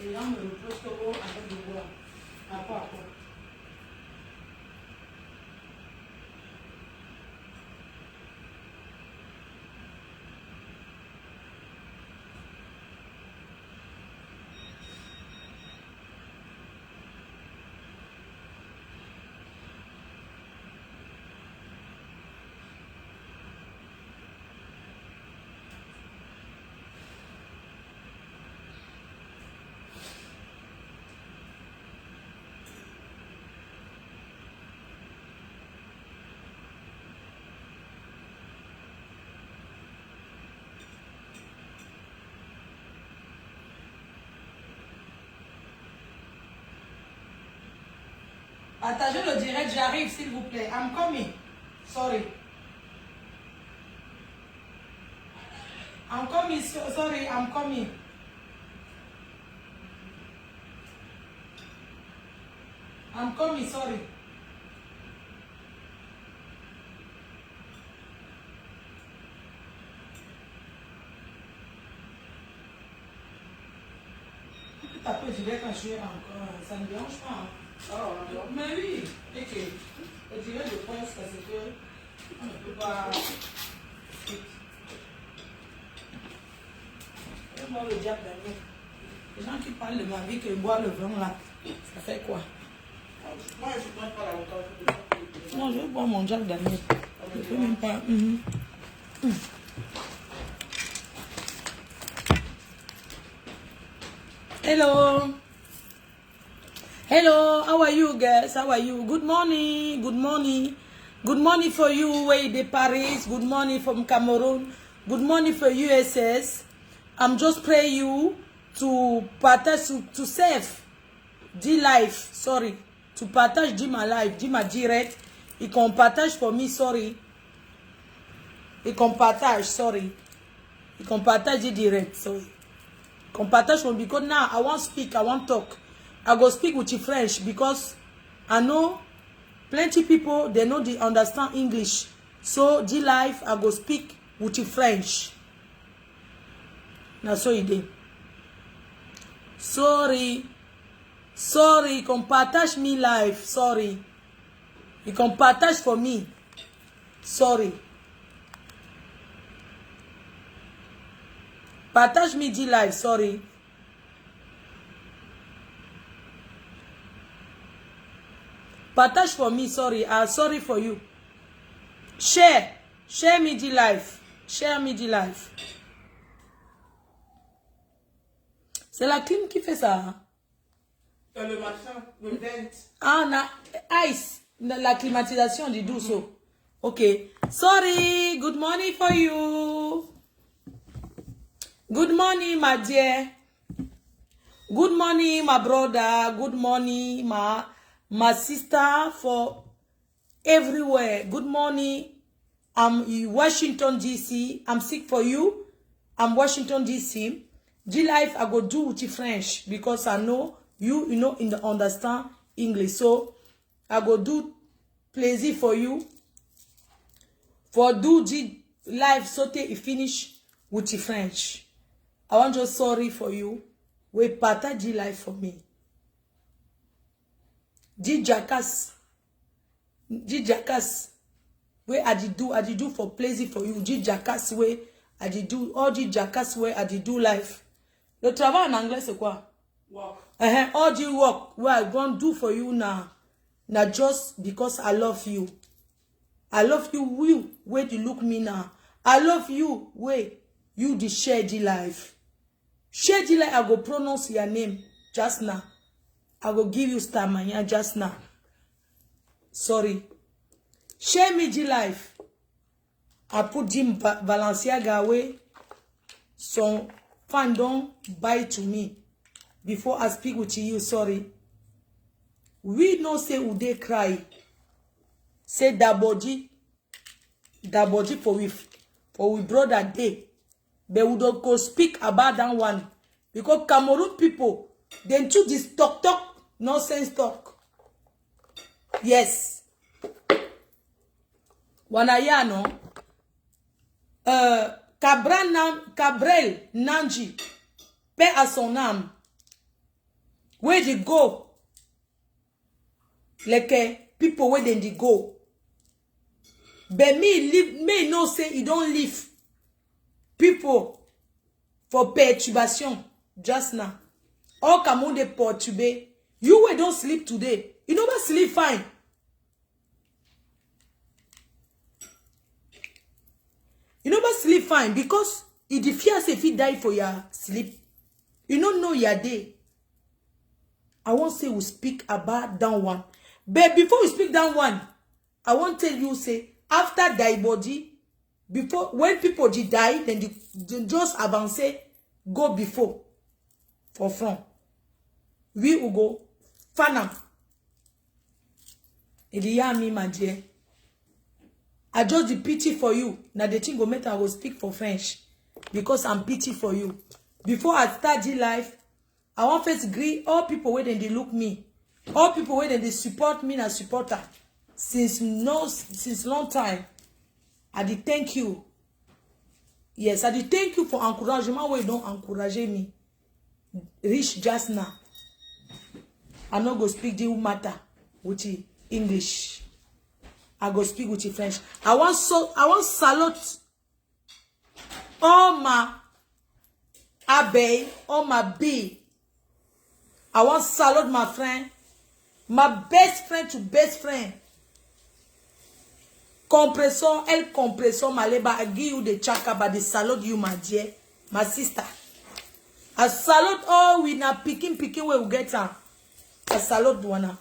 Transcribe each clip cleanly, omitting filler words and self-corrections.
Les gens me reprochent que oh, avec de boire. À quoi? Partagez le direct, j'arrive s'il vous plaît. I'm coming. Sorry. I'm coming, sorry, I'm coming. I'm coming, sorry. Taper direct quand je suis encore, ça ne me dérange pas. Hein. Oh, mais oui, ok. Le direct de presse, parce que on ne peut pas. Je bois le diable d'ailleurs. Les gens qui parlent de ma vie, que boire le vin là, ça fait quoi? Moi, je ne prends pas la hauteur. Non, je vais boire mon Jack Daniel. Je ne peux même pas. Hello. Hello, how are you guys? How are you? Good morning. Good morning. Good morning for you, way de Paris. Good morning from Cameroon. Good morning for USS. I'm just praying you to partage, to save the life. Sorry. To partage my life, my direct. You can partage for me, sorry. You can partage, sorry. You can partage the direct, sorry. You can partage for me because now I want to speak, I want to talk. I go speak with you French because I know plenty people, they know they understand English. So the life I go speak with you French. Now so you did. Sorry. Sorry, you can partage me life. Sorry. You can partage for me. Sorry. Partage me the life. Sorry. Partage for me. Sorry. Sorry for you. Share. Share me the life. Share me the life. C'est la clim qui fait ça. Hein? Le machin, le vent. Ah, ice. La climatisation du douce. Ok. Sorry. Good morning for you. Good morning, my dear. Good morning, my brother. Good morning, my sister for everywhere. Good morning. I'm in Washington, D.C. I'm sick for you. I'm Washington, D.C. G-Life, I go do with you French because I know you know, understand English. So, I go do pleasure for you. For do G-Life saute et finish with you French. I want just sorry for you. We partage G-Life for me. G-Jackass. G-Jackass. Where I did do for pleasure for you. G-Jackass way I did do. All G-Jackass way I did do life. Le travail en anglais c'est quoi? Work. All the work where I gonna do for you now. Now just because I love you. I love you where you look me now. I love you where you the share the life. Share the life I go pronounce your name just now. I will give you stamina just now. Sorry. Share me the life. I put Jim Balenciaga away. So fan don't buy to me. Before I speak with you, sorry. We no say who they cry. Say that body for we brother day. But we don't go speak about that one. Because Cameroon people, they do this talk, nonsense talk. Yes. Wanayano. Cabrel Nanji. Paix à son âme. Where they go? Like people where they go. But me no say you don't leave people for perturbation just now. All come on de perturber. You will don't sleep today. You never sleep fine. You never sleep fine because if the fear say if he die for your sleep, you don't know your day. I won't say we speak about down one. But before we speak down one, I won't tell you say after die body, before when people die, then they just advance go before for front. We will go Fana. Eliyami, my dear. I just the pity for you. Now the thing go make I will speak for French. Because I'm pity for you. Before I start the life, I want first agree all people where they look me. All people where they support me and supporter. Since long time. I did thank you. Yes, I did thank you for encouragement where you don't encourage me. Rich just now. I not go speak the matter with the English. I go speak with the French. I want salute all my abbey, all my bee. I want salute my friend, my best friend to best friend. Compressor, el compressor, maleba, I give you the chaka, but the salute you, my dear, my sister. I salute all we na picking where we get her. I salute Douana.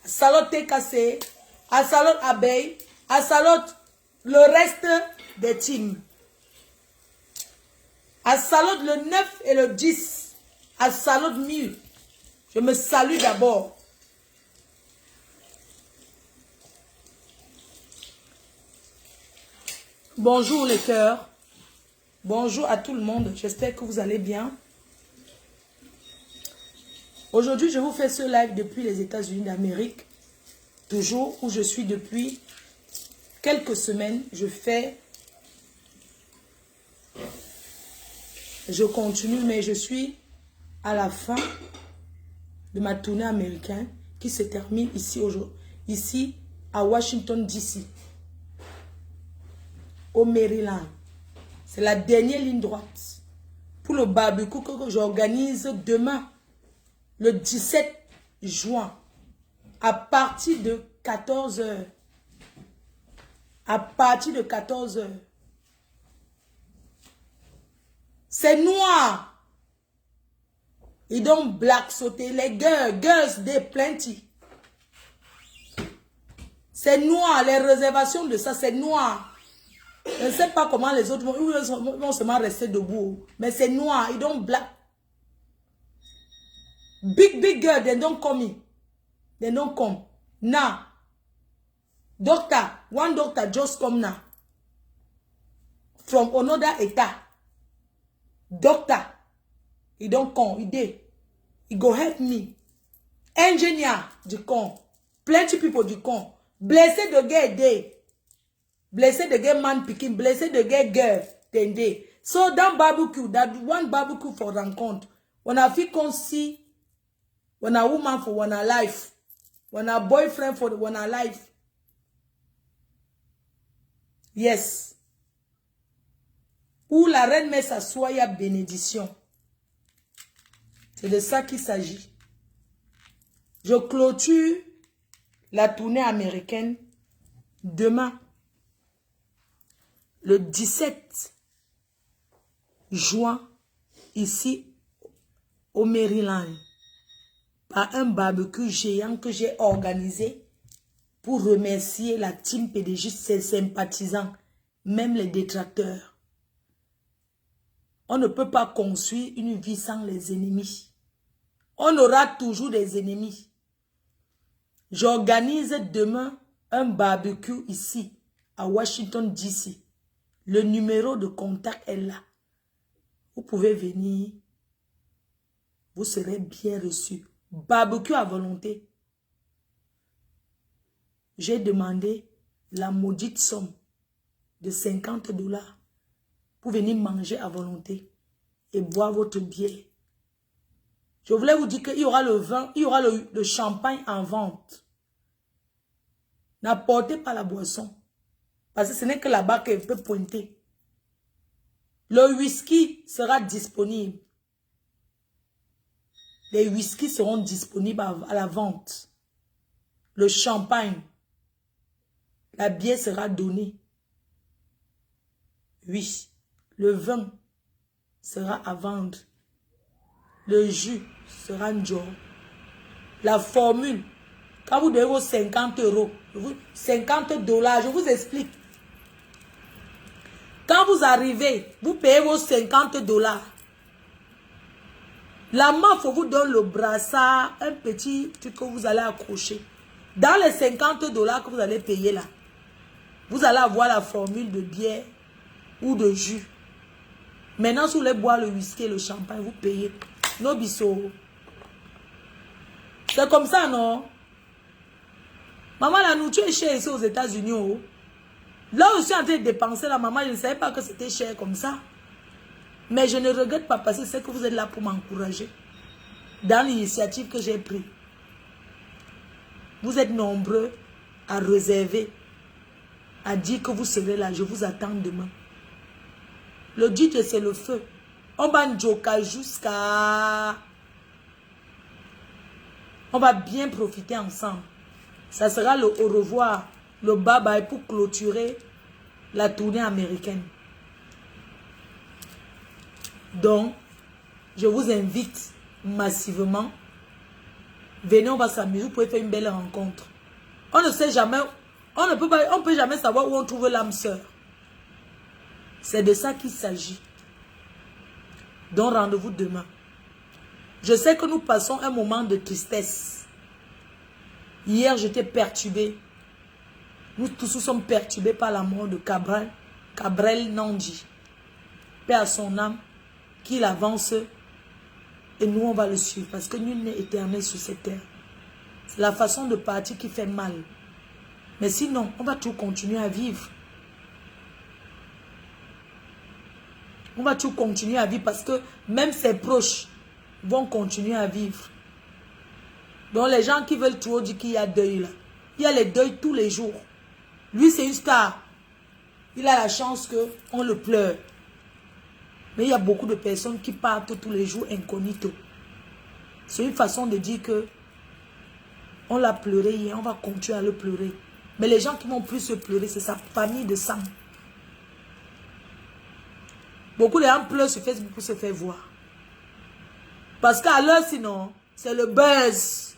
I salute TKC. I salute Abeille. I salute le reste des teams. I salute le 9 et le 10. I salute mieux. Je me salue d'abord. Bonjour les cœurs. Bonjour à tout le monde. J'espère que vous allez bien. Aujourd'hui, je vous fais ce live depuis les États-Unis d'Amérique. Toujours où je suis depuis quelques semaines. Je continue, mais je suis à la fin de ma tournée américaine qui se termine ici à Washington, D.C. au Maryland. C'est la dernière ligne droite pour le barbecue que j'organise demain, le 17 juin, à partir de 14 h. À partir de 14 h. C'est noir. Ils don't black sauter. Les girls, they plenty. C'est noir. Les réservations de ça, c'est noir. Je ne sais pas comment les autres vont seulement rester debout. Mais c'est noir. Ils don't black. Big girl, they don't come in. They don't come. Now, one doctor just come now. From another état. Doctor, he don't come. He go help me. Engineer, du con. Plenty people du con. Blessed de get day. Blessed de get man picking. Blessed de get girl. Then day. So that barbecue, that one barbecue for rencontre. When I feel come see, when a woman for one a life, when a boyfriend for one a life. Yes. Où la reine met sa soya bénédiction. C'est de ça qu'il s'agit. Je clôture la tournée américaine demain, le 17 juin, ici au Maryland, par un barbecue géant que j'ai organisé pour remercier la team PDG, ses sympathisants, même les détracteurs. On ne peut pas construire une vie sans les ennemis. On aura toujours des ennemis. J'organise demain un barbecue ici, à Washington, D.C. Le numéro de contact est là. Vous pouvez venir. Vous serez bien reçus. Barbecue à volonté. J'ai demandé la maudite somme de 50 $ pour venir manger à volonté et boire votre bière. Je voulais vous dire qu'il y aura le vin, il y aura le champagne en vente. N'apportez pas la boisson. Parce que ce n'est que là-bas qu'elle peut pointer. Le whisky sera disponible. Les whiskies seront disponibles à la vente. Le champagne. La bière sera donnée. Oui. Le vin sera à vendre. Le jus sera un jour. La formule. Quand vous donnez vos 50 €, 50 $, je vous explique. Quand vous arrivez, vous payez vos 50 $. La meuf vous donne le brassard, un petit truc que vous allez accrocher. Dans les 50 $ que vous allez payer là, vous allez avoir la formule de bière ou de jus. Maintenant, si vous voulez boire le whisky et le champagne, vous payez. No biso. C'est comme ça, non? Maman, la nourriture est chère ici aux États-Unis. Oh. Là où je suis en train de dépenser, la maman, je ne savais pas que c'était cher comme ça. Mais je ne regrette pas parce que c'est que vous êtes là pour m'encourager. Dans l'initiative que j'ai prise. Vous êtes nombreux à réserver, à dire que vous serez là. Je vous attends demain. Le DJ, c'est le feu. On va joker jusqu'à... On va bien profiter ensemble. Ça sera le au revoir, le bye-bye pour clôturer la tournée américaine. Donc, je vous invite massivement. Venez, on va s'amuser. Vous pouvez faire une belle rencontre. On ne sait jamais, on peut jamais savoir où on trouve l'âme sœur. C'est de ça qu'il s'agit. Donc, rendez-vous demain. Je sais que nous passons un moment de tristesse. Hier, j'étais perturbée. Nous tous nous sommes perturbés par la mort de Cabrel Nandi. Paix à son âme, qu'il avance. Et nous, on va le suivre. Parce que nul n'est éternel sur cette terre. C'est la façon de partir qui fait mal. Mais sinon, on va toujours continuer à vivre. On va toujours continuer à vivre parce que même ses proches vont continuer à vivre. Donc les gens qui veulent toujours dire qu'il y a deuil là. Il y a les deuils tous les jours. Lui c'est une star. Il a la chance qu'on le pleure. Mais il y a beaucoup de personnes qui partent tous les jours incognito. C'est une façon de dire que on l'a pleuré hier, on va continuer à le pleurer. Mais les gens qui vont plus se pleurer, c'est sa famille de sang. Beaucoup de gens pleurent sur Facebook pour se faire voir. Parce qu'à l'heure, sinon, c'est le buzz.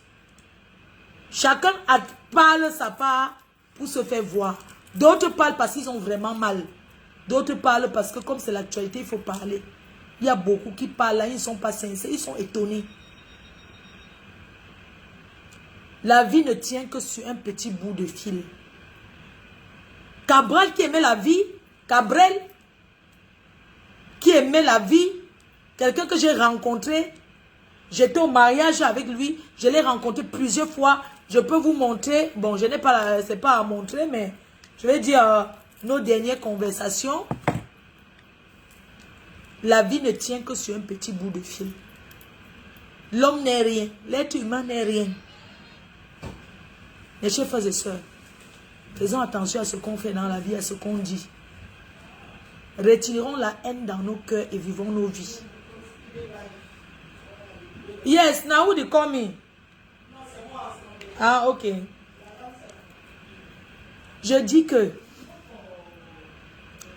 Chacun parle sa part pour se faire voir. D'autres parlent parce qu'ils ont vraiment mal. D'autres parlent parce que comme c'est l'actualité, il faut parler. Il y a beaucoup qui parlent là, ils ne sont pas sincères, ils sont étonnés. La vie ne tient que sur un petit bout de fil. Cabrel qui aimait la vie, Cabrel qui aimait la vie, quelqu'un que j'ai rencontré, j'étais au mariage avec lui, je l'ai rencontré plusieurs fois, je peux vous montrer, bon je n'ai pas, c'est pas à montrer, mais je vais dire nos dernières conversations. La vie ne tient que sur un petit bout de fil. L'homme n'est rien, l'être humain n'est rien. Mes chers frères et sœurs, faisons attention à ce qu'on fait dans la vie, à ce qu'on dit. Retirons la haine dans nos cœurs et vivons nos vies. Yes, now they call me. Ah, ok. Je dis que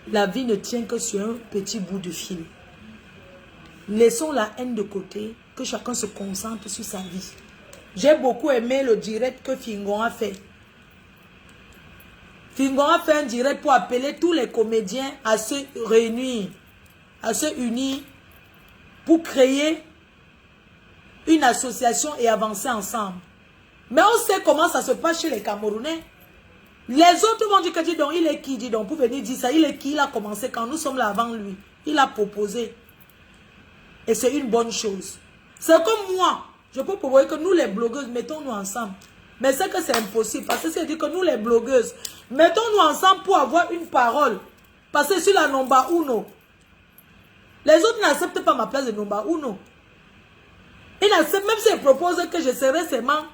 la vie ne tient que sur un petit bout de fil. Laissons la haine de côté, que chacun se concentre sur sa vie. J'ai beaucoup aimé le direct que Fingon a fait. Fingon a fait un direct pour appeler tous les comédiens à se réunir, à se unir pour créer une association et avancer ensemble. Mais on sait comment ça se passe chez les Camerounais. Les autres vont dire que dis donc, il est qui, dis donc, pour venir dire ça, il est qui, il a commencé quand nous sommes là avant lui. Il a proposé. Et c'est une bonne chose. C'est comme moi. Je peux proposer que nous les blogueuses, mettons-nous ensemble. Mais c'est que c'est impossible. Parce que c'est dit que nous les blogueuses, mettons-nous ensemble pour avoir une parole. Parce que je suis la number uno. Les autres n'acceptent pas ma place de number uno. Il accepte, même s'il propose que je serai seulement.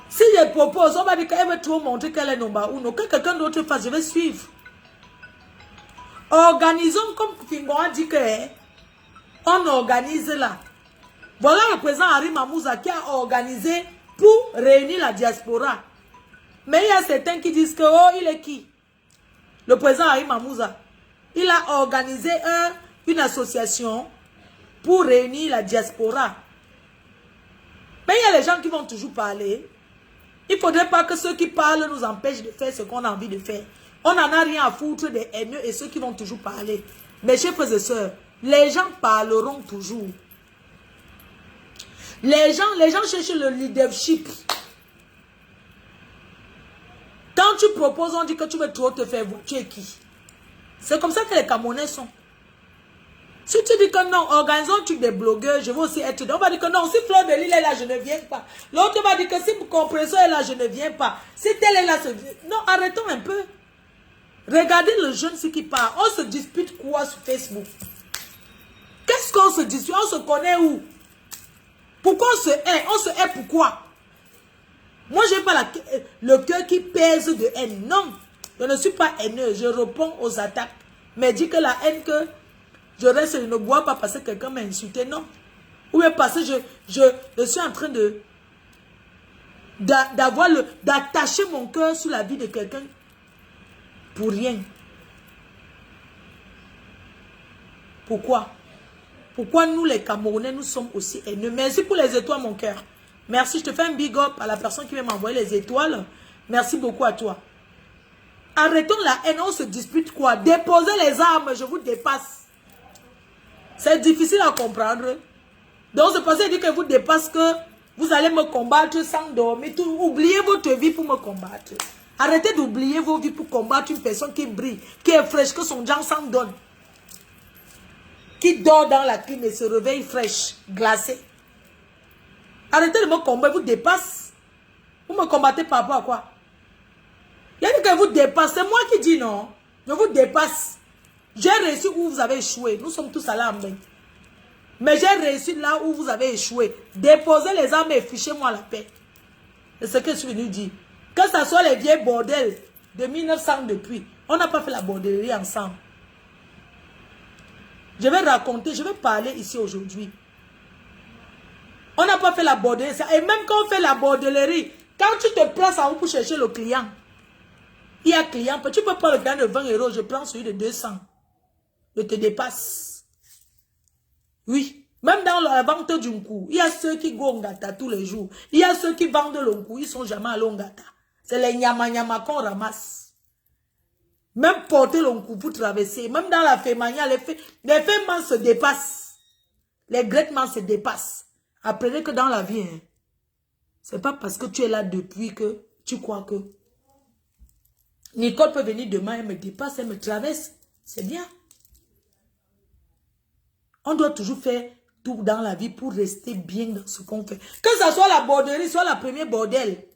Si je propose, on va dire qu'elle veut trop montrer qu'elle est nomba ou non. Que quelqu'un d'autre fasse, je vais suivre. Organisons comme Kingo a dit que on organise là. Voilà le président Harry Mamouza qui a organisé pour réunir la diaspora. Mais il y a certains qui disent que oh, il est qui? Le président Harry Mamouza. Il a organisé une association pour réunir la diaspora. Mais il y a les gens qui vont toujours parler. Il ne faudrait pas que ceux qui parlent nous empêchent de faire ce qu'on a envie de faire. On n'en a rien à foutre des haineux et ceux qui vont toujours parler. Mes chers frères et sœurs, les gens parleront toujours. Les gens cherchent le leadership. Quand tu proposes, on dit que tu veux trop te faire voir. Tu es qui? C'est comme ça que les Camerounais sont. Si tu dis que non, organisons un truc des blogueurs, je veux aussi être... On va dire que non, si Fleur de Lille est là, je ne viens pas. L'autre va dire que si Compresseur est là, je ne viens pas. Si tel est là, non, arrêtons un peu. Regardez le jeune ce qui parle. On se dispute quoi sur Facebook? Qu'est-ce qu'on se dispute? On se connaît où? Pourquoi on se hait? On se hait pourquoi? Moi, je n'ai pas le cœur qui pèse de haine. Non, je ne suis pas haineux. Je réponds aux attaques. Mais dis que la haine que je reste, je ne bois pas parce que quelqu'un m'a insulté. Non. Ou bien parce que je suis en train d'attacher mon cœur sur la vie de quelqu'un pour rien. Pourquoi? Pourquoi nous, les Camerounais, nous sommes aussi haineux? Merci pour les étoiles, mon cœur. Merci, je te fais un big up à la personne qui vient m'envoyer les étoiles. Merci beaucoup à toi. Arrêtons la haine, on se dispute quoi? Déposez les armes, je vous dépasse. C'est difficile à comprendre. Donc c'est parce que vous dépasse que vous allez me combattre sans dormir. Oubliez votre vie pour me combattre. Arrêtez d'oublier vos vies pour combattre une personne qui brille, qui est fraîche, que son genre s'en donne. Qui dort dans la clim et se réveille fraîche, glacée. Arrêtez de me combattre, vous dépasse. Vous me combattez par rapport à quoi? Il y a dit que vous dépasse. C'est moi qui dis non. Je vous dépasse. J'ai réussi où vous avez échoué. Nous sommes tous allés en bain. Mais j'ai réussi là où vous avez échoué. Déposez les armes et fichez-moi la paix. C'est ce que je suis venu dire. Que ce soit les vieilles bordels de 1900 depuis. On n'a pas fait la bordellerie ensemble. Je vais raconter, je vais parler ici aujourd'hui. On n'a pas fait la bordellerie. Et même quand on fait la bordellerie, quand tu te places en haut pour chercher le client, il y a client, tu peux prendre le client de 20 €, je prends celui de 200. Je te dépasse. Oui. Même dans la vente du coup, il y a ceux qui go Ngata tous les jours. Il y a ceux qui vendent le coup, ils sont jamais à l'Ongata. C'est les nyama qu'on ramasse. Même porter le coup pour traverser. Même dans la fémania, les fémans se dépassent. Les grettements se dépassent. Apprenez que dans la vie, hein, c'est pas parce que tu es là depuis que tu crois que Nicole peut venir demain, elle me dépasse, elle me traverse. C'est bien. On doit toujours faire tout dans la vie pour rester bien dans ce qu'on fait. Que ce soit la borderie, soit la première bordel.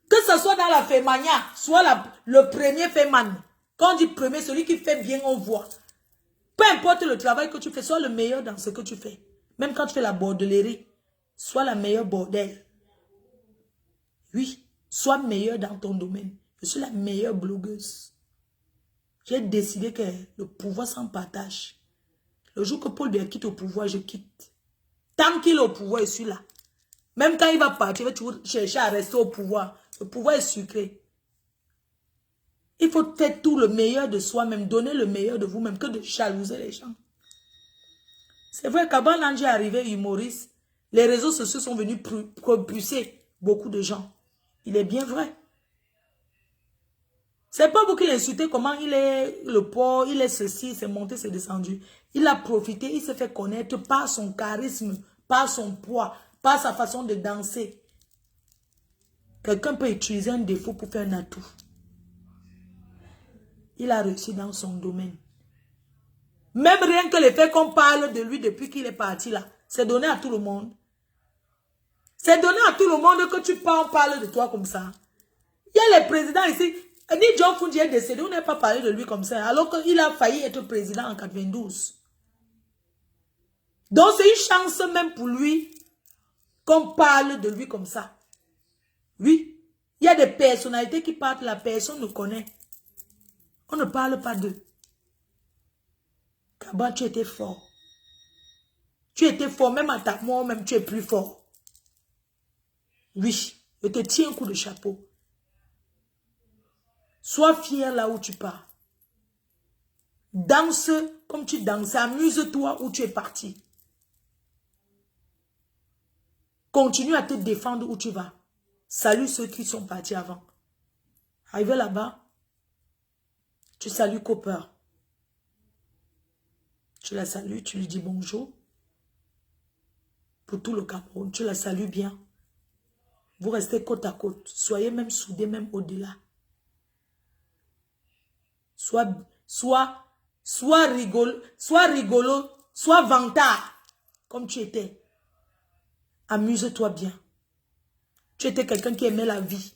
Que ce soit dans la fémania, soit le premier féman. Quand on dit premier, celui qui fait bien, on voit. Peu importe le travail que tu fais, sois le meilleur dans ce que tu fais. Même quand tu fais la bordellerie, sois la meilleure bordel. Oui, sois meilleur dans ton domaine. Je suis la meilleure blogueuse. J'ai décidé que le pouvoir s'en partage. Le jour que Paul Biya quitte au pouvoir, je quitte. Tant qu'il est au pouvoir, je suis là. Même quand il va partir, il va toujours chercher à rester au pouvoir. Le pouvoir est sucré. Il faut faire tout le meilleur de soi-même, donner le meilleur de vous-même, que de jalouser les gens. C'est vrai qu'avant l'ange est arrivé humoriste, les réseaux sociaux sont venus propulser beaucoup de gens. Il est bien vrai. C'est pas vous qui l'insultez comment il est le pauvre, il est ceci, c'est monté, c'est descendu. Il a profité, il s'est fait connaître par son charisme, par son poids, par sa façon de danser. Quelqu'un peut utiliser un défaut pour faire un atout. Il a réussi dans son domaine. Même rien que le fait qu'on parle de lui depuis qu'il est parti là, c'est donné à tout le monde. C'est donné à tout le monde que tu parles de toi comme ça. Il y a les présidents ici. Ni John Fundi est décédé, on n'a pas parlé de lui comme ça, alors qu'il a failli être président en 92. Donc c'est une chance même pour lui qu'on parle de lui comme ça. Oui, il y a des personnalités qui partent, la personne ne connaît. On ne parle pas d'eux. Kaba, tu étais fort. Tu étais fort, même à ta mort, même tu es plus fort. Oui, je te tiens un coup de chapeau. Sois fier là où tu pars. Danse comme tu danses. Amuse-toi où tu es parti. Continue à te défendre où tu vas. Salue ceux qui sont partis avant. Arrivé là-bas, tu salues Cooper. Tu la salues, tu lui dis bonjour. Pour tout le Cameroun, tu la salues bien. Vous restez côte à côte. Soyez même soudés, même au-delà. Sois rigolo, sois vantard, comme tu étais. Amuse-toi bien. Tu étais quelqu'un qui aimait la vie.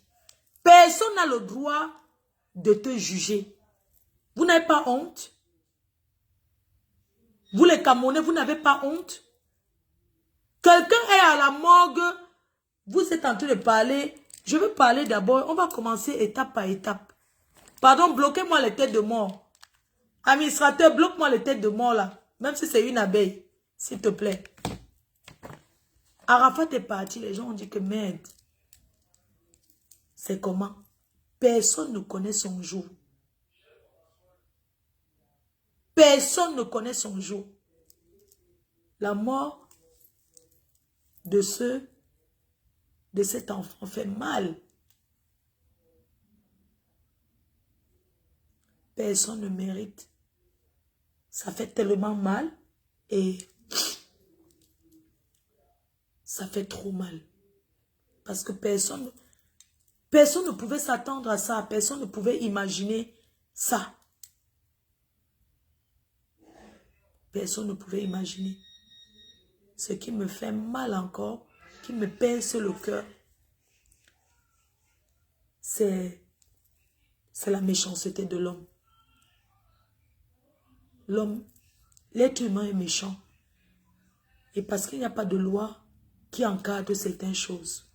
Personne n'a le droit de te juger. Vous n'avez pas honte? Vous les Camerounais, vous n'avez pas honte? Quelqu'un est à la morgue, vous êtes en train de parler. Je veux parler d'abord, on va commencer étape par étape. Pardon, bloquez-moi les têtes de mort. Administrateur, bloque-moi les têtes de mort là. Même si c'est une abeille, s'il te plaît. Arafat est parti, les gens ont dit que merde. C'est comment? Personne ne connaît son jour. Personne ne connaît son jour. La mort de cet enfant fait mal. Personne ne mérite. Ça fait tellement mal et ça fait trop mal. Parce que personne ne pouvait s'attendre à ça. Personne ne pouvait imaginer ça. Personne ne pouvait imaginer. Ce qui me fait mal encore, qui me pince le cœur, c'est la méchanceté de l'homme. L'homme, l'être humain est méchant. Et parce qu'il n'y a pas de loi qui encadre certaines choses.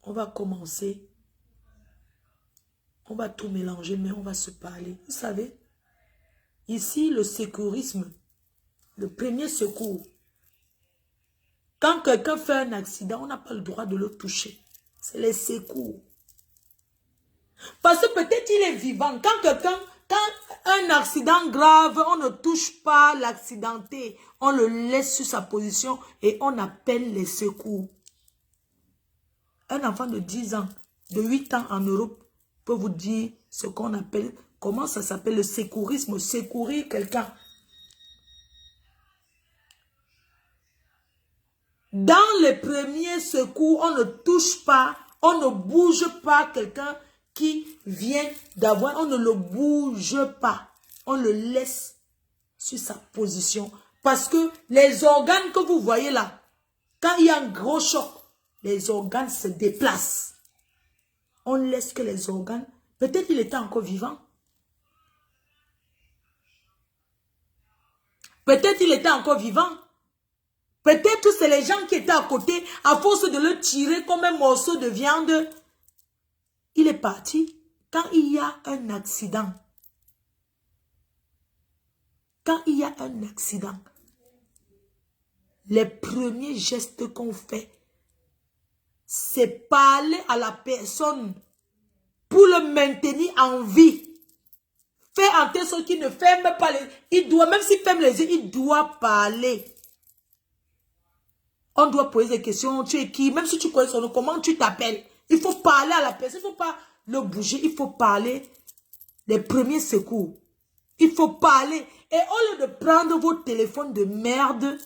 On va commencer. On va tout mélanger, mais on va se parler. Vous savez, ici, le secourisme, le premier secours. Quand quelqu'un fait un accident, on n'a pas le droit de le toucher. C'est les secours. Parce que peut-être il est vivant. Quand un accident grave, on ne touche pas l'accidenté. On le laisse sur sa position et on appelle les secours. Un enfant de 10 ans, de 8 ans en Europe, peut vous dire ce qu'on appelle, comment ça s'appelle le secourisme, secourir quelqu'un. Dans les premiers secours, on ne touche pas, on ne bouge pas quelqu'un qui vient d'avoir, on ne le bouge pas. On le laisse sur sa position. Parce que les organes que vous voyez là, quand il y a un gros choc, les organes se déplacent. On laisse que les organes, peut-être il était encore vivant. Peut-être il était encore vivant. Peut-être c'est les gens qui étaient à côté, à force de le tirer comme un morceau de viande. Il est parti. Quand il y a un accident, les premiers gestes qu'on fait, c'est parler à la personne pour le maintenir en vie. Faire en telle sorte qu'il ne ferme pas les yeux. Il doit, même s'il ferme les yeux, il doit parler. On doit poser des questions. Tu es qui? Même si tu connais son nom, comment tu t'appelles? Il faut parler à la personne. Il ne faut pas le bouger. Il faut parler les premiers secours. Il faut parler. Et au lieu de prendre votre téléphone de merde,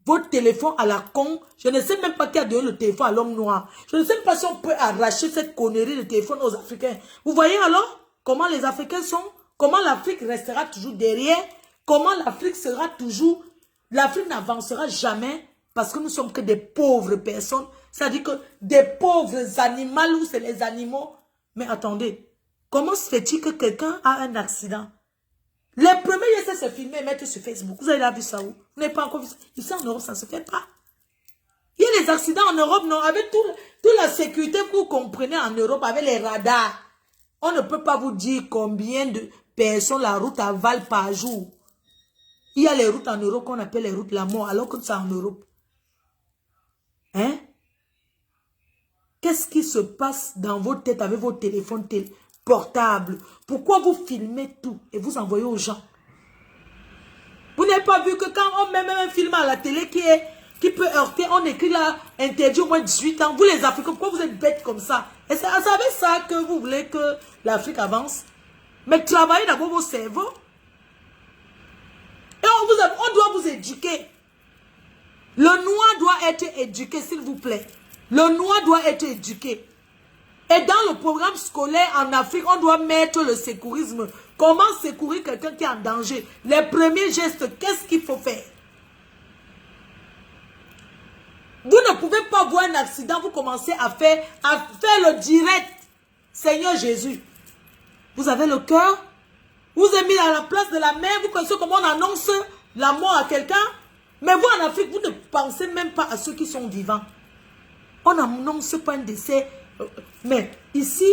votre téléphone à la con, je ne sais même pas qui a donné le téléphone à l'homme noir. Je ne sais même pas si on peut arracher cette connerie de téléphone aux Africains. Vous voyez alors comment les Africains sont? Comment l'Afrique restera toujours derrière? Comment l'Afrique sera toujours... L'Afrique n'avancera jamais parce que nous sommes que des pauvres personnes. C'est-à-dire que des pauvres animaux ou c'est les animaux. Mais attendez, comment se fait-il que quelqu'un a un accident? Les premiers essaient de se filmer et mettre sur Facebook. Vous avez déjà vu ça où? Vous n'avez pas encore vu ça? Ici en Europe, ça ne se fait pas. Il y a des accidents en Europe, non? Avec toute la sécurité que vous comprenez en Europe, avec les radars. On ne peut pas vous dire combien de personnes la route avale par jour. Il y a les routes en Europe qu'on appelle les routes de la mort, alors que c'est en Europe. Hein? Qu'est-ce qui se passe dans vos têtes avec vos téléphones portables? Pourquoi vous filmez tout et vous envoyez aux gens? Vous n'avez pas vu que quand on met même un film à la télé qui peut heurter, on écrit là, interdit au moins 18 ans. Vous les Africains, pourquoi vous êtes bêtes comme ça? Et c'est avec ça que vous voulez que l'Afrique avance? Mais travaillez d'abord vos cerveaux. Et on doit vous éduquer. Le noir doit être éduqué, s'il vous plaît. Le noir doit être éduqué. Et dans le programme scolaire en Afrique, on doit mettre le sécurisme. Comment secourir quelqu'un qui est en danger? Les premiers gestes, qu'est-ce qu'il faut faire? Vous ne pouvez pas voir un accident, vous commencez à faire le direct. Seigneur Jésus, vous avez le cœur? Vous êtes mis à la place de la mère, vous connaissez comment on annonce la mort à quelqu'un? Mais vous en Afrique, vous ne pensez même pas à ceux qui sont vivants. On n'annonce pas un décès. Mais ici,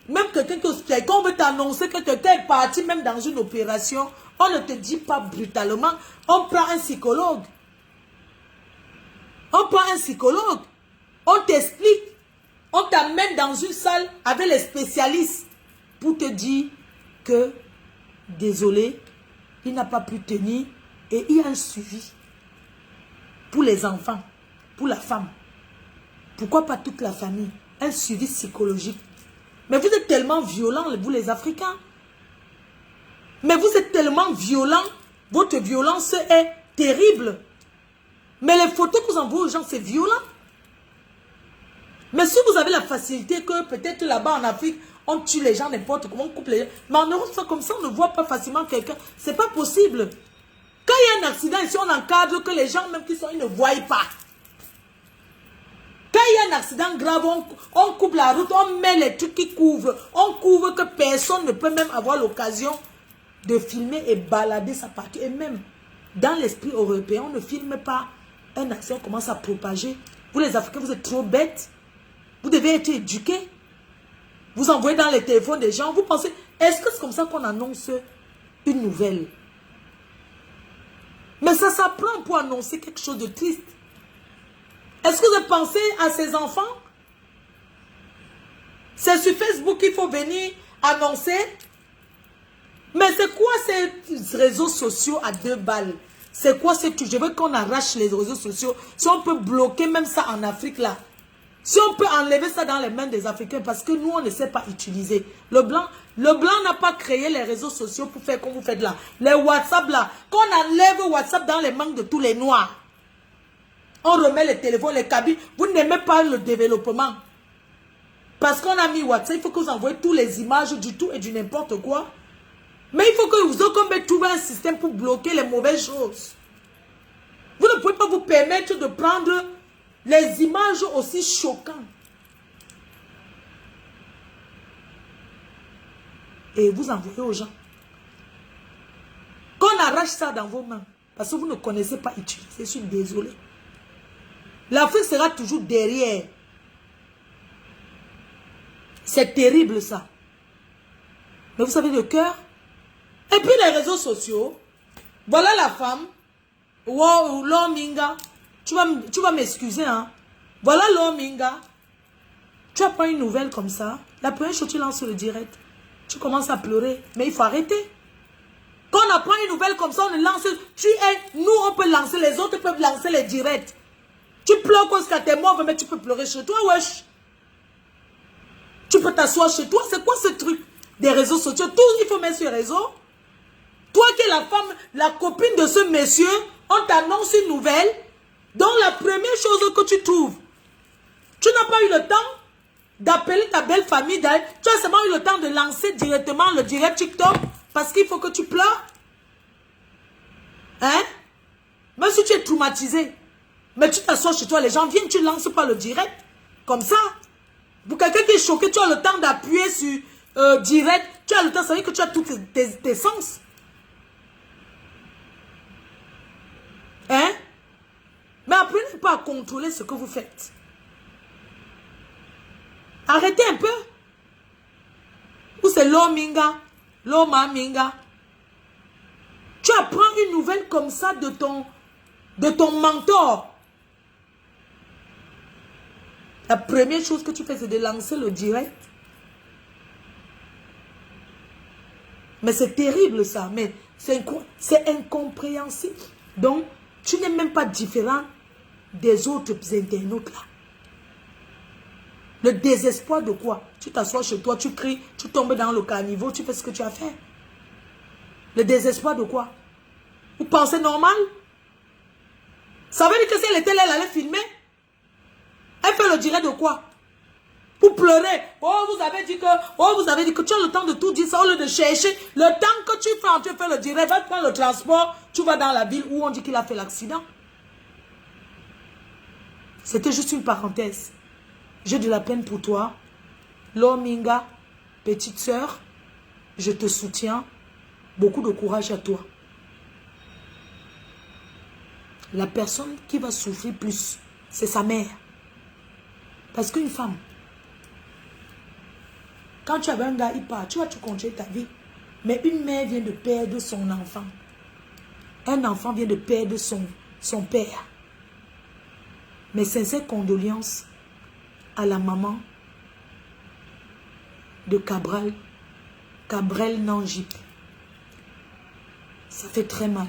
même quelqu'un qui est hospitalisé, quand on veut t'annoncer que quelqu'un est parti même dans une opération, on ne te dit pas brutalement, on prend un psychologue. On prend un psychologue. On t'explique. On t'amène dans une salle avec les spécialistes pour te dire que, désolé, il n'a pas pu tenir et il y a un suivi pour les enfants, pour la femme. Pourquoi pas toute la famille? Un suivi psychologique. Mais vous êtes tellement violents, vous les Africains. Mais vous êtes tellement violents. Votre violence est terrible. Mais les photos que vous envoyez aux gens, c'est violent. Mais si vous avez la facilité que peut-être là-bas en Afrique, on tue les gens n'importe comment, on coupe les gens. Mais en Europe, comme ça, on ne voit pas facilement quelqu'un. C'est pas possible. Quand il y a un accident ici, on encadre que les gens même qui sont, ils ne voient pas. Quand il y a un accident grave, on coupe la route, on met les trucs qui couvrent. On couvre que personne ne peut même avoir l'occasion de filmer et balader sa partie. Et même dans l'esprit européen, on ne filme pas un accident commence à propager. Vous les Africains, vous êtes trop bêtes. Vous devez être éduqués. Vous envoyez dans les téléphones des gens. Vous pensez, est-ce que c'est comme ça qu'on annonce une nouvelle? Mais ça s'apprend pour annoncer quelque chose de triste. Est-ce que vous avez pensé à ces enfants? C'est sur Facebook qu'il faut venir annoncer. Mais c'est quoi ces réseaux sociaux à 2 balles? C'est quoi ce truc? Je veux qu'on arrache les réseaux sociaux. Si on peut bloquer même ça en Afrique là. Si on peut enlever ça dans les mains des Africains. Parce que nous on ne sait pas utiliser. Le blanc n'a pas créé les réseaux sociaux pour faire comme vous faites là. Les WhatsApp là. Qu'on enlève WhatsApp dans les mains de tous les noirs. On remet les téléphones, les cabines. Vous n'aimez pas le développement. Parce qu'on a mis WhatsApp. Il faut que vous envoyez toutes les images du tout et du n'importe quoi. Mais il faut que vous trouviez un système pour bloquer les mauvaises choses. Vous ne pouvez pas vous permettre de prendre les images aussi choquantes. Et vous envoyez aux gens. Qu'on arrache ça dans vos mains. Parce que vous ne connaissez pas utiliser. Je suis désolé. L'Afrique sera toujours derrière. C'est terrible ça. Mais vous savez le cœur. Et puis les réseaux sociaux. Voilà la femme. Wow, Lominga. Tu vas m'excuser, hein. Voilà Lominga. Tu apprends une nouvelle comme ça. La première chose, tu lances le direct. Tu commences à pleurer. Mais il faut arrêter. Quand on apprend une nouvelle comme ça, on lance. Nous, on peut lancer. Les autres peuvent lancer les directs. Tu pleures parce que t'es mort, mais tu peux pleurer chez toi, wesh. Tu peux t'asseoir chez toi. C'est quoi ce truc des réseaux sociaux? Tout, il faut mettre sur les réseaux. Toi qui es la femme, la copine de ce monsieur, on t'annonce une nouvelle. Donc la première chose que tu trouves, tu n'as pas eu le temps d'appeler ta belle famille. Tu as seulement eu le temps de lancer directement le direct TikTok parce qu'il faut que tu pleures. Hein? Même si tu es traumatisé. Mais tu t'assois chez toi, les gens viennent, tu lances pas le direct. Comme ça. Pour quelqu'un qui est choqué, tu as le temps d'appuyer sur direct. Tu as le temps, ça veut dire que tu as tous tes sens. Hein? Mais apprenez pas à contrôler ce que vous faites. Arrêtez un peu. Ou c'est l'ominga, l'omaminga. Tu apprends une nouvelle comme ça de ton mentor. La première chose que tu fais, c'est de lancer le direct. Mais c'est terrible ça. Mais c'est incompréhensible. Donc, tu n'es même pas différent des autres internautes là. Le désespoir de quoi? Tu t'assois chez toi, tu cries, tu tombes dans le caniveau, tu fais ce que tu as fait. Le désespoir de quoi? Vous pensez normal? Ça veut dire que si elle était là, elle allait filmer. Elle fait le direct de quoi? Pour pleurer. Oh, vous avez dit que tu as le temps de tout dire ça au lieu de chercher. Le temps que tu fais le direct, va prendre le transport, tu vas dans la ville où on dit qu'il a fait l'accident. C'était juste une parenthèse. J'ai de la peine pour toi. Lominga, petite sœur, je te soutiens. Beaucoup de courage à toi. La personne qui va souffrir plus, c'est sa mère. Parce qu'une femme, quand tu avais un gars, il part, tu continuer ta vie. Mais une mère vient de perdre son enfant. Un enfant vient de perdre son père. Mes sincères condoléances à la maman de Cabrel Nangip. Ça fait très mal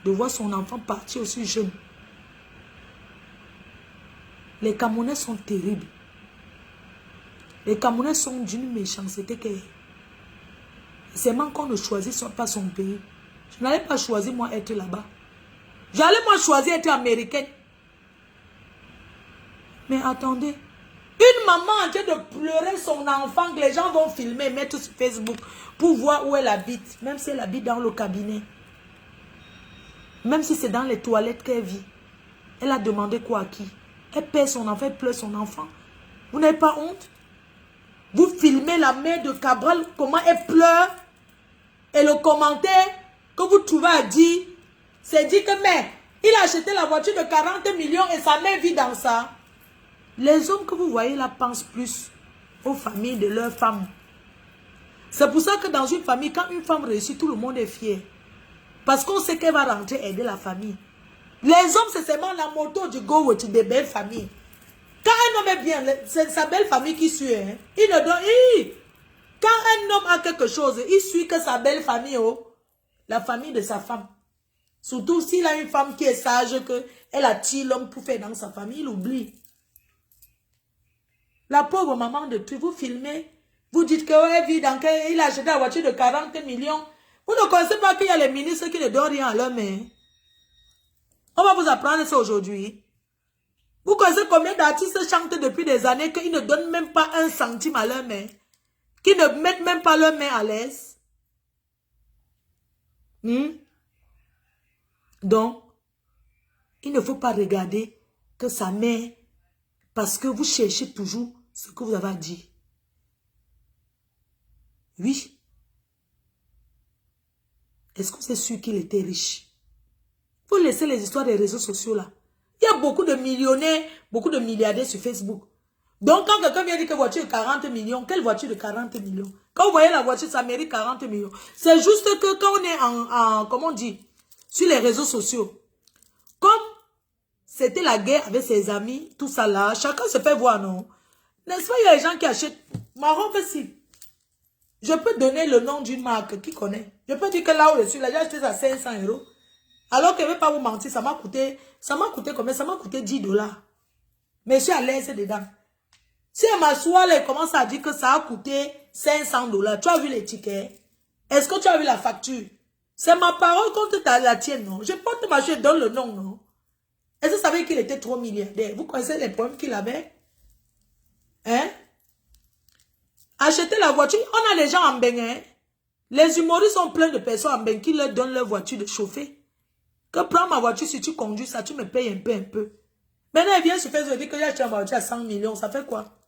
de voir son enfant partir aussi jeune. Les Camerounais sont terribles. Les Camerounais sont d'une méchanceté que c'est même qu'on ne choisit pas son pays. Je n'allais pas choisir moi être là-bas. J'allais moi choisir être américaine. Mais attendez. Une maman en train de pleurer son enfant que les gens vont filmer, mettre sur Facebook pour voir où elle habite. Même si elle habite dans le cabinet. Même si c'est dans les toilettes qu'elle vit. Elle a demandé quoi à qui? Elle perd son enfant, elle pleure son enfant. Vous n'avez pas honte? Vous filmez la mère de Cabral, comment elle pleure. Et le commentaire que vous trouvez à dire, c'est dit que mais il a acheté la voiture de 40 millions et sa mère vit dans ça. Les hommes que vous voyez là pensent plus aux familles de leurs femmes. C'est pour ça que dans une famille, quand une femme réussit, tout le monde est fier. Parce qu'on sait qu'elle va rentrer aider la famille. Les hommes, c'est seulement la moto du go with des belles familles. Quand un homme est bien, c'est sa belle famille qui suit. Hein. Il ne donne. Quand un homme a quelque chose, il suit que sa belle famille, oh, la famille de sa femme. Surtout s'il a une femme qui est sage, qu'elle attire l'homme pour faire dans sa famille, il oublie. La pauvre maman de tout, vous filmez, vous dites qu'elle vit dans qu'il a acheté la voiture de 40 millions. Vous ne connaissez pas qu'il y a les ministres qui ne donnent rien à leur main. On va vous apprendre ça aujourd'hui. Vous connaissez combien d'artistes chantent depuis des années qu'ils ne donnent même pas un centime à leur main? Qui ne mettent même pas leur main à l'aise? Donc, il ne faut pas regarder que sa mère, parce que vous cherchez toujours ce que vous avez à dire. Oui. Est-ce que c'est sûr qu'il était riche? Il faut laisser les histoires des réseaux sociaux là. Il y a beaucoup de millionnaires, beaucoup de milliardaires sur Facebook. Donc, quand quelqu'un vient dire que voiture de 40 millions, quelle voiture de 40 millions? Quand vous voyez la voiture, ça mérite 40 millions. C'est juste que quand on est comment on dit, sur les réseaux sociaux, comme c'était la guerre avec ses amis, tout ça là, chacun se fait voir, non? N'est-ce pas, il y a des gens qui achètent. Marron, si. Je peux donner le nom d'une marque, qui connaît? Je peux dire que là où je suis, là, j'ai acheté ça à 500 €. Alors que je ne vais pas vous mentir, ça m'a coûté combien? Ça m'a coûté 10 $. Mais je suis à l'aise dedans. Si elle m'assoit, elle commence à dire que ça a coûté 500 $. Tu as vu les tickets? Est-ce que tu as vu la facture? C'est ma parole contre la tienne, non? Je porte ma je donne le nom, non? Est-ce que vous savez qu'il était trop milliardaire? Vous connaissez les problèmes qu'il avait? Hein? Acheter la voiture, on a des gens en Bénin. Hein? Les humoristes sont pleins de personnes en Bénin qui leur donnent leur voiture de chauffer. Que prends ma voiture, si tu conduis ça, tu me payes un peu. Maintenant, elle vient sur Facebook dire que j'ai acheté ma voiture à 100 millions. Ça fait quoi?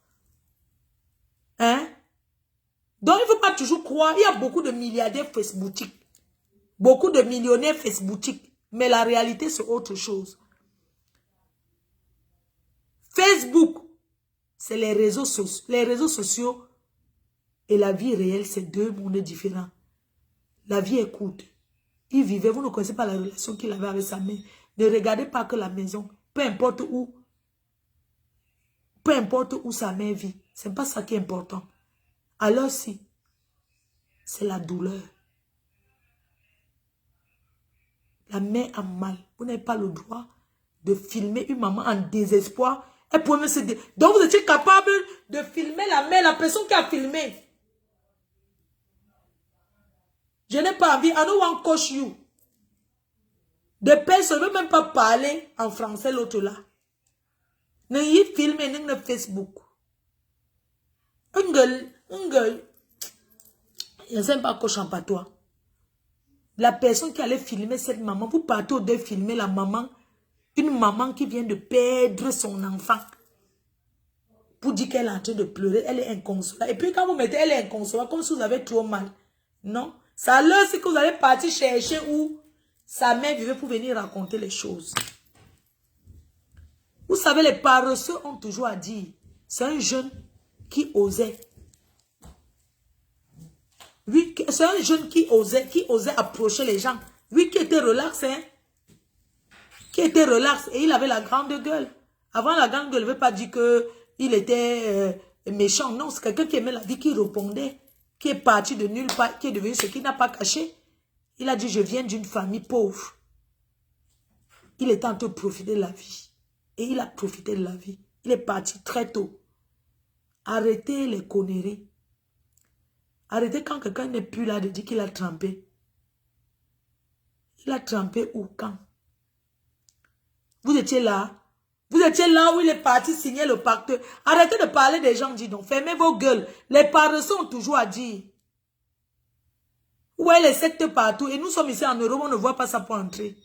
Hein? Donc, il ne faut pas toujours croire. Il y a beaucoup de milliardaires Facebookiques. Beaucoup de millionnaires Facebookiques. Mais la réalité, c'est autre chose. Facebook, c'est les réseaux sociaux. Les réseaux sociaux et la vie réelle, c'est deux mondes différents. La vie est courte. Il vivait, vous ne connaissez pas la relation qu'il avait avec sa mère. Ne regardez pas que la maison, peu importe où sa mère vit. Ce n'est pas ça qui est important. Alors si, c'est la douleur. La mère a mal. Vous n'avez pas le droit de filmer une maman en désespoir. Elle pouvait se dire. Donc vous étiez capable de filmer la mère, la personne qui a filmé. Je n'ai pas envie. I don't want to coach you. De personne ne veut même pas parler en français l'autre là. Ne y filmer ne Facebook. Un gueule. Je ne sais pas coach en patois. La personne qui allait filmer cette maman, vous partez de filmer la maman, une maman qui vient de perdre son enfant. Pour dire qu'elle est en train de pleurer, elle est inconsolable. Et puis quand vous mettez elle est inconsolable, comme si vous avez trop mal. Non. Ça l'heure, c'est que vous allez partir chercher où sa mère vivait pour venir raconter les choses. Vous savez, les paresseux ont toujours à dire, c'est un jeune qui osait. Oui, c'est un jeune qui osait approcher les gens. Oui, qui était relax, hein. Qui était relax. Et il avait la grande gueule. Avant, la grande gueule ne veut pas dire qu'il était méchant. Non, c'est quelqu'un qui aimait la vie, qui répondait, qui est parti de nulle part, qui est devenu ce qu'il n'a pas caché. Il a dit, je viens d'une famille pauvre. Il était en train de profiter de la vie. Et il a profité de la vie. Il est parti très tôt. Arrêtez les conneries. Arrêtez quand quelqu'un n'est plus là de dire qu'il a trempé. Il a trempé où, quand? Vous étiez là. Vous étiez là où il est parti signer le pacte. Arrêtez de parler des gens, dis donc. Fermez vos gueules. Les paresseux ont toujours à dire. Ouais, les sectes partout. Et nous sommes ici en Europe, on ne voit pas ça pour entrer.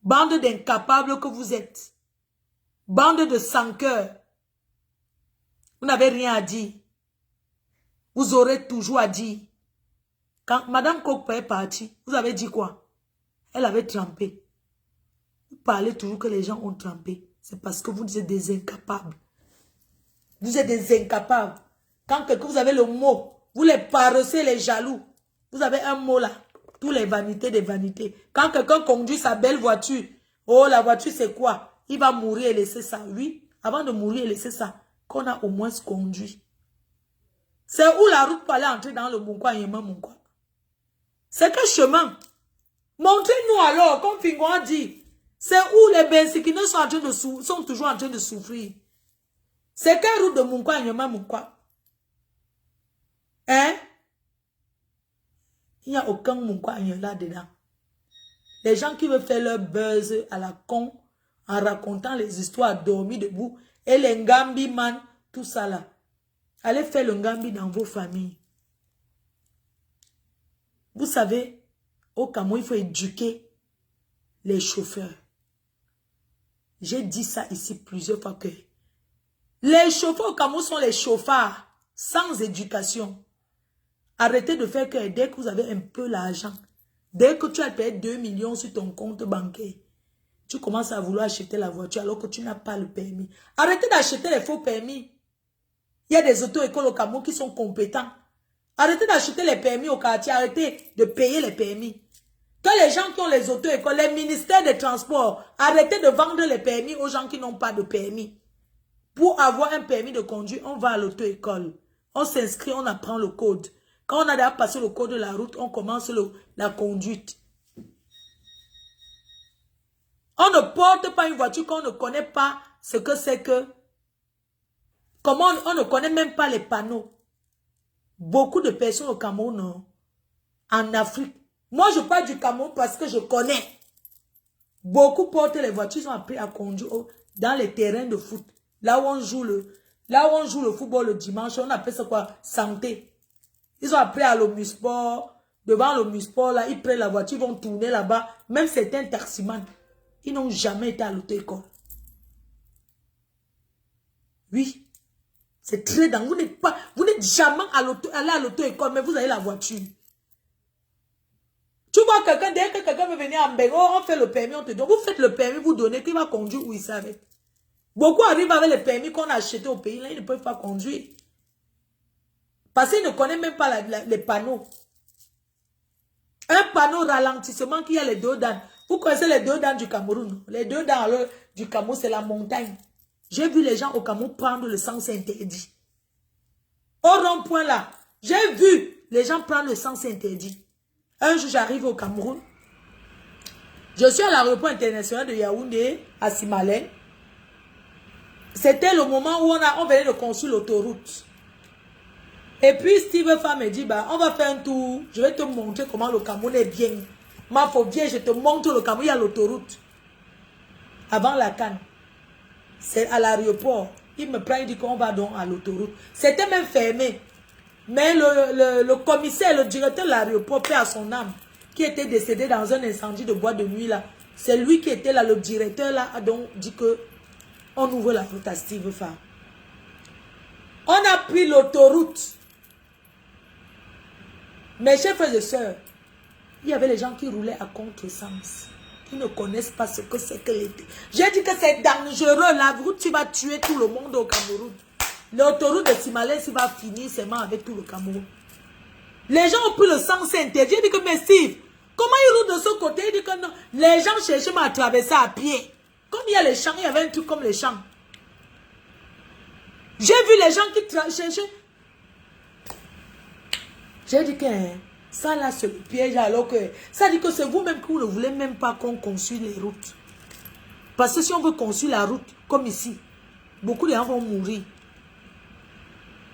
Bande d'incapables que vous êtes. Bande de sans-cœur. Vous n'avez rien à dire. Vous aurez toujours à dire. Quand Madame Kokpa est partie, vous avez dit quoi? Elle avait trempé. Vous parlez toujours que les gens ont trempé. C'est parce que vous êtes des incapables. Vous êtes des incapables. Quand quelqu'un, vous avez le mot, vous les paressez, les jaloux. Vous avez un mot là. Tous les vanités des vanités. Quand quelqu'un conduit sa belle voiture, oh, la voiture c'est quoi? Il va mourir et laisser ça. Oui, avant de mourir et laisser ça, qu'on a au moins conduit. C'est où la route pour aller entrer dans le Monkwa Yema Monkwa? C'est quel chemin? Montrez-nous alors, comme Fingon a dit. C'est où les Bensikineux sont toujours en train de souffrir. C'est quelle route de Monkwa Yema Monkwa? Hein? Il n'y a aucun Monkwa là dedans. Les gens qui veulent faire leur buzz à la con en racontant les histoires dormies debout et les Ngambi man, tout ça là. Allez faire le Ngambi dans vos familles. Vous savez, au Cameroun, il faut éduquer les chauffeurs. J'ai dit ça ici plusieurs fois que les chauffeurs au Cameroun sont les chauffards sans éducation. Arrêtez de faire que dès que vous avez un peu l'argent, dès que tu as payé 2 millions sur ton compte bancaire, tu commences à vouloir acheter la voiture alors que tu n'as pas le permis. Arrêtez d'acheter les faux permis. Il y a des auto-écoles au Cameroun qui sont compétents. Arrêtez d'acheter les permis au quartier. Arrêtez de payer les permis. Que les gens qui ont les auto-écoles, les ministères des Transports, arrêtez de vendre les permis aux gens qui n'ont pas de permis. Pour avoir un permis de conduire, on va à l'auto-école. On s'inscrit, on apprend le code. Quand on a déjà passé le code de la route, on commence la conduite. On ne porte pas une voiture qu'on ne connaît pas ce que c'est que. Comment on ne connaît même pas les panneaux. Beaucoup de personnes au Cameroun, en Afrique. Moi, je parle du Cameroun parce que je connais. Beaucoup portent les voitures, ils ont appris à conduire dans les terrains de foot. Là où on joue le football le dimanche, on appelle ça quoi? Santé. Ils ont appris à l'Omusport. Devant l'Omusport, là, ils prennent la voiture, ils vont tourner là-bas. Même certains taximans, ils n'ont jamais été à l'auto-école. Oui. C'est très dingue. Vous n'êtes jamais allé à l'auto-école, mais vous avez la voiture. Tu vois quelqu'un, dès que quelqu'un veut venir en Bégo, on fait le permis, on te donne. Vous faites le permis, vous donnez, qui va conduire où il savait. Beaucoup arrivent avec les permis qu'on a achetés au pays, là, ils ne peuvent pas conduire. Parce qu'ils ne connaissent même pas les panneaux. Un panneau ralentissement qui a les deux dents. Vous connaissez les deux dents du Cameroun? Les deux dents du Cameroun, c'est la montagne. J'ai vu les gens au Cameroun prendre le sens interdit. Au rond-point là, j'ai vu les gens prendre le sens interdit. Un jour, j'arrive au Cameroun. Je suis à l'aéroport international de Yaoundé, à Simalène. C'était le moment où on venait de construire l'autoroute. Et puis Steve Fa me dit, bah, on va faire un tour. Je vais te montrer comment le Cameroun est bien. Ma faut bien, je te montre le Cameroun, il y a l'autoroute. Avant la canne. C'est à l'aéroport. Il me prend, il dit qu'on va donc à l'autoroute. C'était même fermé. Mais le commissaire, le directeur de l'aéroport, paix à son âme, qui était décédé dans un incendie de boîte de nuit là. C'est lui qui était là, le directeur là, a donc dit que on ouvre la route à Steve Fa. On a pris l'autoroute. Mes chers frères et sœurs, il y avait les gens qui roulaient à contresens, qui ne connaissent pas ce que c'est que l'été. J'ai dit que c'est dangereux, la route, tu vas tuer tout le monde au Cameroun. L'autoroute de Simalène, il va finir seulement avec tout le Cameroun. Les gens ont pris le sens interdit. J'ai dit que, mais Steve, comment ils roulent de ce côté? Il dit que non. Les gens cherchaient à traverser à pied. Comme il y a les champs, il y avait un truc comme les champs. J'ai vu les gens qui cherchaient. J'ai dit que ça là c'est le piège, alors que ça dit que c'est vous-même que vous ne voulez même pas qu'on construise les routes. Parce que si on veut construire la route, comme ici, beaucoup de gens vont mourir.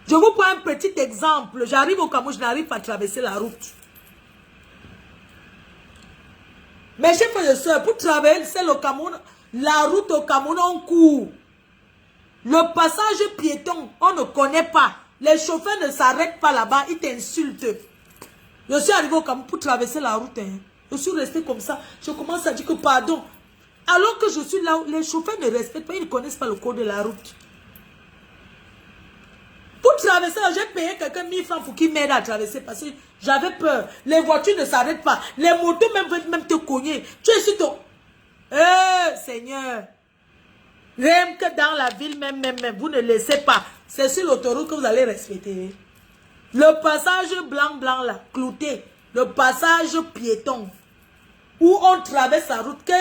Je vous prends un petit exemple. J'arrive au Cameroun, je n'arrive pas à traverser la route. Mes chers frères et sœurs, pour traverser le Cameroun, la route au Cameroun, on court. Le passage piéton, on ne connaît pas. Les chauffeurs ne s'arrêtent pas là-bas, ils t'insultent. Je suis arrivé au Cameroun pour traverser la route. Hein. Je suis resté comme ça. Je commence à dire que pardon. Alors que je suis là, les chauffeurs ne respectent pas, ils ne connaissent pas le code de la route. Pour traverser, j'ai payé quelqu'un 1000 francs pour qu'il m'aide à traverser parce que j'avais peur. Les voitures ne s'arrêtent pas. Les motos même veulent même te cogner. Tu es sur ton... Seigneur. Même que dans la ville, même, vous ne laissez pas. C'est sur l'autoroute que vous allez respecter. Le passage blanc là, clouté. Le passage piéton. Où on traverse la route. Que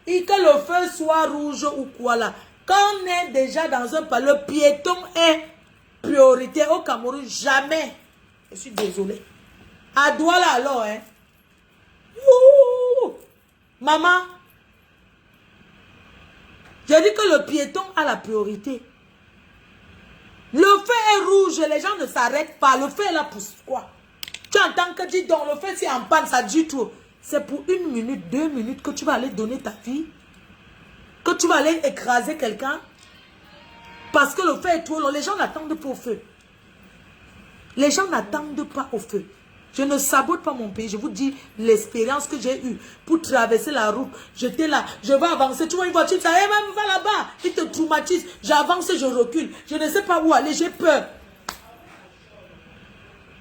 le feu soit rouge ou quoi là. Quand on est déjà dans un pas, le piéton est priorité au Cameroun. Jamais. Je suis désolé. À Douala alors, hein. Ouh. Maman. Je dis que le piéton a la priorité. Le feu est rouge, les gens ne s'arrêtent pas. Le feu est là pour quoi? Tu entends que dis donc, le feu c'est en panne, ça dit trop. C'est pour 1 minute, 2 minutes que tu vas aller donner ta vie. Que tu vas aller écraser quelqu'un. Parce que le feu est trop long. Les gens n'attendent pas au feu. Les gens n'attendent pas au feu. Je ne sabote pas mon pays. Je vous dis l'expérience que j'ai eue pour traverser la route. J'étais là, je vais avancer. Tu vois une voiture, ça même va là-bas. Il te traumatise. J'avance, je recule. Je ne sais pas où aller, j'ai peur.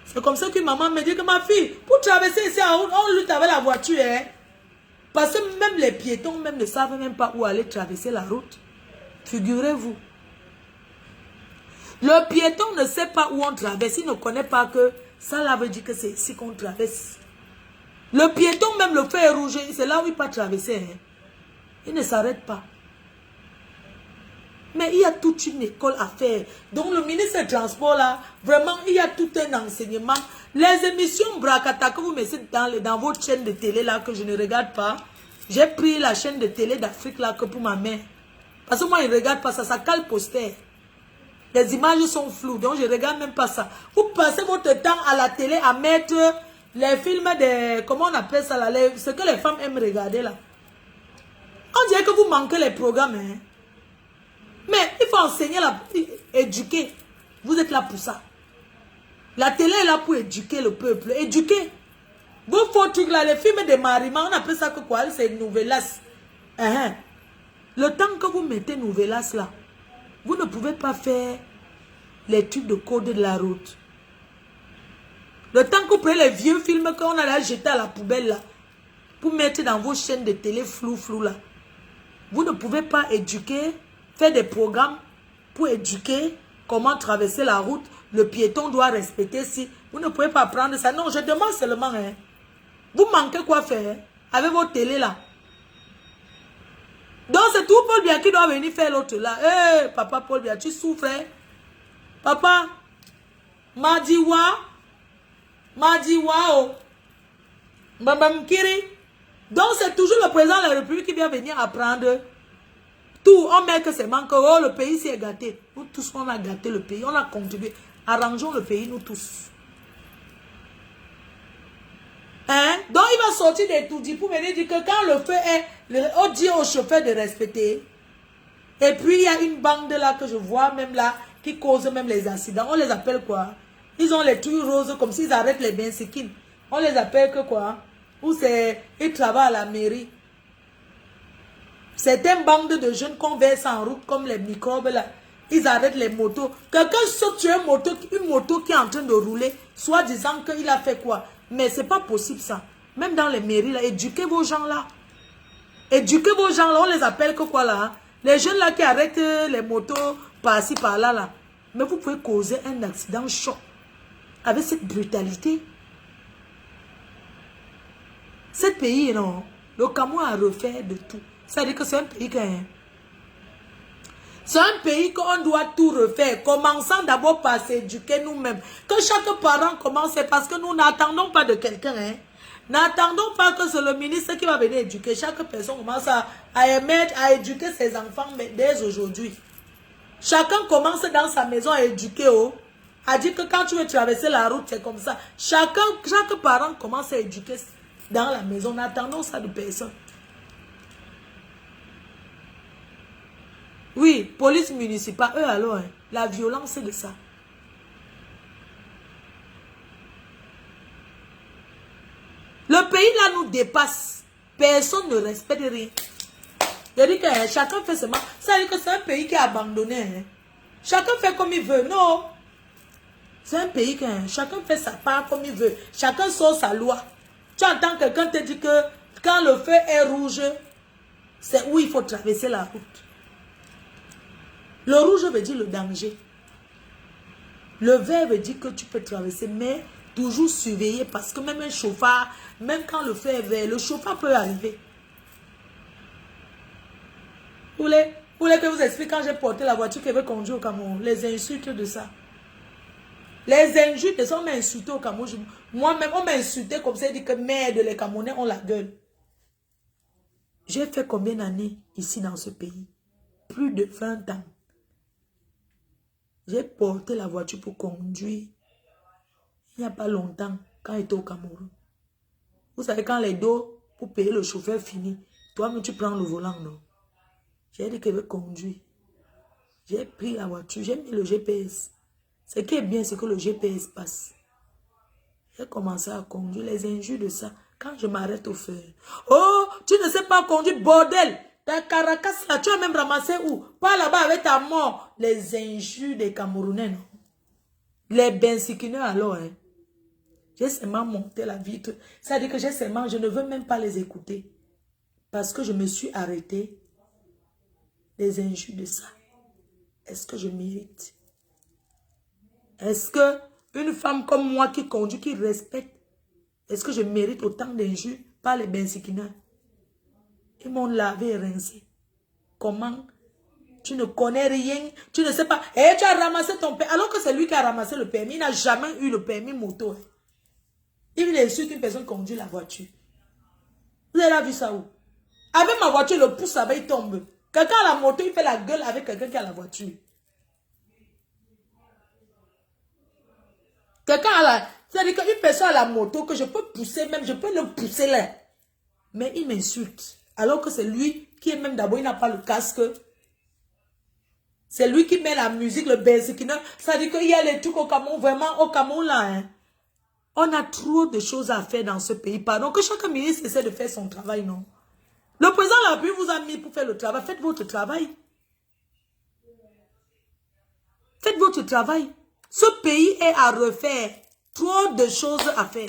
C'est comme ça que maman me dit que ma fille, pour traverser ici en route, on lutte avec la voiture. Hein? Parce que même les piétons même ne savent même pas où aller traverser la route. Figurez-vous. Le piéton ne sait pas où on traverse. Il ne connaît pas que ça là veut dire que c'est ici qu'on traverse. Le piéton, même le feu est rouge, c'est là où il peut traverser. Hein. Il ne s'arrête pas. Mais il y a toute une école à faire. Donc le ministre des Transports là, vraiment, il y a tout un enseignement. Les émissions Brakata que vous mettez dans votre chaîne de télé là, que je ne regarde pas. J'ai pris la chaîne de télé d'Afrique là que pour ma mère. Parce que moi, je ne regarde pas ça, ça cale poster. Les images sont floues, donc je ne regarde même pas ça. Vous passez votre temps à la télé à mettre les films de... Comment on appelle ça là, ce que les femmes aiment regarder là. On dirait que vous manquez les programmes. Hein. Mais il faut enseigner, éduquer. Vous êtes là pour ça. La télé est là pour éduquer le peuple. Éduquer. Vos faux trucs là, les films de mariement, on appelle ça que quoi? C'est nouvelas. Le temps que vous mettez nouvelas là, vous ne pouvez pas faire les trucs de code de la route. Le temps que vous prenez les vieux films qu'on a là jetés à la poubelle là. pour mettre dans vos chaînes de télé flou là. Vous ne pouvez pas éduquer, faire des programmes pour éduquer comment traverser la route. Le piéton doit respecter si. Vous ne pouvez pas apprendre ça. Non, je demande seulement. Hein. Vous manquez quoi faire avec vos télés là. Donc c'est tout Paul Biya qui doit venir faire l'autre là. Hé, papa Paul Biya, tu souffres. Hein? Papa, Madiwa, oh. Mbam Kiri. Donc c'est toujours le président de la République qui vient venir apprendre. Tout, on met que c'est manque. Oh, le pays s'est gâté. Nous tous, on a gâté le pays. On a contribué. Arrangeons le pays, nous tous. Hein? Donc il va sortir des tout dit pour venir dire que quand le feu est, on dit au chauffeur de respecter. Et puis il y a une bande là que je vois même là qui cause même les accidents. On les appelle quoi? Ils ont les trucs roses comme s'ils arrêtent les bensikines. On les appelle que quoi? Ou c'est ils travaillent à la mairie. Certaines bandes de jeunes qu'on verse en route comme les microbes là. Ils arrêtent les motos. Quelqu'un saute sur une moto qui est en train de rouler, soit disant qu'il a fait quoi? Mais c'est pas possible ça. Même dans les mairies là, éduquez vos gens là. Éduquez vos gens là, on les appelle que quoi là? Hein? Les jeunes là qui arrêtent les motos par-ci par-là là. Mais vous pouvez causer un accident choc avec cette brutalité. Ce pays non, le Cameroun a refait de tout. Ça veut dire que c'est un pays qui c'est un pays qu'on doit tout refaire. Commençons d'abord par s'éduquer nous-mêmes. Que chaque parent commence, parce que nous n'attendons pas de quelqu'un. Hein. N'attendons pas que c'est le ministre qui va venir éduquer. Chaque personne commence à éduquer ses enfants dès aujourd'hui. Chacun commence dans sa maison à éduquer. Oh, à dire que quand tu veux traverser la route, c'est comme ça. Chaque parent commence à éduquer dans la maison. N'attendons ça de personne. Oui, police municipale, eux alors, hein, la violence c'est de ça. Le pays là nous dépasse. Personne ne respecte rien. Je dis que hein, chacun fait seulement. Ça veut dire que c'est un pays qui est abandonné. Hein. Chacun fait comme il veut. Non. C'est un pays qui hein, chacun fait sa part comme il veut. Chacun sort sa loi. Tu entends quelqu'un te dire que quand le feu est rouge, c'est où il faut traverser la route. Le rouge veut dire le danger. Le vert veut dire que tu peux traverser, mais toujours surveiller parce que même un chauffard, même quand le feu est vert, le chauffard peut arriver. Vous voulez que je vous explique quand j'ai porté la voiture qui veut conduire au Cameroun, les insultes de ça. Les insultes de ça, on m'a insulté au Cameroun. Moi-même, on m'a insulté comme ça, dit que merde, les Camerounais ont la gueule. J'ai fait combien d'années ici dans ce pays? Plus de 20 ans. J'ai porté la voiture pour conduire. Il n'y a pas longtemps, quand j'étais au Cameroun. Vous savez, quand les dos, pour payer le chauffeur fini, toi-même tu prends le volant, non? J'ai dit que je vais conduire. J'ai pris la voiture, j'ai mis le GPS. Ce qui est bien, c'est que le GPS passe. J'ai commencé à conduire, les injures de ça. Quand je m'arrête au feu. Oh, tu ne sais pas conduire, bordel! Ta Caracas là, tu as même ramassé où? Pas là-bas avec ta mort. Les injures des Camerounais, non? Les bensikineurs alors, hein? J'ai seulement monté la vitre. Ça veut dire que j'ai seulement, je ne veux même pas les écouter. Parce que je me suis arrêté. Les injures de ça. Est-ce que je mérite? Est-ce que une femme comme moi qui conduit, qui respecte, est-ce que je mérite autant d'injures par les bensikineurs? Ils m'ont lavé et rincé. Comment? Tu ne connais rien, tu ne sais pas. Et tu as ramassé ton permis. Alors que c'est lui qui a ramassé le permis. Il n'a jamais eu le permis moto. Il insulte une personne qui conduit la voiture. Vous avez vu ça où? Avec ma voiture, le pouce là-bas, il tombe. Quelqu'un a la moto, il fait la gueule avec quelqu'un qui a la voiture. Quelqu'un a la... C'est-à-dire qu'une personne a la moto que je peux pousser même, je peux le pousser là. Mais il m'insulte. Alors que c'est lui qui est même d'abord, il n'a pas le casque. C'est lui qui met la musique, le bensikineur. Ça dit qu'il y a les trucs au Cameroun, vraiment au Cameroun là. Hein. On a trop de choses à faire dans ce pays. Pardon, que chaque ministre essaie de faire son travail, non? Le président de la République vous a mis pour faire le travail. Faites votre travail. Faites votre travail. Ce pays est à refaire. Trop de choses à faire.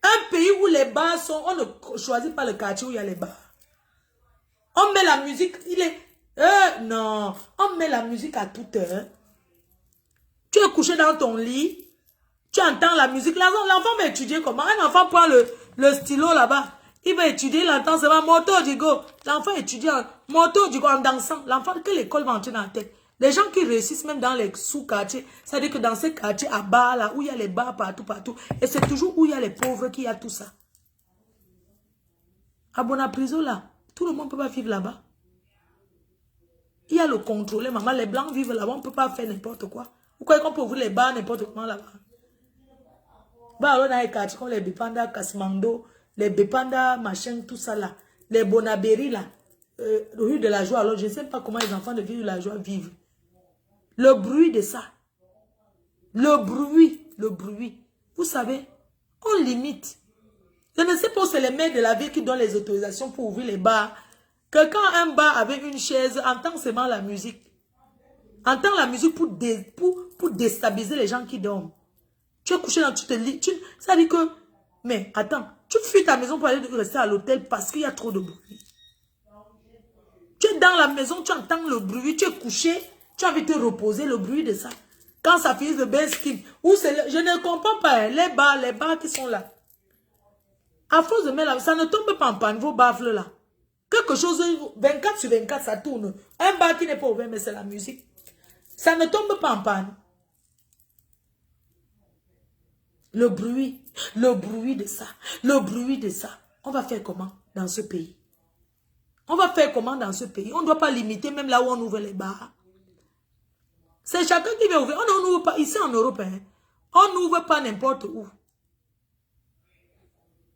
Un pays où les bars sont... On ne choisit pas le quartier où il y a les bars. On met la musique, il est... non, on met la musique à toute heure. Tu es couché dans ton lit, tu entends la musique. L'enfant va étudier comment? Un enfant prend le stylo là-bas. Il va étudier, il entend seulement moto du go. L'enfant étudie moto du go en dansant. L'enfant, que l'école va entrer dans la tête. Les gens qui réussissent même dans les sous-quartiers, c'est-à-dire que dans ces quartiers à bas, là, où il y a les bars partout, et c'est toujours où il y a les pauvres qui a tout ça. À Bonapriso, là, tout le monde ne peut pas vivre là-bas. Il y a le contrôlé, maman, les blancs vivent là-bas, on ne peut pas faire n'importe quoi. Vous croyez qu'on peut ouvrir les bars n'importe comment là-bas? Bah, alors, dans les quartiers comme les Bipanda, Kasmando, les Bipanda, machin, tout ça là, les Bonaberi là, rue de la Joie, alors je ne sais pas comment les enfants de rue de la Joie vivent. Le bruit de ça, le bruit, vous savez, on limite. Je ne sais pas si c'est les maires de la ville qui donnent les autorisations pour ouvrir les bars. Que quand un bar avec une chaise, entend seulement la musique. Entend la musique pour déstabiliser les gens qui dorment. Tu es couché dans, tu te lis. Ça dit que, mais attends, tu fuis ta maison pour aller rester à l'hôtel parce qu'il y a trop de bruit. Tu es dans la maison, tu entends le bruit, tu es couché, tu as envie de te reposer, le bruit de ça. Quand ça finit de bain skin, je ne comprends pas, hein, les bars qui sont là. À force de mettre là, ça ne tombe pas en panne, vos baffles là. Quelque chose, 24 sur 24, ça tourne. Un bar qui n'est pas ouvert, mais c'est la musique. Ça ne tombe pas en panne. Le bruit de ça, On va faire comment dans ce pays? On va faire comment dans ce pays? On ne doit pas limiter même là où on ouvre les bars. C'est chacun qui veut ouvrir. On n'ouvre pas, ici en Europe, hein, on n'ouvre pas n'importe où.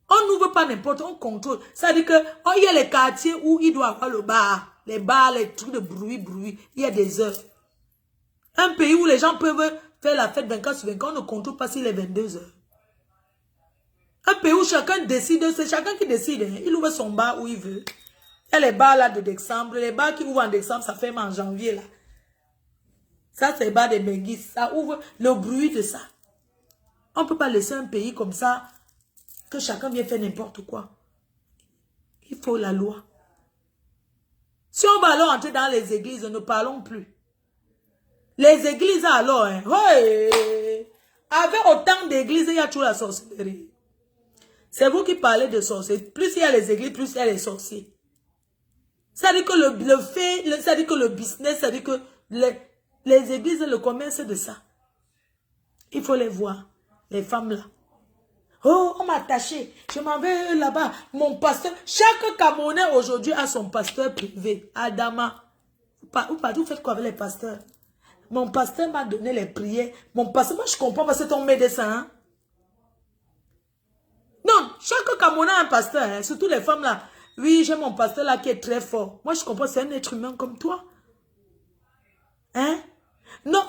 On n'ouvre pas n'importe où, on contrôle. Ça veut dire que il y a les quartiers où il doit avoir le bar. Les bars, les trucs de bruit. Il y a des heures. Un pays où les gens peuvent faire la fête 24 sur 24, on ne contrôle pas s'il est 22 heures. Un pays où chacun décide, c'est chacun qui décide. Hein. Il ouvre son bar où il veut. Il y a les bars là de décembre. Les bars qui ouvrent en décembre, ça ferme en janvier là. Ça, c'est les bars des Benguis. Ça ouvre le bruit de ça. On ne peut pas laisser un pays comme ça, que chacun vient faire n'importe quoi. Il faut la loi. Si on va alors entrer dans les églises, ne parlons plus. Les églises alors, hein, ouais, avec autant d'églises, il y a toujours la sorcellerie. C'est vous qui parlez de sorcellerie. Plus il y a les églises, plus il y a les sorciers. Ça dit que ça dit que le business, ça dit que les églises, le commerce de ça. Il faut les voir, les femmes là. Oh, on m'a attaché. Je m'en vais là-bas. Mon pasteur. Chaque Camerounais aujourd'hui a son pasteur privé. Adama. Vous faites quoi avec les pasteurs? Mon pasteur m'a donné les prières. Mon pasteur, moi je comprends parce que c'est ton médecin. Hein? Non, chaque Camerounais a un pasteur. Hein? Surtout les femmes là. Oui, j'ai mon pasteur là qui est très fort. Moi je comprends, c'est un être humain comme toi. Hein? Non,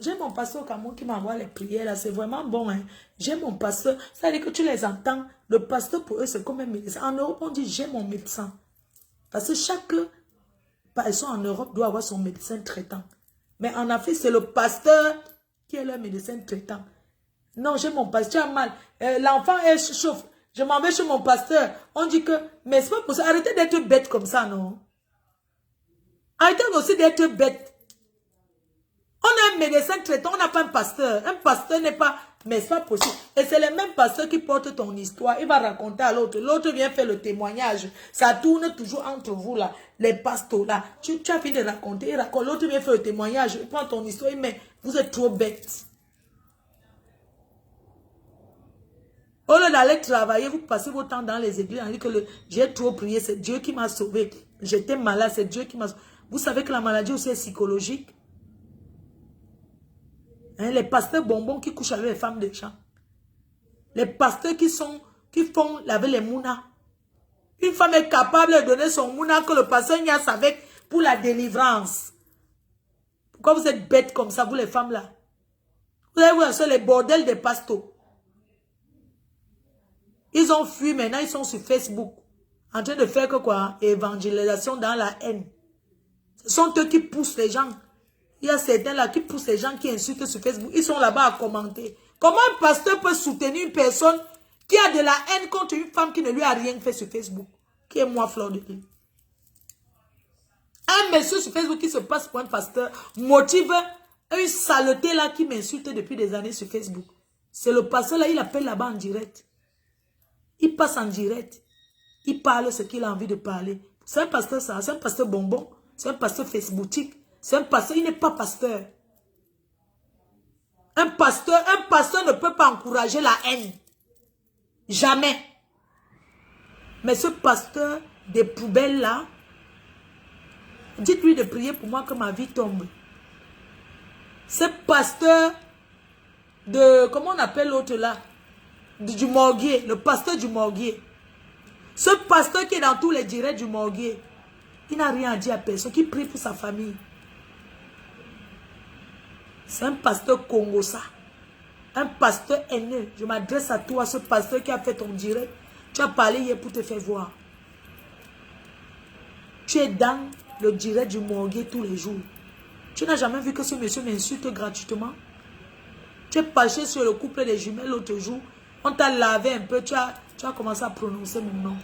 j'ai mon pasteur au Cameroun qui m'envoie les prières là, c'est vraiment bon. Hein. J'ai mon pasteur, ça veut dire que tu les entends. Le pasteur pour eux c'est comme un médecin. En Europe on dit j'ai mon médecin. Parce que chaque personne en Europe doit avoir son médecin traitant. Mais en Afrique c'est le pasteur qui est le médecin traitant. Non, j'ai mon pasteur, mal. L'enfant est chauffe. Je m'en vais chez mon pasteur. On dit que, mais c'est pas possible. Arrêtez d'être bête comme ça, non? Arrêtez aussi d'être bête. On a un médecin traitant, on n'a pas un pasteur. Un pasteur n'est pas... Mais c'est pas possible. Et c'est le même pasteur qui porte ton histoire. Il va raconter à l'autre. L'autre vient faire le témoignage. Ça tourne toujours entre vous là. Les pasteurs là. Tu as fini de raconter. Il raconte. L'autre vient faire le témoignage. Il prend ton histoire. Mais vous êtes trop bêtes. Au lieu d'aller travailler, vous passez votre temps dans les églises. On dit que j'ai trop prié. C'est Dieu qui m'a sauvé. J'étais malade. C'est Dieu qui m'a sauvé. Vous savez que la maladie aussi est psychologique. Hein, les pasteurs bonbons qui couchent avec les femmes des gens. Les pasteurs qui font laver les mounas. Une femme est capable de donner son mouna que le pasteur n'y a avec pour la délivrance. Pourquoi vous êtes bêtes comme ça, vous les femmes là? Vous avez vu les bordels des pasteurs. Ils ont fui, maintenant ils sont sur Facebook. En train de faire que quoi? Évangélisation dans la haine. Ce sont eux qui poussent les gens. Il y a certains là qui poussent les gens qui insultent sur Facebook. Ils sont là-bas à commenter. Comment un pasteur peut soutenir une personne qui a de la haine contre une femme qui ne lui a rien fait sur Facebook, qui est moi, Fleur de Lys. Un monsieur sur Facebook qui se passe pour un pasteur motive une saleté là qui m'insulte depuis des années sur Facebook. C'est le pasteur là, il appelle là-bas en direct. Il passe en direct. Il parle ce qu'il a envie de parler. C'est un pasteur ça, c'est un pasteur bonbon, c'est un pasteur Facebooktique, c'est un pasteur, il n'est pas pasteur. Un pasteur ne peut pas encourager la haine. Jamais. Mais ce pasteur des poubelles là, dites-lui de prier pour moi que ma vie tombe. Ce pasteur de, comment on appelle l'autre là? Du morguier, le pasteur du morguier. Ce pasteur qui est dans tous les directs du morguier, il n'a rien à dire à personne, qui prie pour sa famille. C'est un pasteur Congo ça. Un pasteur haineux. Je m'adresse à toi, ce pasteur qui a fait ton direct. Tu as parlé hier pour te faire voir. Tu es dans le direct du morguier tous les jours. Tu n'as jamais vu que ce monsieur m'insulte gratuitement? Tu es penché sur le couple des jumelles l'autre jour. On t'a lavé un peu, tu as commencé à prononcer mon nom.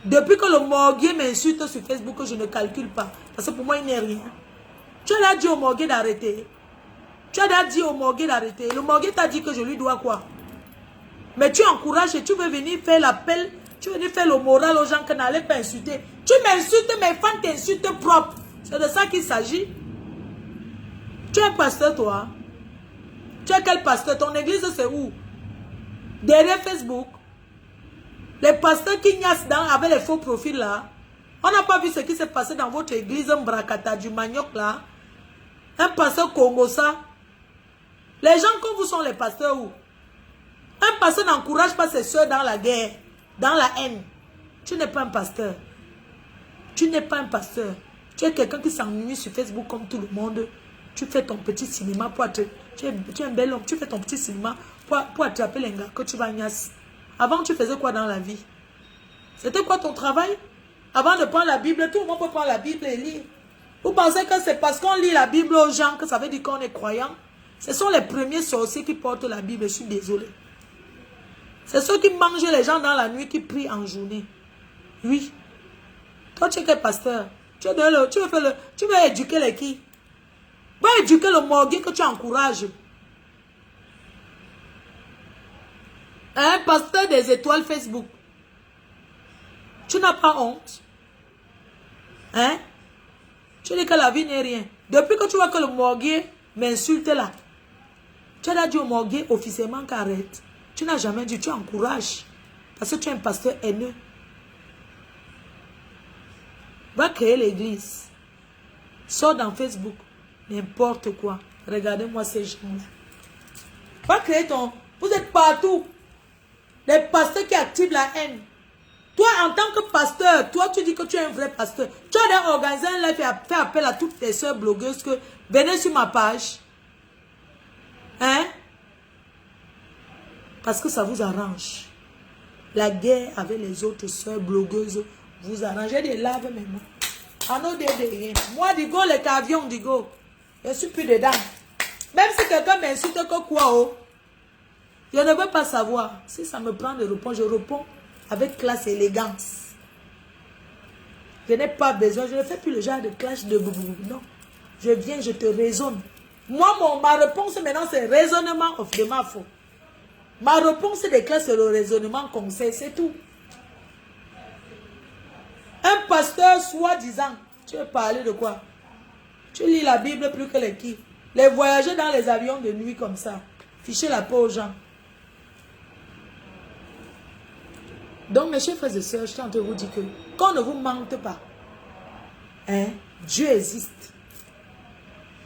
Depuis que le morguier m'insulte sur Facebook, je ne calcule pas. Parce que pour moi, il n'est rien. Tu as dit au morguier d'arrêter. Tu as dit au morguier d'arrêter. Le morguier t'a dit que je lui dois quoi? Mais tu encourages et tu veux venir faire l'appel. Tu veux venir faire le moral aux gens qui n'allaient pas insulter. Tu m'insultes, mes fans t'insultent propre. C'est de ça qu'il s'agit. Tu es un pasteur, toi. Tu es quel pasteur? Ton église, c'est où? Derrière Facebook. Les pasteurs qui niassent avec les faux profils là. On n'a pas vu ce qui s'est passé dans votre église, un bracata du manioc là. Un pasteur Congo ça. Les gens comme vous sont les pasteurs où? Un pasteur n'encourage pas ses soeurs dans la guerre, dans la haine. Tu n'es pas un pasteur. Tu n'es pas un pasteur. Tu es quelqu'un qui s'ennuie sur Facebook comme tout le monde. Tu fais ton petit cinéma pour attraper. Tu es un bel homme. Tu fais ton petit cinéma pour attraper les gars que tu vas niasse. Avant, tu faisais quoi dans la vie? C'était quoi ton travail? Avant de prendre la Bible, tout le monde peut prendre la Bible et lire. Vous pensez que c'est parce qu'on lit la Bible aux gens que ça veut dire qu'on est croyant? Ce sont les premiers sorciers qui portent la Bible, je suis désolé. C'est ceux qui mangent les gens dans la nuit, qui prient en journée. Oui. Toi, tu es quel pasteur? Tu veux éduquer les qui? Va éduquer le morguier que tu encourages. Un pasteur des étoiles Facebook. Tu n'as pas honte? Hein? Tu dis que la vie n'est rien. Depuis que tu vois que le morguier m'insulte là, tu as dit au morguier officiellement qu'arrête. Tu n'as jamais dit, tu encourages. Parce que tu es un pasteur haineux. Va créer l'église. Sors dans Facebook. N'importe quoi. Regardez-moi ces gens-là. Va créer ton... Vous êtes partout. Les pasteurs qui activent la haine. Toi, en tant que pasteur, toi, tu dis que tu es un vrai pasteur. Tu as organisé un live et fait appel à toutes tes soeurs blogueuses que venez sur ma page. Hein? Parce que ça vous arrange. La guerre avec les autres soeurs blogueuses vous arrange. J'ai des laves maintenant. Ah non, rien. Moi, digo, les cavions, digo. Je suis plus dedans. Même si quelqu'un m'insulte que quoi, oh. Je ne veux pas savoir. Si ça me prend de répondre, je réponds avec classe et élégance. Je n'ai pas besoin. Je ne fais plus le genre de clash de boubou. Non. Je viens, je te raisonne. Moi, ma réponse maintenant, c'est raisonnement de ma faute. Ma réponse des classes, c'est le raisonnement conseil, c'est tout. Un pasteur soi-disant, tu veux parler de quoi? Tu lis la Bible plus que les qui? Les voyager dans les avions de nuit comme ça. Ficher la peau aux gens. Donc, mes chers frères et sœurs, je tente de vous dire que qu'on ne vous mente pas. Hein? Dieu existe.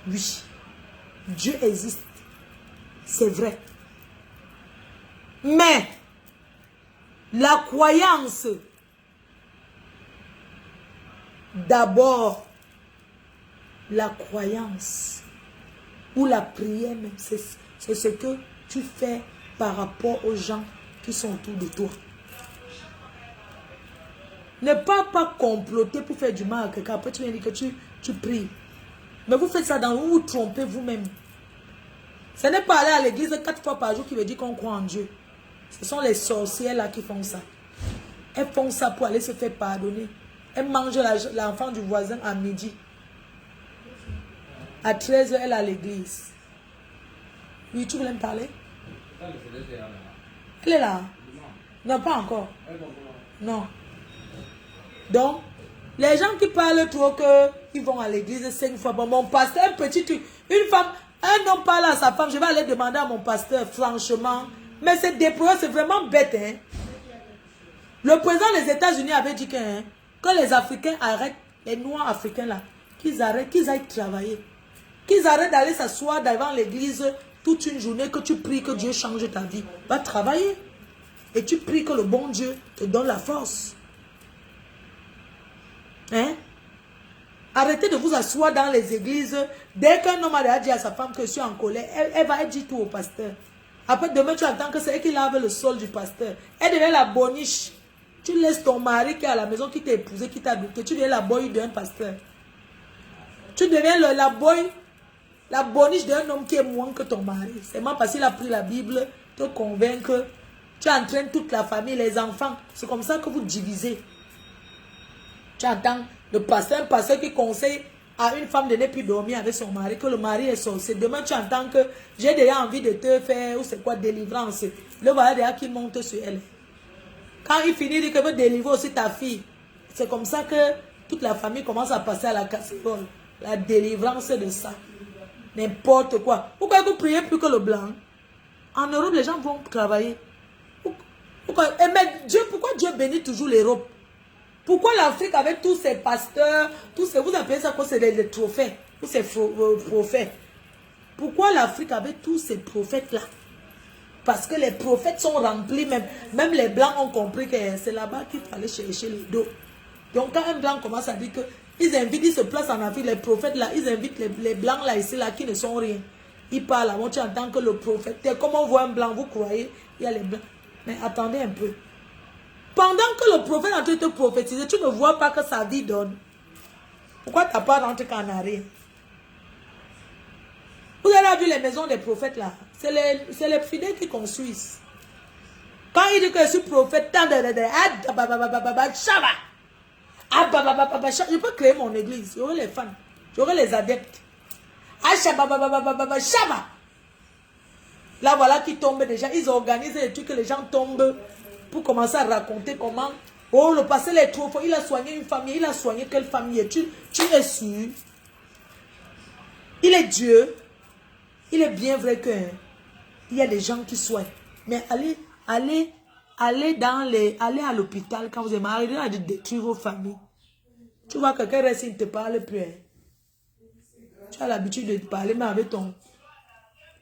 Oui. Dieu existe. C'est vrai. Mais, la croyance, d'abord, la croyance, ou la prière même, c'est ce que tu fais par rapport aux gens qui sont autour de toi. Ne pas comploter pour faire du mal à quelqu'un. Après, tu viens dire que tu pries. Mais vous faites ça dans vous, vous trompez vous-même. Ce n'est pas aller à l'église 4 fois par jour qui veut dire qu'on croit en Dieu. Ce sont les sorcières là qui font ça. Elles font ça pour aller se faire pardonner. Elles mangent l'enfant du voisin à midi. À 13h, elle est à l'église. Oui, tu voulais me parler? Elle est là? Non, pas encore. Non. Donc, les gens qui parlent trop qu'ils vont à l'église 5 fois. Bon, mon pasteur, un petit truc. Une femme, un homme parle à sa femme. Je vais aller demander à mon pasteur, franchement. Mais c'est déplorable, c'est vraiment bête. Hein? Le président des États-Unis avait dit que les Africains arrêtent, les Noirs africains là, qu'ils arrêtent, qu'ils aillent travailler. Qu'ils arrêtent d'aller s'asseoir devant l'église toute une journée, que tu pries que Dieu change ta vie. Va travailler. Et tu pries que le bon Dieu te donne la force. Hein? Arrêtez de vous asseoir dans les églises. Dès qu'un homme a dit à sa femme que je suis en colère, elle va dire tout au pasteur. Après, demain, tu attends que c'est elle qui lave le sol du pasteur. Elle devient la boniche. Tu laisses ton mari qui est à la maison, qui t'a épousé, qui t'a adopté. Tu deviens la boy d'un pasteur. Tu deviens la boniche d'un homme qui est moins que ton mari. C'est même parce qu'il a pris la Bible, te convaincre. Tu entraînes toute la famille, les enfants. C'est comme ça que vous divisez. Tu entends un pasteur qui conseille à une femme de ne plus dormir avec son mari, que le mari est sorcier. Demain, tu entends que j'ai déjà envie de te faire, ou c'est quoi, délivrance. Le voilà déjà qui monte sur elle. Quand il finit, il dit qu'il veut délivrer aussi ta fille. C'est comme ça que toute la famille commence à passer à la casserole. La délivrance de ça. N'importe quoi. Pourquoi vous priez plus que le blanc? En Europe, les gens vont travailler. Pourquoi Dieu bénit toujours l'Europe? Pourquoi l'Afrique avec tous ces pasteurs, vous appelez ça quoi? C'est des trophées, tous ces prophètes. Pourquoi l'Afrique avec tous ces prophètes-là? Parce que les prophètes sont remplis, même les blancs ont compris que c'est là-bas qu'il fallait chercher les dos. Donc quand un blanc commence à dire qu'ils invitent, ils se placent en Afrique, les prophètes là, ils invitent les blancs là, ici là, qui ne sont rien. Ils parlent avant, tu entends que le prophète, comme on voit un blanc, vous croyez, il y a les blancs. Mais attendez un peu. Pendant que le prophète est en train de te prophétiser, tu ne vois pas que sa vie donne. Pourquoi tu n'as pas rentré qu'en arrière? Vous avez vu les maisons des prophètes là? C'est les fidèles qui construisent. Quand il dit que je suis prophète, je peux créer mon église. J'aurai les fans. J'aurai les adeptes. Là voilà qui tombent déjà. Ils organisent les trucs que les gens tombent pour commencer à raconter comment. Oh, le pasteur est trop fort. Il a soigné une famille. Il a soigné quelle famille? Tu es sûr? Il est Dieu. Il est bien vrai que il y a des gens qui soignent. Mais allez à l'hôpital quand vous êtes marié à détruire vos familles. Tu vois quelqu'un reste, il ne te parle plus. Hein. Tu as l'habitude de parler mais avec ton...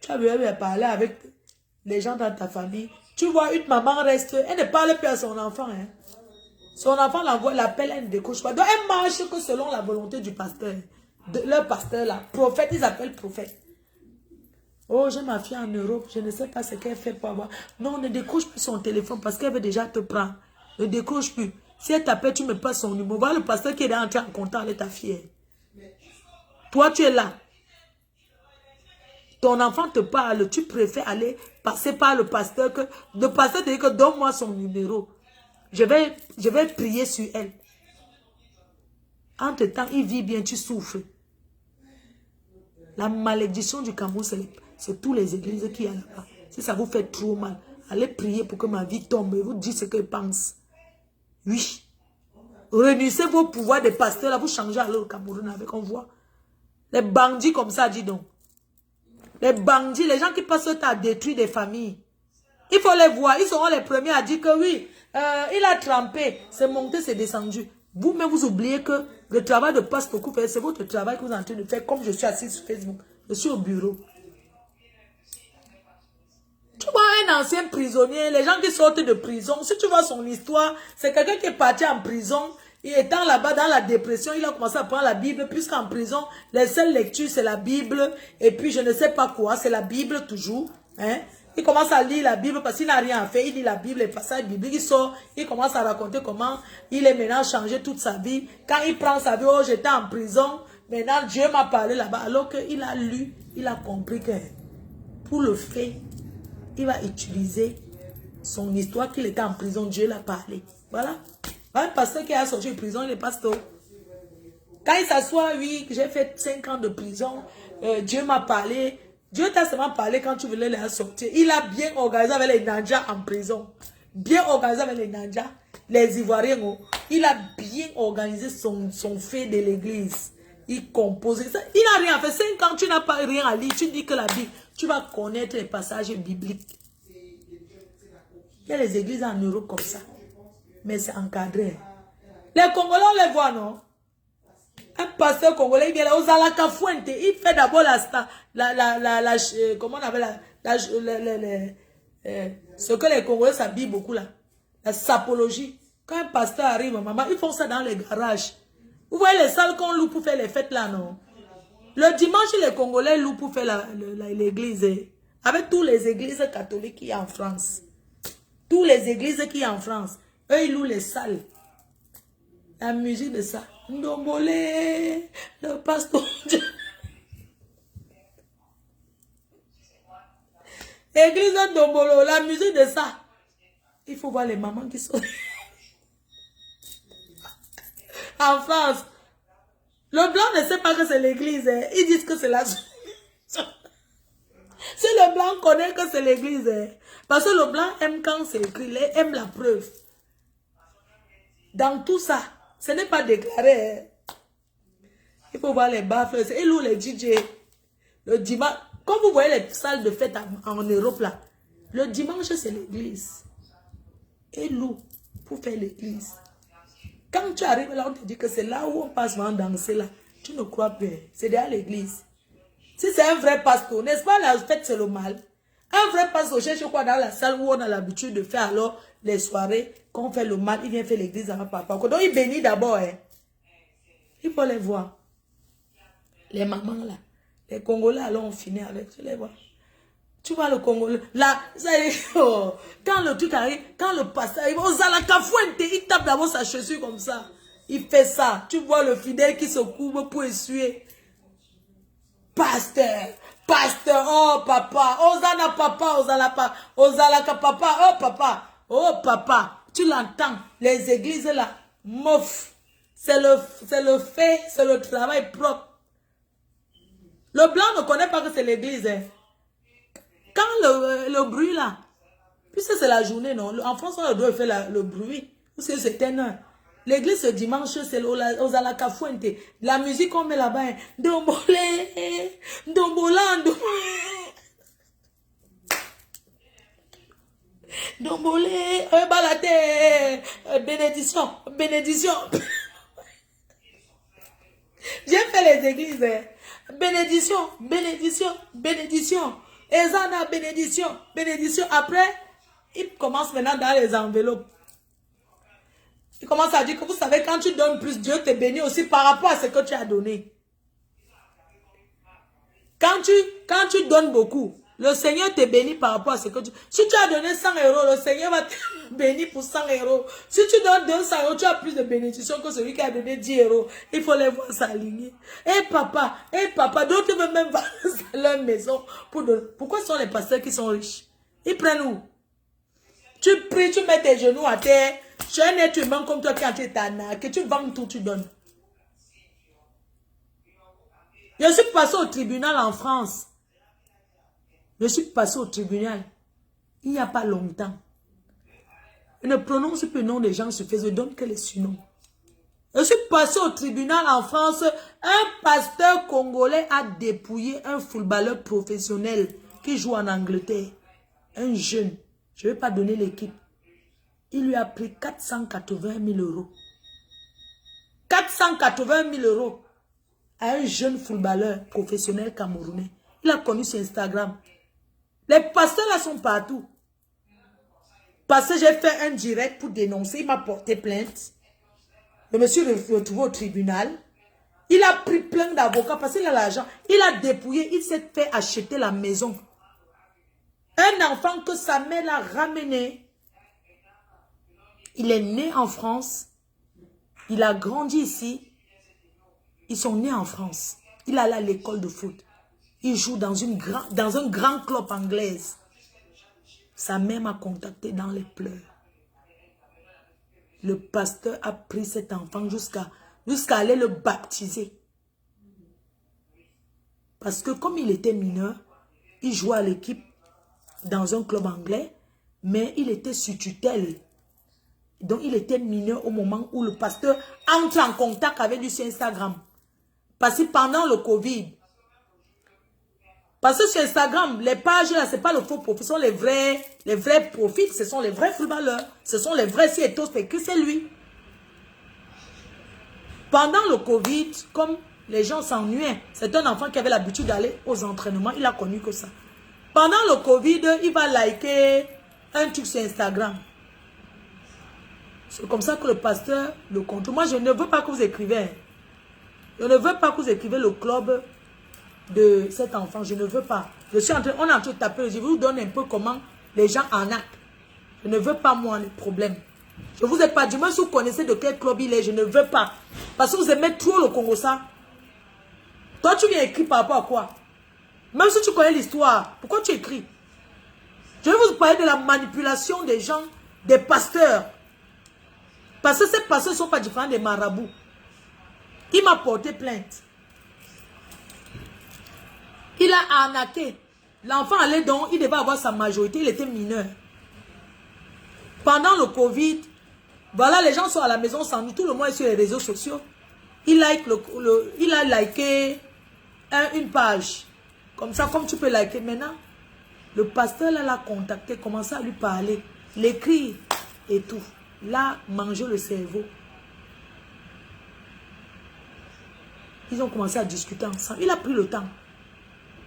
Tu as l'habitude de parler avec les gens dans ta famille. Tu vois une maman reste, elle ne parle plus à son enfant. Hein. Son enfant l'appelle, elle ne décroche pas. Donc elle marche que selon la volonté du pasteur. Leur pasteur là, prophète, ils appellent prophète. Oh, j'ai ma fille en Europe, je ne sais pas ce qu'elle fait pour avoir. Non, ne décroche plus son téléphone parce qu'elle veut déjà te prendre. Ne décroche plus. Si elle t'appelle, tu me passes son numéro. Voilà le pasteur qui est entré en contact avec ta fille. Toi, tu es là. Ton enfant te parle, tu préfères aller passer par le pasteur. Le pasteur te dit que donne-moi son numéro. Je vais prier sur elle. Entre-temps, il vit bien, tu souffres. La malédiction du Cameroun, c'est tous les églises qui y a là-bas. Si ça vous fait trop mal, allez prier pour que ma vie tombe et vous dites ce qu'ils pensent. Oui. Réunissez vos pouvoirs des pasteurs, là, vous changez alors le Cameroun avec, on voit. Les bandits comme ça, dis donc. Les bandits, les gens qui passent le temps à détruire des familles. Il faut les voir, ils seront les premiers à dire que oui, il a trempé, c'est monté, c'est descendu. Vous-même, vous oubliez que le travail de passe beaucoup, c'est votre travail que vous êtes en train de faire, comme je suis assis sur Facebook. Je suis au bureau. Tu vois un ancien prisonnier, les gens qui sortent de prison, si tu vois son histoire, c'est quelqu'un qui est parti en prison, et étant là-bas dans la dépression, il a commencé à prendre la Bible, puisqu'en prison, les seules lectures, c'est la Bible, et puis je ne sais pas quoi, c'est la Bible toujours. Hein? Il commence à lire la Bible parce qu'il n'a rien à faire, il lit la Bible, les passages bibliques, il sort, il commence à raconter comment il est maintenant changé toute sa vie. Quand il prend sa vie, oh j'étais en prison, maintenant Dieu m'a parlé là-bas, alors qu'il a lu, il a compris que pour le fait, il va utiliser son histoire qu'il était en prison, Dieu l'a parlé. Voilà. Un pasteur qui a sorti de prison, il est pasteur. Quand il s'assoit, oui, j'ai fait 5 ans de prison, Dieu m'a parlé. Dieu t'a seulement parlé quand tu voulais les sortir. Il a bien organisé avec les Nandjas en prison. Bien organisé avec les Nandjas, les Ivoiriens. Oh. Il a bien organisé son fait de l'église. Il composait ça. Il n'a rien fait. 5 ans, tu n'as pas rien à lire. Tu dis que la Bible, tu vas connaître les passages bibliques. Il y a les églises en Europe comme ça. Mais c'est encadré. Les Congolais, on les voit, non? Un pasteur congolais, il vient là, aux Alaka Fuente. Il fait d'abord comment on appelle ce que les Congolais s'habillent beaucoup là. La sapologie. Quand un pasteur arrive, maman, ils font ça dans les garages. Vous voyez les salles qu'on loue pour faire les fêtes là, non? Le dimanche, les Congolais louent pour faire l'église. Avec toutes les églises catholiques qui y a en France. Toutes les églises qui y a en France. Eux, ils louent les salles. La musique de ça. Ndombole, le pasteur. Église de Ndombolo, la musique de ça. Il faut voir les mamans qui sont en France. Le blanc ne sait pas que c'est l'église. Ils disent que c'est la... Si le blanc connaît que c'est l'église. Parce que le blanc aime quand c'est écrit. Il aime la preuve. Dans tout ça, ce n'est pas déclaré. Il faut voir les baffles. Et où les DJ. Le dimanche. Quand vous voyez les salles de fête en Europe là. Le dimanche c'est l'église. Et l'eau pour faire l'église. Quand tu arrives là, on te dit que c'est là où on passe vraiment danser là. Tu ne crois pas. C'est derrière l'église. Si c'est un vrai pasteur, n'est-ce pas, la fête c'est le mal. Un vrai pasteur cherche quoi dans la salle où on a l'habitude de faire alors les soirées, quand on fait le mal, il vient faire l'église avec papa. Donc il bénit d'abord. Hein. Il faut les voir. Les mamans là. Les Congolais, alors on finit avec. Tu les vois. Tu vois le Congolais. Là, oh, quand le truc arrive, quand le pasteur arrive, aux Alakafuente, il tape d'abord sa chaussure comme ça. Il fait ça. Tu vois le fidèle qui se couvre pour essuyer. Pasteur, pasteur, oh papa, Osana papa, Ozalaka papa, oh papa, tu l'entends, les églises là, mof, c'est le fait, c'est le travail propre. Le blanc ne connaît pas que c'est l'église. Hein. Quand le bruit là, puisque c'est la journée, non, en France on doit faire le bruit, parce que c'est un heure. L'église ce dimanche, c'est aux Alaka Fuente. La musique qu'on met là-bas, hein. Ndombole, Ndombola, Ndombole, balate, bénédiction, bénédiction. J'ai fait les églises, hein. Bénédiction, bénédiction, bénédiction. Ezana, bénédiction, bénédiction. Après, il commence maintenant dans les enveloppes. Il commence à dire que vous savez, quand tu donnes plus, Dieu te bénit aussi par rapport à ce que tu as donné. Quand tu donnes beaucoup, le Seigneur te bénit par rapport à ce que tu... Si tu as donné 100 €, le Seigneur va te bénir pour 100 €. Si tu donnes 200 €, tu as plus de bénédictions que celui qui a donné 10 €. Il faut les voir s'aligner. Et papa, d'autres veulent même vendre leur maison pour donner. Pourquoi sont les pasteurs qui sont riches? Ils prennent où? Tu pries, tu mets tes genoux à terre. Tu es un être humain comme toi quand tu es tana, que tu vends tout, tu donnes. Je suis passé au tribunal en France. Je suis passé au tribunal il n'y a pas longtemps. Je ne prononce plus le nom des gens sur Facebook, je donne que les surnoms. Je suis passé au tribunal en France. Un pasteur congolais a dépouillé un footballeur professionnel qui joue en Angleterre. Un jeune. Je ne vais pas donner l'équipe. Il lui a pris 480 000 €. 480 000 € à un jeune footballeur professionnel camerounais. Il a connu sur Instagram. Les pasteurs là sont partout. Parce que j'ai fait un direct pour dénoncer. Il m'a porté plainte. Je me suis retrouvé au tribunal. Il a pris plein d'avocats parce qu'il a l'argent. Il a dépouillé. Il s'est fait acheter la maison. Un enfant que sa mère l'a ramené. Il est né en France. Il a grandi ici. Ils sont nés en France. Il allait à l'école de foot. Il joue dans un grand club anglaise. Sa mère m'a contacté dans les pleurs. Le pasteur a pris cet enfant jusqu'à aller le baptiser. Parce que comme il était mineur, il jouait à l'équipe dans un club anglais, mais il était sous tutelle. Donc il était mineur au moment où le pasteur entre en contact avec lui sur Instagram. Parce que pendant le Covid, parce que sur Instagram, les pages là, ce n'est pas le faux profil, ce sont les vrais profils, ce sont les vrais footballeurs, ce sont les vrais CETOS, que c'est lui. Pendant le Covid, comme les gens s'ennuyaient, c'est un enfant qui avait l'habitude d'aller aux entraînements, il a connu que ça. Pendant le Covid, il va liker un truc sur Instagram. C'est comme ça que le pasteur le contrôle. Moi, je ne veux pas que vous écrivez. Je ne veux pas que vous écrivez le club de cet enfant. Je ne veux pas. On est en train de taper. Je vous donne un peu comment les gens en actent. Je ne veux pas, moi, les problèmes. Je ne vous ai pas dit, même si vous connaissez de quel club il est, je ne veux pas. Parce que vous aimez trop le Congo, ça. Toi, tu viens écrire par rapport à quoi? Même si tu connais l'histoire, pourquoi tu écris? Je vais vous parler de la manipulation des gens, des pasteurs. Parce que ces pasteurs ne sont pas différents des marabouts. Il m'a porté plainte. Il a arnaqué. L'enfant allait donc, il devait avoir sa majorité, il était mineur. Pendant le Covid, voilà, les gens sont à la maison sans nous, tout le monde est sur les réseaux sociaux. Il a liké une page. Comme ça, comme tu peux liker maintenant. Le pasteur l'a contacté, commencé à lui parler, l'écrire et tout. Là, manger le cerveau. Ils ont commencé à discuter ensemble. Il a pris le temps.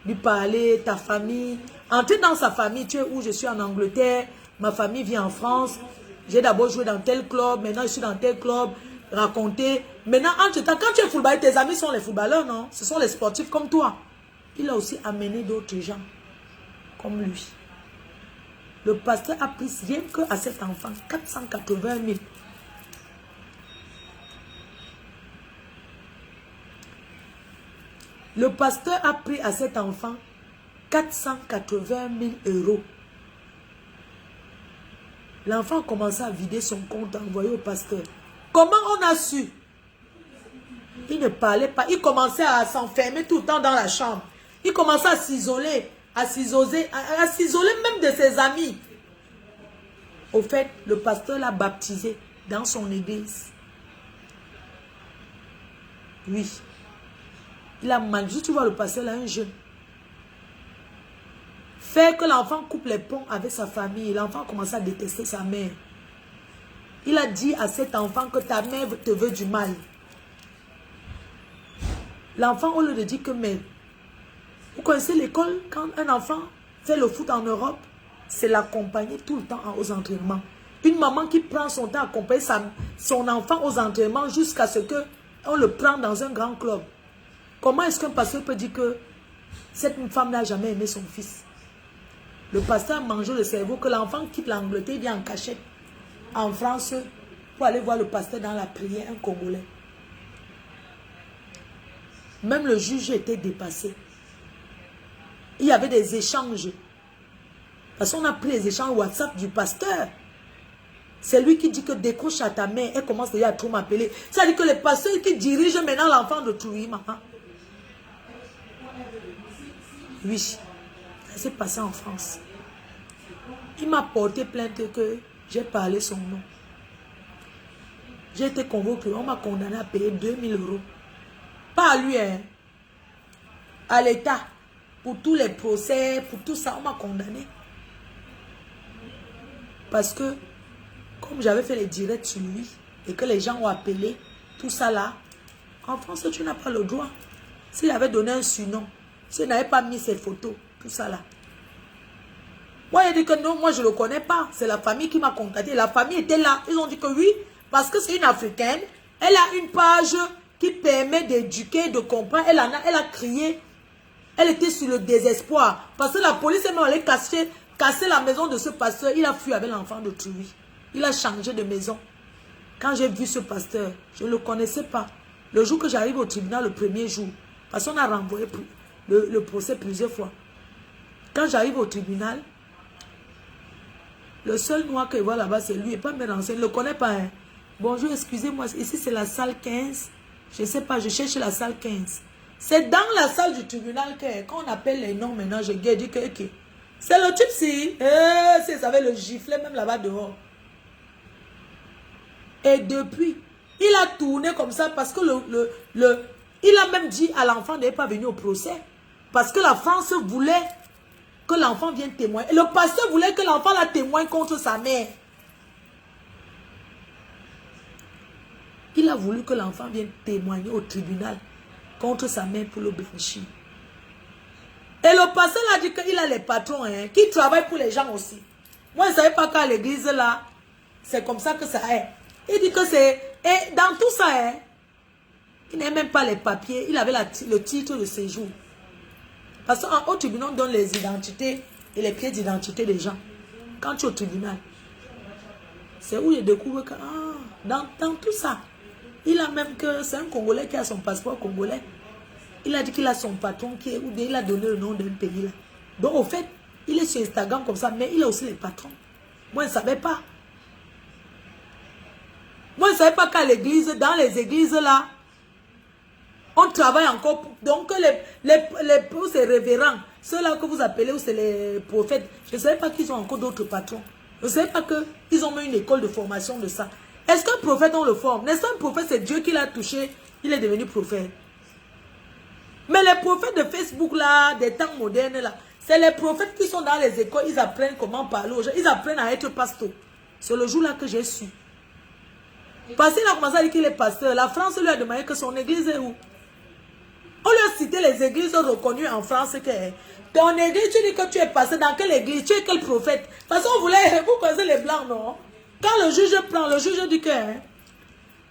Lui parler, ta famille. Entrer dans sa famille, tu es où? Je suis en Angleterre. Ma famille vit en France. J'ai d'abord joué dans tel club. Maintenant, je suis dans tel club. Raconter. Maintenant, entre-temps, quand tu es footballeur, tes amis sont les footballeurs, non? Ce sont les sportifs comme toi. Il a aussi amené d'autres gens comme lui. Le pasteur a pris rien qu'à cet enfant 480 000. Le pasteur a pris à cet enfant 480 000 euros. L'enfant a commencé à vider son compte envoyé au pasteur. Comment on a su? Il ne parlait pas. Il commençait à s'enfermer tout le temps dans la chambre. Il commençait à s'isoler, à s'isoler même de ses amis. Au fait, le pasteur l'a baptisé dans son église. Oui. Il a malgré, tu vois, le pasteur là, un jeune. Faire que l'enfant coupe les ponts avec sa famille. L'enfant a commencé à détester sa mère. Il a dit à cet enfant que ta mère te veut du mal. L'enfant, au lieu de dire que, mais, vous connaissez l'école, quand un enfant fait le foot en Europe, c'est l'accompagner tout le temps aux entraînements. Une maman qui prend son temps à accompagner son enfant aux entraînements jusqu'à ce qu'on le prenne dans un grand club. Comment est-ce qu'un pasteur peut dire que cette femme n'a jamais aimé son fils? Le pasteur a mangé le cerveau que l'enfant quitte l'Angleterre, il vient en cachette en France pour aller voir le pasteur dans la prière, un Congolais. Même le juge était dépassé. Il y avait des échanges. Parce qu'on a pris les échanges WhatsApp du pasteur. C'est lui qui dit que décroche à ta mère. Elle commence déjà à trop m'appeler. C'est-à-dire que le pasteur qui dirige maintenant l'enfant de Toulouse, maman. Oui, ça s'est passé en France. Il m'a porté plainte que j'ai parlé son nom. J'ai été convoqué. On m'a condamné à payer 2 000 euros. Pas à lui, hein. À l'État. Pour tous les procès, pour tout ça, on m'a condamné. Parce que, comme j'avais fait les directs sur lui, et que les gens ont appelé, tout ça là, en France, tu n'as pas le droit. S'il avait donné un surnom, s'il n'avait pas mis ses photos, tout ça là. Moi, il a dit que non, moi je ne le connais pas. C'est la famille qui m'a contacté. La famille était là. Ils ont dit que oui, parce que c'est une Africaine. Elle a une page qui permet d'éduquer, de comprendre. Elle a crié. Elle était sur le désespoir. Parce que la police est même allée casser la maison de ce pasteur. Il a fui avec l'enfant de Toulouse. Il a changé de maison. Quand j'ai vu ce pasteur, je ne le connaissais pas. Le jour que j'arrive au tribunal, le premier jour, parce qu'on a renvoyé le procès plusieurs fois. Quand j'arrive au tribunal, Le seul noir que je vois là-bas, c'est lui. Et pas me renseigner. Il ne le connaît pas. Hein. Bonjour, excusez-moi. Ici, c'est la salle 15. Je ne sais pas, je cherche la salle 15. C'est dans la salle du tribunal que, quand on appelle les noms maintenant, je dis que, ok. C'est le type si. Si, ça avait le gifler même là-bas dehors. Et depuis, il a tourné comme ça parce que il a même dit à l'enfant de ne pas venir au procès. Parce que la France voulait que l'enfant vienne témoigner. Et le pasteur voulait que l'enfant la témoigne contre sa mère. Il a voulu que l'enfant vienne témoigner au tribunal contre sa mère pour le blanchir. Et le pasteur a dit qu'il a les patrons hein, qui travaillent pour les gens aussi. Moi, je ne savais pas qu'à l'église là, c'est comme ça que ça est. Il dit que c'est... Et dans tout ça, hein, il n'a même pas les papiers. Il avait le titre de séjour. Parce qu'au tribunal, on donne les identités et les pièces d'identité des gens. Quand tu es au tribunal, c'est où il découvre que... dans tout ça, il a même que... C'est un Congolais qui a son passeport congolais. Il a dit qu'il a son patron qui est... Ou bien il a donné le nom d'un pays là. Donc, au fait, il est sur Instagram comme ça, mais il a aussi les patrons. Moi, je ne savais pas. Moi, je ne savais pas qu'à l'église, dans les églises là, on travaille encore. Donc, ces révérends, ceux-là que vous appelez, ou c'est les prophètes, je ne savais pas qu'ils ont encore d'autres patrons. Je ne savais pas qu'ils ont mis une école de formation de ça. Est-ce qu'un prophète, on le forme? N'est-ce pas un prophète, c'est Dieu qui l'a touché, il est devenu prophète. Mais les prophètes de Facebook là, des temps modernes là, c'est les prophètes qui sont dans les écoles, ils apprennent comment parler aux gens, ils apprennent à être pasteur. C'est le jour là que j'ai su. Parce qu'il a commencé à dire qu'il est pasteur. La France lui a demandé que son église est où? On lui a cité les églises reconnues en France. Que ton église, tu dis que tu es pasteur. Dans quelle église? Tu es quel prophète? Parce qu'on voulait, vous connaissez les blancs, non? Quand le juge prend, le juge dit que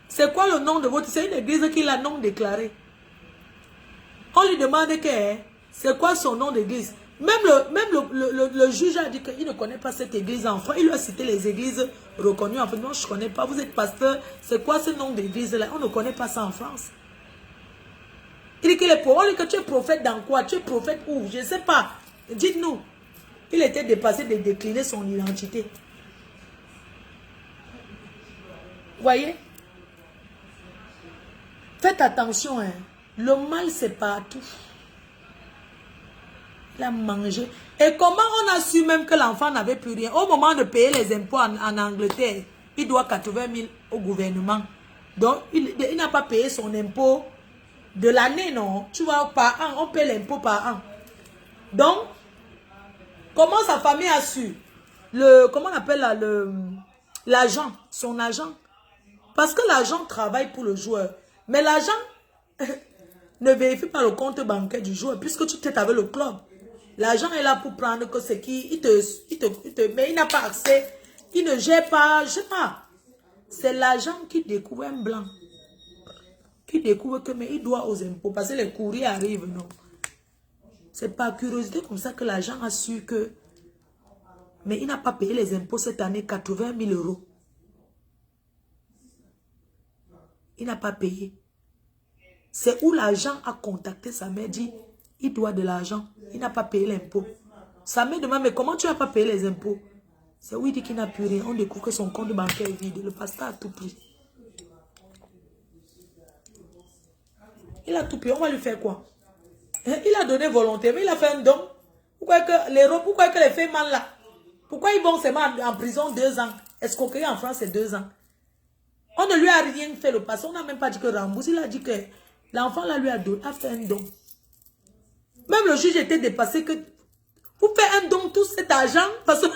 c'est quoi le nom de votre... C'est une église qui l'a non déclaré. On lui demande que c'est quoi son nom d'église. Même le juge a dit qu'il ne connaît pas cette église en France. Il lui a cité les églises reconnues en France. Non, je ne connais pas. Vous êtes pasteur. C'est quoi ce nom d'église-là? On ne connaît pas ça en France. Il dit qu'il est pauvre. On dit que tu es prophète dans quoi? Tu es prophète où? Je ne sais pas. Dites-nous. Il était dépassé de décliner son identité. Voyez? Faites attention. Hein. Le mal, c'est partout. Il a mangé. Et comment on a su même que l'enfant n'avait plus rien? Au moment de payer les impôts en Angleterre, il doit 80 000 au gouvernement. Donc, il n'a pas payé son impôt de l'année, non? Tu vois, par an, on paye l'impôt par an. Donc, comment sa famille a su? Comment on appelle l'agent, son agent? Parce que l'agent travaille pour le joueur. Mais l'agent ne vérifie pas le compte bancaire du joueur puisque tu t'es avec le club. L'agent est là pour prendre que c'est qui, mais il n'a pas accès, il ne gère pas, je sais pas. C'est l'agent qui découvre un blanc. Qui découvre que mais il doit aux impôts parce que les courriers arrivent, non. C'est par curiosité comme ça que l'agent a su que, mais il n'a pas payé les impôts cette année, 80 000 euros. Il n'a pas payé. C'est où l'agent a contacté sa mère, dit, il doit de l'argent, il n'a pas payé l'impôt. Sa mère demande, mais comment tu n'as pas payé les impôts? C'est où il dit qu'il n'a plus rien. On découvre que son compte bancaire est vide. Le pasteur a tout pris. Il a tout pris. On va lui faire quoi? Il a donné volontairement, il a fait un don. Pourquoi que les femmes là? Pourquoi ils vont seulement en prison 2 ans? Escroquerie en France, c'est 2 ans. On ne lui a rien fait, le pasteur. On n'a même pas dit que rembourse. Il a dit que l'enfant là lui a fait un don. Même le juge était dépassé que vous faites un don tout cet argent parce que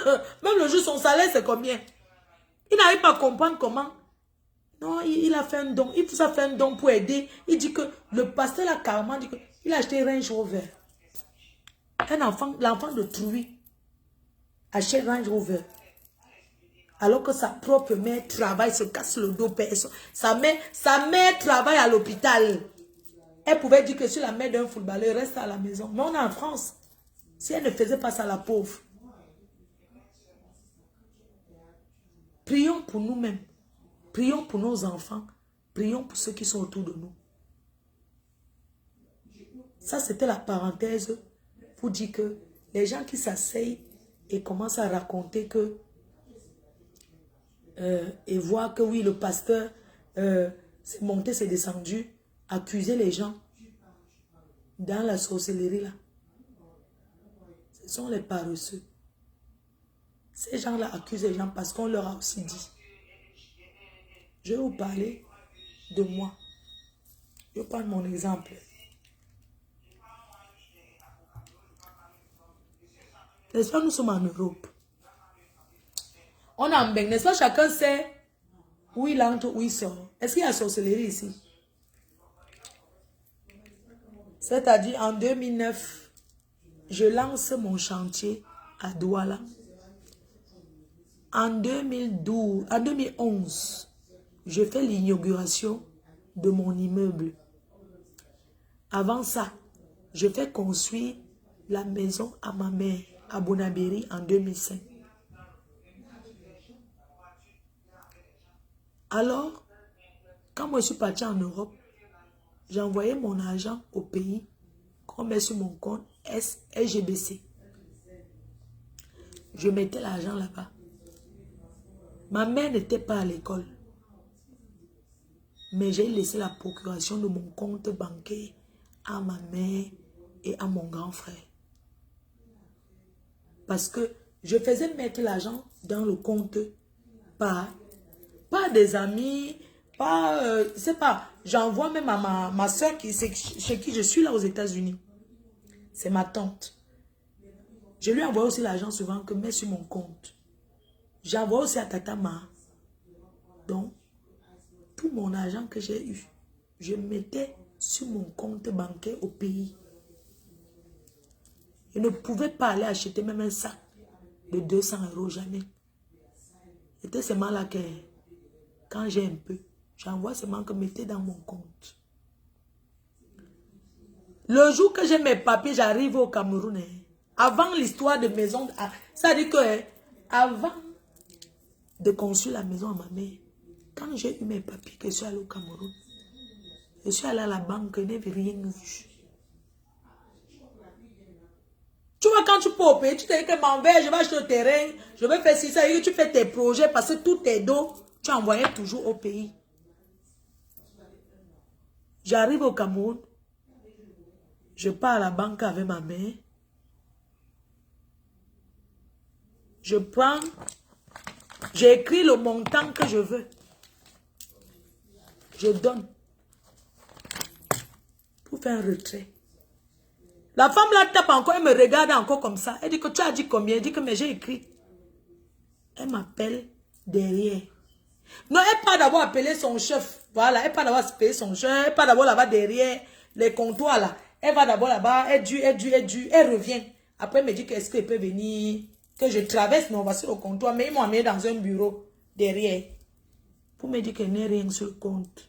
même le juge, son salaire c'est combien? Il n'arrive pas à comprendre comment. Non, il a fait un don. Il a fait un don pour aider. Il dit que le pasteur a carrément dit qu'il a acheté Range Rover. Un enfant, l'enfant de Trouy achète Range Rover. Alors que sa propre mère travaille, se casse le dos. Sa mère travaille à l'hôpital. Elle pouvait dire que si la mère d'un footballeur reste à la maison. Mais on est en France. Si elle ne faisait pas ça, la pauvre. Prions pour nous-mêmes. Prions pour nos enfants. Prions pour ceux qui sont autour de nous. Ça, c'était la parenthèse pour dire que les gens qui s'asseyent et commencent à raconter que et voir que oui, le pasteur c'est monté, c'est descendu, accuser les gens dans la sorcellerie là. Ce sont les paresseux. Ces gens-là accusent les gens parce qu'on leur a aussi dit. Je vais vous parler de moi. Je vais prendre mon exemple. N'est-ce pas, nous sommes en Europe. On est en Beng, n'est-ce pas, chacun sait où il entre, où il sort. Est-ce qu'il y a sorcellerie ici? C'est-à-dire, en 2009, je lance mon chantier à Douala. En 2011, je fais l'inauguration de mon immeuble. Avant ça, je fais construire la maison à ma mère à Bonabéry en 2005. Alors, quand moi je suis partie en Europe, j'ai envoyé mon argent au pays qu'on met sur mon compte SGBC. Je mettais l'argent là-bas. Ma mère n'était pas à l'école. Mais j'ai laissé la procuration de mon compte bancaire à ma mère et à mon grand frère. Parce que je faisais mettre l'argent dans le compte pas des amis, pas, c'est pas, j'envoie même à ma soeur chez qui je suis là aux États-Unis. C'est ma tante. Je lui envoie aussi l'argent souvent que met sur mon compte. J'envoie aussi à Tata Ma. Donc, tout mon argent que j'ai eu, je mettais sur mon compte bancaire au pays. Je ne pouvais pas aller acheter même un sac de 200 €, jamais. C'était seulement là que, quand j'ai un peu, j'envoie seulement que mettez dans mon compte. Le jour que j'ai mes papiers, j'arrive au Cameroun. Avant l'histoire de maison, ça dit que avant de construire la maison à ma mère, quand j'ai eu mes papiers, que je suis allé au Cameroun, je suis allé à la banque, je n'avais rien vu. Tu vois, quand tu peux au pays, tu te dis que m'en vais, je vais acheter le terrain, je vais faire ci, ça, et tu fais tes projets parce que tous tes dos, tu envoyais toujours au pays. J'arrive au Cameroun, je pars à la banque avec ma mère, je prends, j'écris le montant que je veux, je donne pour faire un retrait. La femme là tape encore, elle me regarde encore comme ça. Elle dit que tu as dit combien? Elle dit que mais j'ai écrit. Elle m'appelle derrière. Non, elle part d'abord appeler son chef. Voilà, elle part d'abord appeler son chef. Elle part d'abord là-bas derrière les comptoirs là. Elle va d'abord là-bas, elle dure, elle revient. Après, elle me dit qu'est-ce qu'elle peut venir, que je traverse, non, on va sur le comptoir. Mais ils m'ont amené dans un bureau derrière. Pour me dire qu'elle n'est rien sur le compte.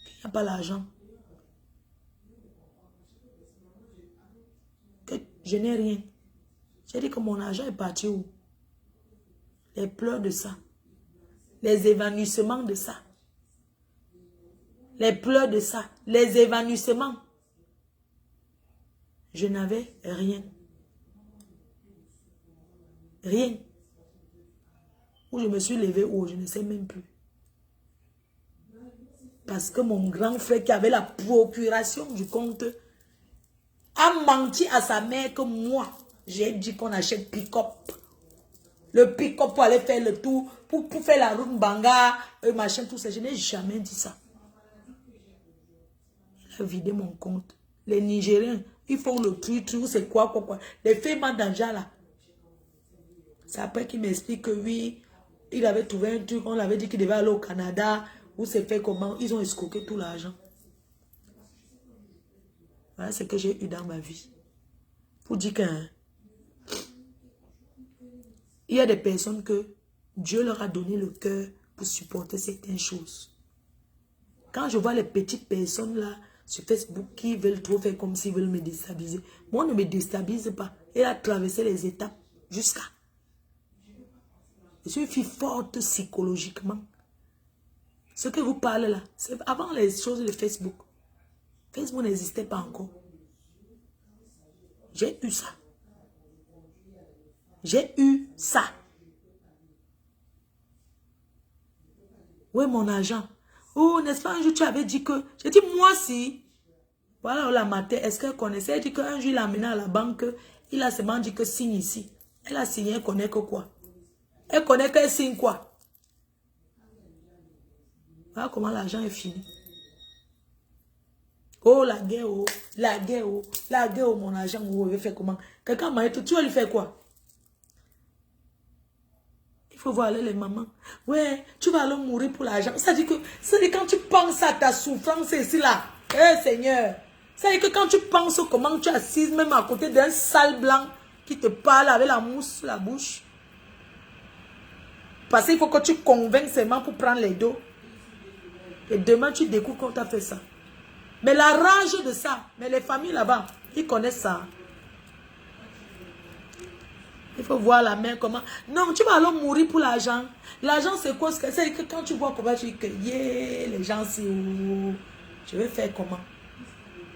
Qu'il n'y a pas l'argent. Je n'ai rien. J'ai dit que mon argent est parti où? Les pleurs de ça. Les évanouissements de ça. Les pleurs de ça. Les évanouissements. Je n'avais rien. Rien. Où je me suis levée, où je ne sais même plus. Parce que mon grand frère qui avait la procuration du compte a menti à sa mère que moi, j'ai dit qu'on achète pick-up. Le pick-up pour aller faire le tour, pour faire la route Mbanga, machin, tout ça. Je n'ai jamais dit ça. Il a vidé mon compte. Les Nigériens, ils font le truc, c'est quoi. Les paiements d'argent là. C'est après qu'il m'explique que oui, il avait trouvé un truc, on avait dit qu'il devait aller au Canada, où c'est fait comment, ils ont escroqué tout l'argent. Voilà ce que j'ai eu dans ma vie. Pour dire qu'il y a des personnes que Dieu leur a donné le cœur pour supporter certaines choses. Quand je vois les petites personnes là sur Facebook qui veulent trop faire comme s'ils veulent me déstabiliser, moi on ne me déstabilise pas. Elle a traversé les étapes jusqu'à. Je suis une fille forte psychologiquement. Ce que vous parlez là, c'est avant les choses de Facebook. Facebook n'existait pas encore. J'ai eu ça. J'ai eu ça. Où est mon argent? Oh, n'est-ce pas, un jour, tu avais dit que... J'ai dit, moi, si. Voilà, la matin, est-ce qu'elle connaissait? Elle dit qu'un jour, il l'a amené à la banque. Il a seulement dit que signe ici. Elle a signé, elle connaît que quoi? Elle connaît qu'elle signe quoi? Voilà comment l'argent est fini. Oh, la guerre, oh, la guerre, oh, la guerre, oh, mon argent, oh, il fait comment? Quelqu'un m'a dit, tu vas lui faire quoi? Il faut voir les mamans. Ouais, tu vas aller mourir pour l'argent. Ça dit que, quand tu penses à ta souffrance ici, là, Seigneur, ça dit que quand tu penses comment tu es assise, même à côté d'un sale blanc qui te parle avec la mousse sur la bouche. Parce qu'il faut que tu convainques seulement pour prendre les dos. Et demain, tu découvres qu'on t'a fait ça. Mais la rage de ça, mais les familles là-bas, ils connaissent ça. Il faut voir la mère comment... Non, tu vas alors mourir pour l'argent. L'argent, c'est quoi? C'est que quand tu vois comment tu dis que yeah, les gens, c'est où? Je vais faire comment?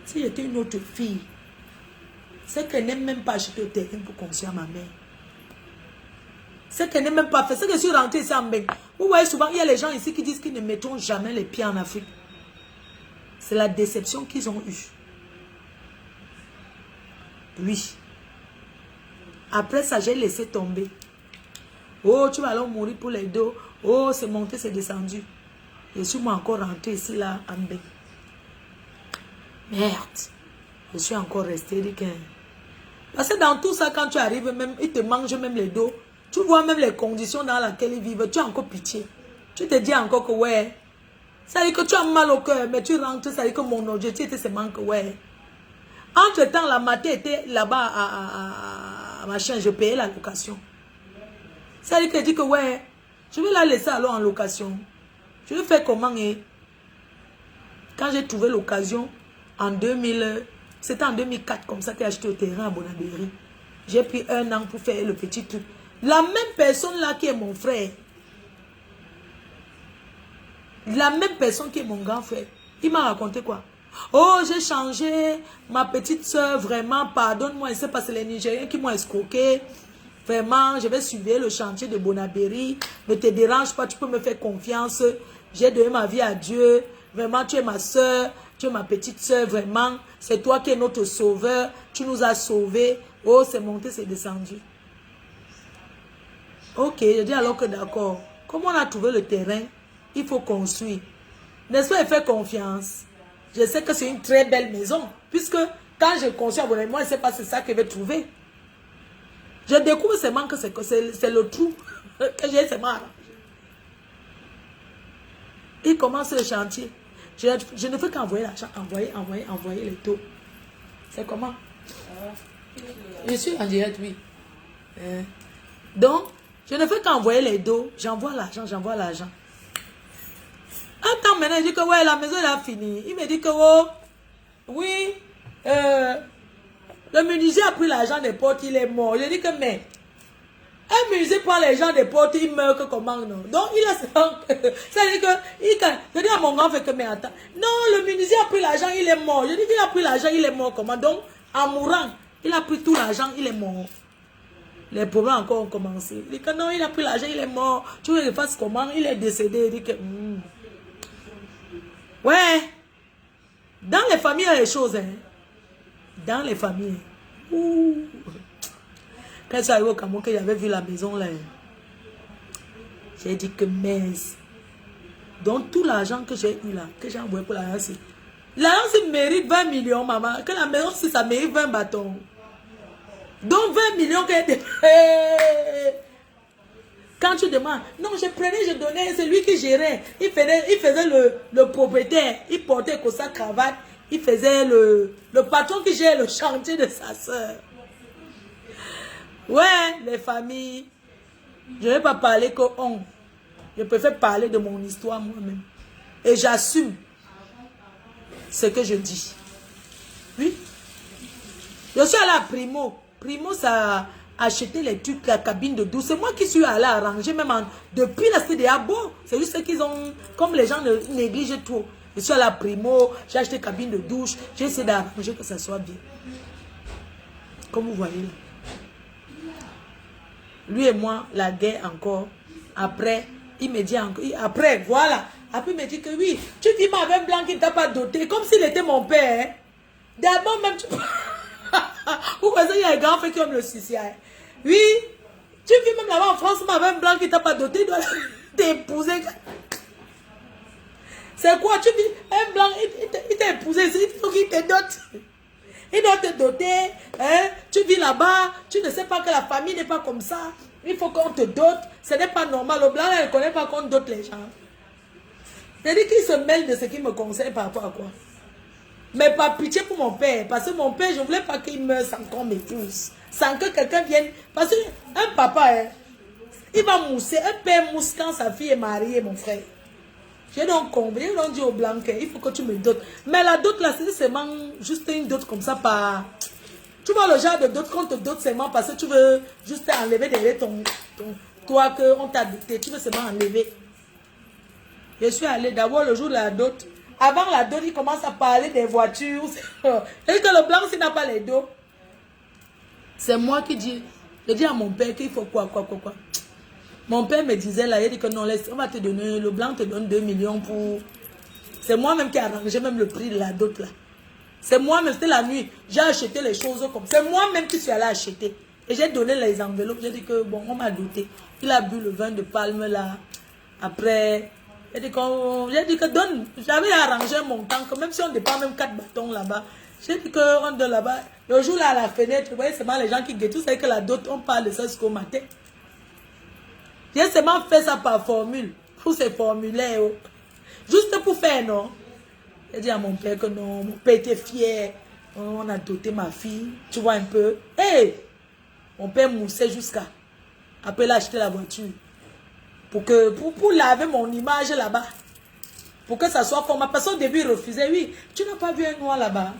Si j'étais une autre fille, c'est qu'elle n'aime même pas acheter au terrain pour construire ma mère. C'est qu'elle n'est même pas fait. C'est que je suis rentrée ici en Bénin. Vous voyez souvent, il y a les gens ici qui disent qu'ils ne mettront jamais les pieds en Afrique. C'est la déception qu'ils ont eue. Oui. Après ça, j'ai laissé tomber. Oh, tu vas alors mourir pour les dos. Oh, c'est monté, c'est descendu. Je suis moi encore rentrée ici, là, en Bénin. Merde. Je suis encore restée. Parce que dans tout ça, quand tu arrives, même, ils te mangent même les dos. Tu vois même les conditions dans lesquelles ils vivent. Tu as encore pitié. Tu te dis encore que ouais. Ça veut dire que tu as mal au cœur, mais tu rentres. Ça veut dire que mon objectif était seulement que ouais. Entre-temps, la matin était là-bas à machin. Je payais la location. Ça veut dire que je dis que ouais. Je vais la laisser alors en location. Je vais faire comment quand j'ai trouvé l'occasion en 2000. C'était en 2004 comme ça que j'ai acheté au terrain à Bonabéry. J'ai pris 1 an pour faire le petit truc. La même personne là qui est mon frère. La même personne qui est mon grand frère. Il m'a raconté quoi? Oh, j'ai changé. Ma petite soeur, vraiment, pardonne-moi. C'est parce que les Nigériens qui m'ont escroqué. Vraiment, je vais suivre le chantier de Bonabéry. Ne te dérange pas, tu peux me faire confiance. J'ai donné ma vie à Dieu. Vraiment, tu es ma soeur. Tu es ma petite soeur, vraiment. C'est toi qui es notre sauveur. Tu nous as sauvés. Oh, c'est monté, c'est descendu. Ok, je dis alors que d'accord. Comme on a trouvé le terrain, il faut construire. N'est-ce pas, faire confiance. Je sais que c'est une très belle maison. Puisque quand je construis, moi, je ne sais pas c'est ça que je vais trouver. Je découvre seulement que c'est le trou que j'ai seulement arrangé. Il commence le chantier. Je ne fais qu'envoyer l'argent, envoyer les taux. C'est comment? Je suis en direct, oui. Donc, je ne fais qu'envoyer les dos. J'envoie l'argent. Un temps maintenant, il dit que ouais, la maison elle a fini. Il me dit que oh, oui, le menuisier a pris l'argent des portes, il est mort. Je dis que mais, un menuisier prend les gens des portes, il meurt que comment non? Donc il a ça veut dire que, je dis à mon grand frère que mais attends, non, le menuisier a pris l'argent, il est mort. Je dis qu'il a pris l'argent, il est mort comment? Donc, en mourant, il a pris tout l'argent, il est mort. Les problèmes encore ont commencé. Il dit que non, il a pris l'argent, il est mort. Tu veux qu'il fasse comment? Il est décédé. Il dit que... Ouais. Dans les familles, il y a des choses. Hein. Dans les familles. Ouh. Quand ça arrive au Cameroun, que j'avais vu la maison là. J'ai dit que mince. Donc tout l'argent que j'ai eu là, que j'ai envoyé pour l'agence. L'agence mérite 20 millions, maman. Que la maison, si ça mérite 20 bâtons. Donc 20 millions que... Quand tu demandes, non, je prenais, je donnais, c'est lui qui gérait. Il faisait le propriétaire, il portait comme ça cravate, il faisait le patron qui gère le chantier de sa soeur. Ouais, les familles. Je ne vais pas parler que on. Je préfère parler de mon histoire moi-même. Et j'assume ce que je dis. Oui. Je suis allée à Primo. Primo, ça a acheté les trucs, la cabine de douche. C'est moi qui suis allée arranger, même depuis la CDA. Bon, c'est juste qu'ils ont, comme les gens négligent trop. Je suis allée à Primo, j'ai acheté cabine de douche, j'ai essayé d'arranger que ça soit bien. Comme vous voyez là. Lui et moi, la guerre encore. Après, Il me dit encore, après, voilà. Après, il me dit que oui, tu vis avec un blanc qui ne t'a pas doté, comme s'il était mon père. Hein. D'abord, même tu... Vous voyez, il y a un grand frère qui aime le suicide. Hein. Oui, tu vis même là-bas en France, mais avec un blanc qui ne t'a pas doté, il doit t'épouser. C'est quoi? Tu vis un blanc, il t'a épousé, il faut qu'il te dote. Il doit te doter. Hein? Tu vis là-bas, tu ne sais pas que la famille n'est pas comme ça. Il faut qu'on te dote. Ce n'est pas normal. Le blanc, il ne connaît pas qu'on dote les gens. C'est-à-dire qu'il se mêle de ce qu'il me conseille par rapport à quoi. Mais par pitié pour mon père. Parce que mon père, je ne voulais pas qu'il meure sans qu'on m'épouse. Sans que quelqu'un vienne. Parce qu'un papa, hein, il va mousser. Un père mousse quand sa fille est mariée, mon frère. J'ai donc compris. Ils ont dit au blanc qu'il faut que tu me dotes. Mais la dot là, c'est seulement juste une dot comme ça par... Tu vois le genre de dot qu'on te dote seulement parce que tu veux juste enlever derrière toi qu'on t'a doté. Tu veux seulement enlever. Je suis allée d'abord le jour de la dot. Avant la dot, il commence à parler des voitures. Et que le blanc, s'il n'a pas les dos. C'est moi qui dis. Je dis à mon père qu'il faut quoi. Mon père me disait là, il dit que non, laisse, on va te donner, le blanc te donne 2 millions pour... C'est moi-même qui ai arrangé même le prix de la dot là. C'est moi-même, c'était la nuit. J'ai acheté les choses comme ça. C'est moi-même qui suis allé acheter. Et j'ai donné les enveloppes. J'ai dit que bon, on m'a doté. Il a bu le vin de palme là. Après, j'ai dit que donne. J'avais arrangé mon temps. Que même si on dépend même 4 bâtons là-bas. J'ai dit qu'on donne là-bas. Le jour là à la fenêtre, vous voyez, c'est mal les gens qui guettent. Vous savez que la dot, on parle de ça jusqu'au matin. J'ai seulement fait ça par formule. Pour ces formulaires. Juste pour faire, non? J'ai dit à mon père que non, mon père était fier. On a doté ma fille. Tu vois un peu. Hey! Mon père moussait jusqu'à. Après, il a acheté la voiture. Pour laver mon image là-bas. Pour que ça soit comme ma personne au début il refusait. Oui, tu n'as pas vu un noir là-bas.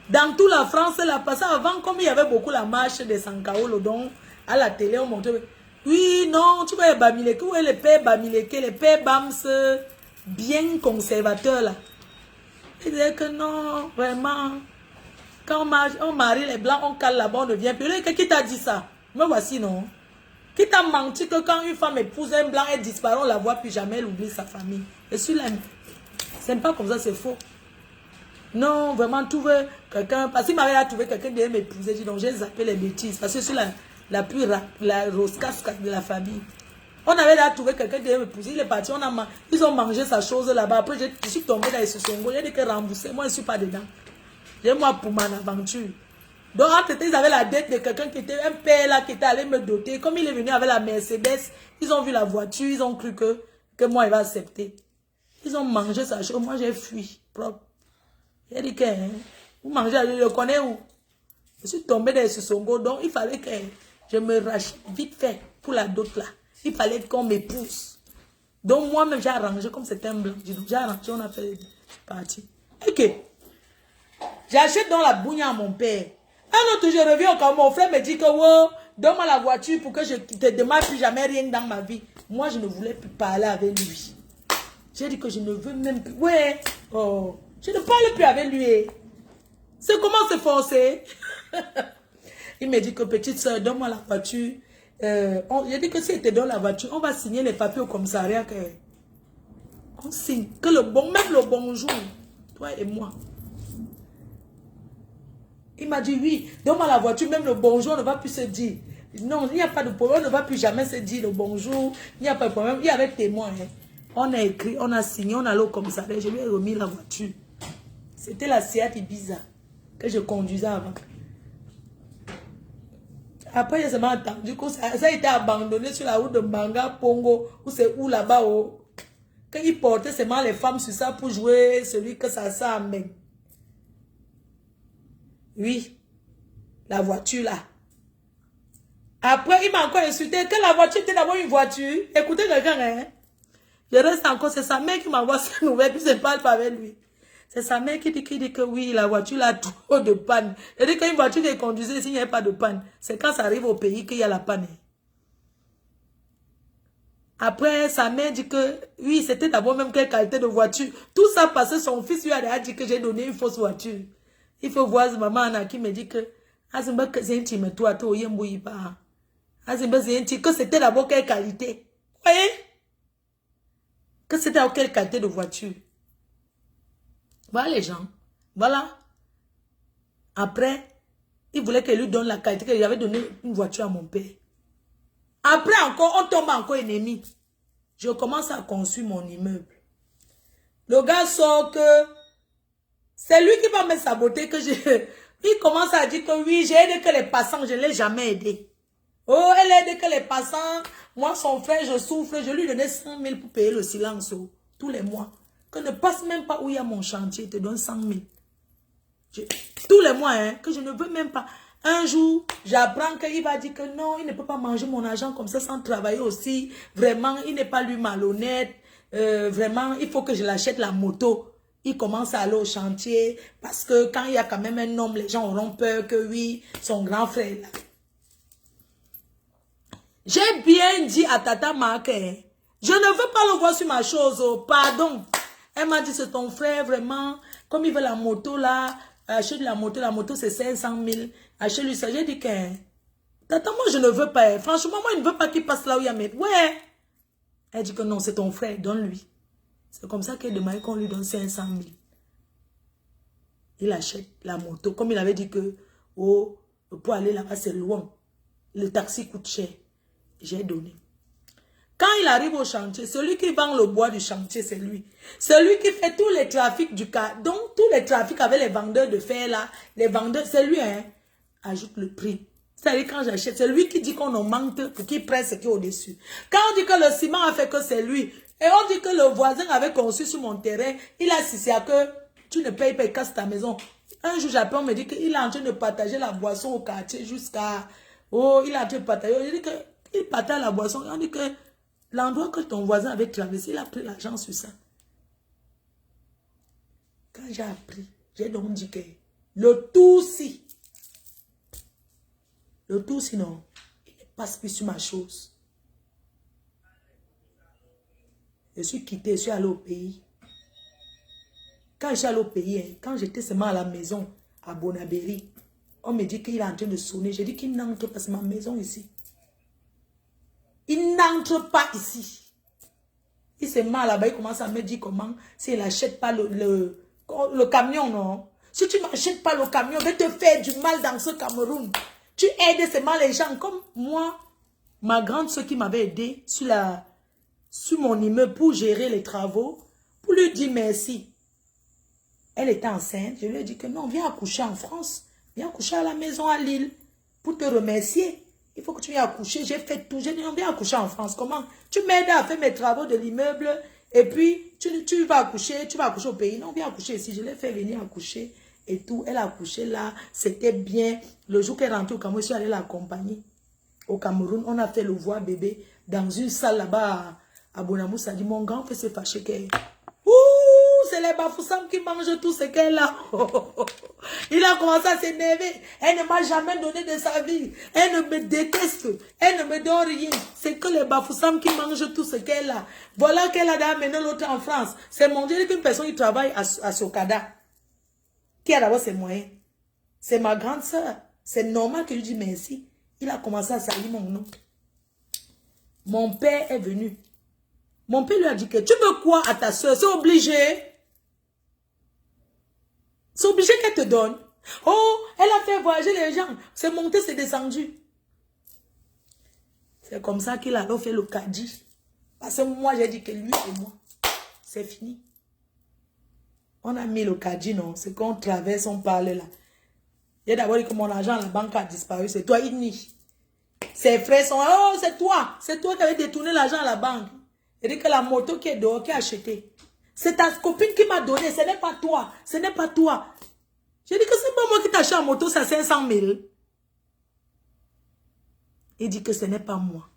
Dans toute la France, là, parce qu'avant, comme il y avait beaucoup la marche des Sankaolo, donc à la télé, on montrait. Oui, non, tu vois les Bamileke. Où est les pères Bamileke, les pères Bams bien conservateurs là. Il disait que non, vraiment. Quand on marie les blancs, on cale là-bas, on ne vient plus. Qui t'a dit ça? Me voici, non? Qui t'a menti que quand une femme épouse un blanc, elle disparaît, on ne la voit plus jamais, elle oublie sa famille. Je suis là. C'est pas comme ça, c'est faux. Non, vraiment, trouver quelqu'un. Parce qu'il m'avait trouvé quelqu'un qui devait m'épouser. Donc j'ai zappé les bêtises. Parce que je suis la plus la roscasse de la famille. On avait là trouvé quelqu'un qui devait m'épouser. Il est parti, ils ont mangé sa chose là-bas. Après, je suis tombée dans les sous-songo. J'ai dit que rembourser. Moi, je ne suis pas dedans. J'ai moi pour mon aventure. Donc, entre ils avaient la dette de quelqu'un qui était un père là, qui était allé me doter. Comme il est venu avec la Mercedes, ils ont vu la voiture, ils ont cru que moi, il va accepter. Ils ont mangé sa chose. Moi, j'ai fui. Propre. J'ai dit que, hein, vous mangez, je le connais où? Je suis tombée dans les sous-songo. Donc, il fallait que je me rachète vite fait pour la dot là. Il fallait qu'on m'épouse. Donc, moi-même, j'ai arrangé comme c'était un blanc. Donc, j'ai arrangé, on a fait partie. Ok. J'achète dans la bougne à mon père. Un autre, je reviens quand mon frère me dit que, oh, donne-moi la voiture pour que je ne te demande plus jamais rien dans ma vie. Moi, je ne voulais plus parler avec lui. J'ai dit que je ne veux même plus. Ouais. Oh. Je ne parle plus avec lui. C'est comment se forcer? Il me dit que petite soeur, donne-moi la voiture. J'ai dit que si elle te donne la voiture, on va signer les papiers au commissariat. On signe. Que le bon, même le bonjour. Toi et moi. Il m'a dit oui, donne-moi la voiture, même le bonjour, on ne va plus se dire. Non, il n'y a pas de problème, on ne va plus jamais se dire le bonjour. Il n'y a pas de problème. Il y avait témoin. Hein. On a écrit, on a signé, on allait au commissariat. Je lui ai remis la voiture. C'était la Seat Ibiza que je conduisais avant. Après, j'ai seulement entendu que ça a été abandonné sur la route de Manga, Pongo, ou c'est où là-bas. Qu'ils portaient seulement les femmes sur ça pour jouer celui que ça sent même. Oui, la voiture là. Après, il m'a encore insulté que la voiture était d'abord une voiture. Écoutez quelqu'un, hein. Je reste encore, c'est sa mère qui m'envoie cette nouvelle, puis je ne parle pas avec lui. C'est sa mère qui dit que oui, la voiture là a trop de panne. Elle dit qu'une voiture qui est conduisée, s'il n'y a pas de panne, c'est quand ça arrive au pays qu'il y a la panne. Après, sa mère dit que oui, c'était d'abord même quelle qualité de voiture. Tout ça parce que son fils lui a dit que j'ai donné une fausse voiture. Il faut voir maman Anna qui me dit que que c'était d'abord quelle qualité. Vous voyez? Que c'était à quelle qualité de voiture. Voilà les gens. Voilà. Après, il voulait qu'elle lui donne la qualité qu'il avait donné une voiture à mon père. Après encore, on tombe encore ennemi. Je commence à construire mon immeuble. Le gars sort que c'est lui qui va me saboter que je... Il commence à dire que oui, j'ai aidé que les passants, je ne l'ai jamais aidé. Oh, elle a aidé que les passants. Moi, son frère, je souffre. Je lui donnais 100 000 pour payer le silence tous les mois. Que ne passe même pas où il y a mon chantier, te donne 100 000. Tous les mois, hein, que je ne veux même pas. Un jour, j'apprends qu'il va dire que non, il ne peut pas manger mon argent comme ça sans travailler aussi. Vraiment, il n'est pas lui malhonnête. Vraiment, il faut que je l'achète la moto. Il commence à aller au chantier parce que quand il y a quand même un homme, les gens auront peur que oui, son grand frère est là. J'ai bien dit à Tata Marc, je ne veux pas le voir sur ma chose, pardon. Elle m'a dit, c'est ton frère, vraiment, comme il veut la moto là, achète la moto c'est 500 000, achète-lui ça. J'ai dit que, Tata, moi je ne veux pas, franchement, moi je ne veux pas qu'il passe là où il y a mes... Ouais. Elle dit que non, c'est ton frère, donne-lui. C'est comme ça qu'elle demande qu'on lui donne 500 000. Il achète la moto, comme il avait dit que, oh, pour aller là-bas c'est loin, le taxi coûte cher. J'ai donné. Quand il arrive au chantier, celui qui vend le bois du chantier, c'est lui. Celui qui fait tous les trafics du cas. Donc, tous les trafics avec les vendeurs de fer là, les vendeurs, c'est lui, hein. Ajoute le prix. C'est-à-dire quand j'achète, c'est lui qui dit qu'on en manque pour qu'il prenne ce qui est au-dessus. Quand on dit que le ciment a fait que c'est lui, et on dit que le voisin avait conçu sur mon terrain, il a si c'est à que tu ne payes pas, il casse ta maison. Un jour, j'appelle, on me dit qu'il est en train de partager la boisson au quartier jusqu'à... Oh, il est en train de partager. Je dis que il partage la boisson. On dit que l'endroit que ton voisin avait traversé, il a pris l'argent sur ça. Quand j'ai appris, j'ai donc dit que le tout si non, il ne passe plus sur ma chose. Je suis quitté, je suis allé au pays. Quand je suis allé au pays, quand j'étais seulement à la maison, à Bonabéry, on me dit qu'il est en train de sonner. J'ai dit qu'il n'entre pas, c'est ma maison ici. Il n'entre pas ici. Il se met là-bas, il commence à me dire comment, s'il n'achète pas le camion, non. Si tu n'achètes pas le camion, je vais te faire du mal dans ce Cameroun. Tu aides seulement les gens comme moi. Ma grande soeur qui m'avait aidé sur mon immeuble pour gérer les travaux, pour lui dire merci. Elle était enceinte, je lui ai dit que non, viens accoucher en France. Viens accoucher à la maison à Lille pour te remercier. Il faut que tu viennes accoucher. J'ai fait tout. J'ai dit, on vient accoucher en France. Comment? Tu m'aides à faire mes travaux de l'immeuble et puis tu vas accoucher au pays. Non, viens accoucher ici. Je l'ai fait venir accoucher et tout. Elle a accouché là. C'était bien. Le jour qu'elle est rentrée au Cameroun, je suis allée l'accompagner. Au Cameroun, on a fait le voir bébé dans une salle là-bas à Bonamou. Ça dit, mon grand fait se fâcher qu'elle... Ouh, c'est les Bafoussam qui mangent tout ce qu'elle a. Il a commencé à s'énerver. Elle ne m'a jamais donné de sa vie. Elle ne me déteste. Elle ne me donne rien. C'est que les Bafoussam qui mangent tout ce qu'elle a. Voilà qu'elle a amené l'autre en France. C'est mon Dieu qu'une personne qui travaille à Sokada, qui a d'abord ses moyens. C'est ma grande soeur. C'est normal que je lui dise merci. Il a commencé à salir mon nom. Mon père est venu. Mon père lui a dit que tu veux quoi à ta soeur? C'est obligé. C'est obligé qu'elle te donne. Oh, elle a fait voyager les gens. C'est monté, c'est descendu. C'est comme ça qu'il a fait le caddie. Parce que moi, j'ai dit que lui et moi, c'est fini. On a mis le caddie, non? C'est qu'on traverse, on parle là. J'ai d'abord dit que mon argent à la banque a disparu. C'est toi, Inni. Ses frères sont, oh, c'est toi. C'est toi qui avais détourné l'argent à la banque. Il dit que la moto qui est dehors, qui a acheté. C'est ta copine qui m'a donné. Ce n'est pas toi. Ce n'est pas toi. J'ai dit que c'est pas moi qui t'achète la moto, ça 500 000. Il dit que ce n'est pas moi.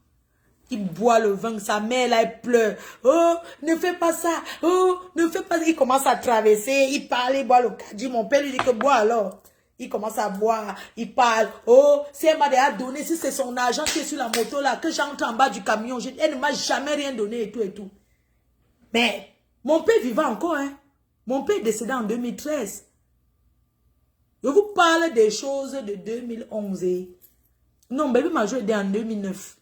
Il boit le vin, sa mère là, elle pleure. Oh, ne fais pas ça. Oh, ne fais pas ça. Il commence à traverser, il parle, il boit le caddie. Mon père lui dit que bois alors. Il commence à boire, il parle. Oh, si elle m'a déjà donné, si c'est son argent qui est sur la moto là, que j'entre en bas du camion, elle ne m'a jamais rien donné et tout et tout. Mais, mon père vivait encore, hein. Mon père est décédé en 2013. Je vous parle des choses de 2011. Non, bébé m'a joué en 2009.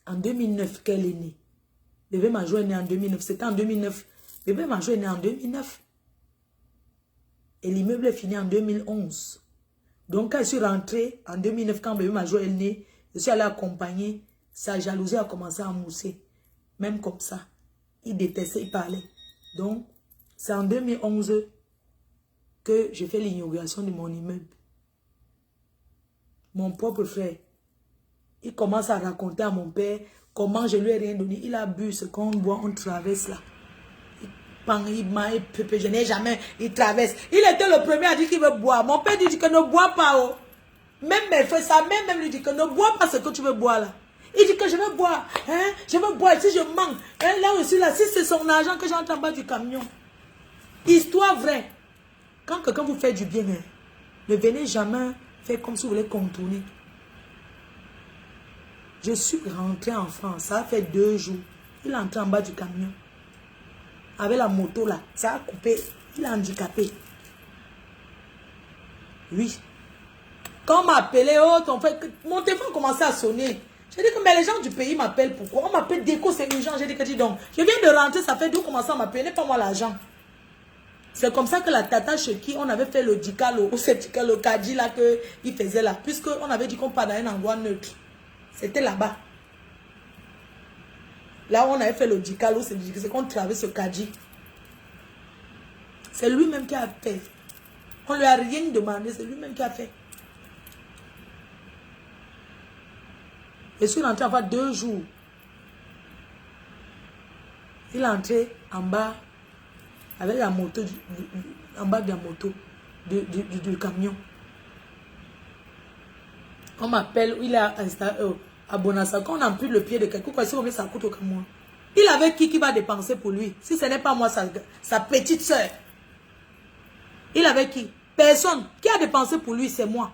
En 2009 qu'elle est née. Bébé Major est né en 2009. C'était en 2009. Bébé Major est né en 2009. Et l'immeuble est fini en 2011. Donc, quand je suis rentrée en 2009, quand bébé Major est né, je suis allée accompagner. Sa jalousie a commencé à mousser. Même comme ça. Il détestait, il parlait. Donc, c'est en 2011 que je fais l'inauguration de mon immeuble. Mon propre frère, il commence à raconter à mon père comment je lui ai rien donné. Il a bu ce qu'on boit, on traverse là. Je n'ai jamais, il traverse. Il était le premier à dire qu'il veut boire. Mon père dit que ne bois pas. Oh. Même mes frères, sa mère même lui dit que ne bois pas ce que tu veux boire là. Il dit que je veux boire. Hein? Je veux boire. Si je manque, hein? Là aussi, là, si c'est son argent que j'entends en bas du camion. Histoire vraie. Quand quelqu'un vous fait du bien, hein, ne venez jamais faire comme si vous voulez contourner. Je suis rentrée en France. Ça a fait 2 jours. Il est entré en bas du camion. Avec la moto là. Ça a coupé. Il est handicapé. Oui. Quand on m'a appelé, oh, ton frère, mon téléphone commençait à sonner. J'ai dit que mais les gens du pays m'appellent pourquoi? On m'appelle Déco, c'est urgent. J'ai dit que dis donc, je viens de rentrer, ça fait d'où commencer à m'appeler, pas moi l'argent. C'est comme ça que la tata chez qui on avait fait le dicalo, ou c'est le kadi là qu'il faisait là. Puisqu'on avait dit qu'on parlait dans un endroit neutre. C'était là-bas. Là où on avait fait le dicalo, c'est qu'on traverse ce kadi. C'est lui-même qui a fait. On lui a rien demandé, c'est lui-même qui a fait. Je suis rentré en fait 2 jours. Il est entré en bas avec la moto, en bas de la moto, du camion. On m'appelle, il a installé à Bonassa. Quand on ampute le pied de quelqu'un, combien ça coûte au camion? Il avait qui va dépenser pour lui? Si ce n'est pas moi, sa petite soeur. Il avait qui? Personne. Qui a dépensé pour lui, c'est moi.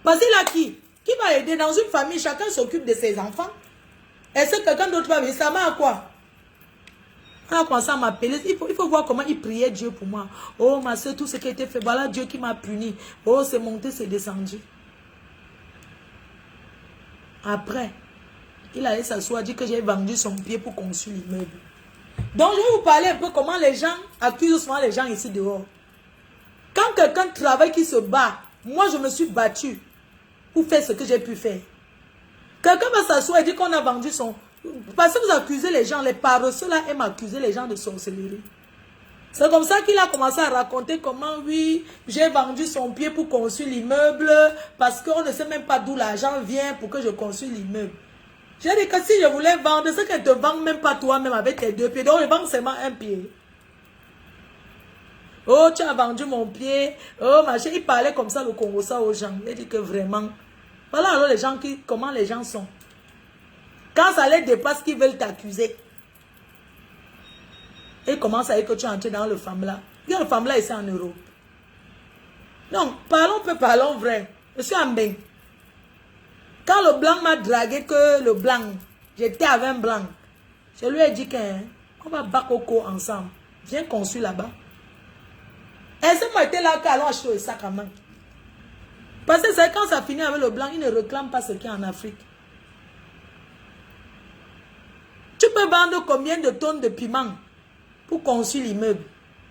Parce qu'il a qui? Qui va aider dans une famille? Chacun s'occupe de ses enfants. Est-ce que quelqu'un d'autre va venir? Ça m'a à quoi? On a commencé à m'appeler. Il faut voir comment il priait Dieu pour moi. Oh, ma soeur, tout ce qui a été fait. Voilà Dieu qui m'a puni. Oh, c'est monté, c'est descendu. Après, il allait s'asseoir, dire que j'ai vendu son pied pour construire l'immeuble. Donc, je vais vous parler un peu comment les gens accusent souvent les gens ici dehors. Quand quelqu'un travaille, qui se bat, moi, je me suis battue pour faire ce que j'ai pu faire. Quelqu'un va s'asseoir et dire qu'on a vendu son... Parce que vous accusez les gens, les paresseux là aiment accuser les gens de sorcellerie. C'est comme ça qu'il a commencé à raconter comment, oui, j'ai vendu son pied pour construire l'immeuble, parce qu'on ne sait même pas d'où l'argent vient pour que je construise l'immeuble. J'ai dit que si je voulais vendre, c'est qu'elle ne te vend même pas toi-même avec tes 2 pieds. Donc, je vends seulement un pied. Oh, tu as vendu mon pied. Oh, machin. Il parlait comme ça, le Congo, ça aux gens. Il dit que vraiment. Voilà alors les gens comment les gens sont. Quand ça les dépasse, qu'ils veulent t'accuser. Et commence à dire que tu es entré dans le FAMLA. Il y a le FAMLA ici en Europe. Donc, parlons vrai. Je suis en bain. Quand le blanc m'a dragué, que le blanc, j'étais avec un blanc. Je lui ai dit qu'on va Bakoko ensemble. Viens construire là-bas. Et ce matin là, qu'allons acheter le sac à main. Parce que c'est quand ça finit avec le blanc, il ne réclame pas ce qu'il y a en Afrique. Tu peux vendre combien de tonnes de piment pour construire l'immeuble?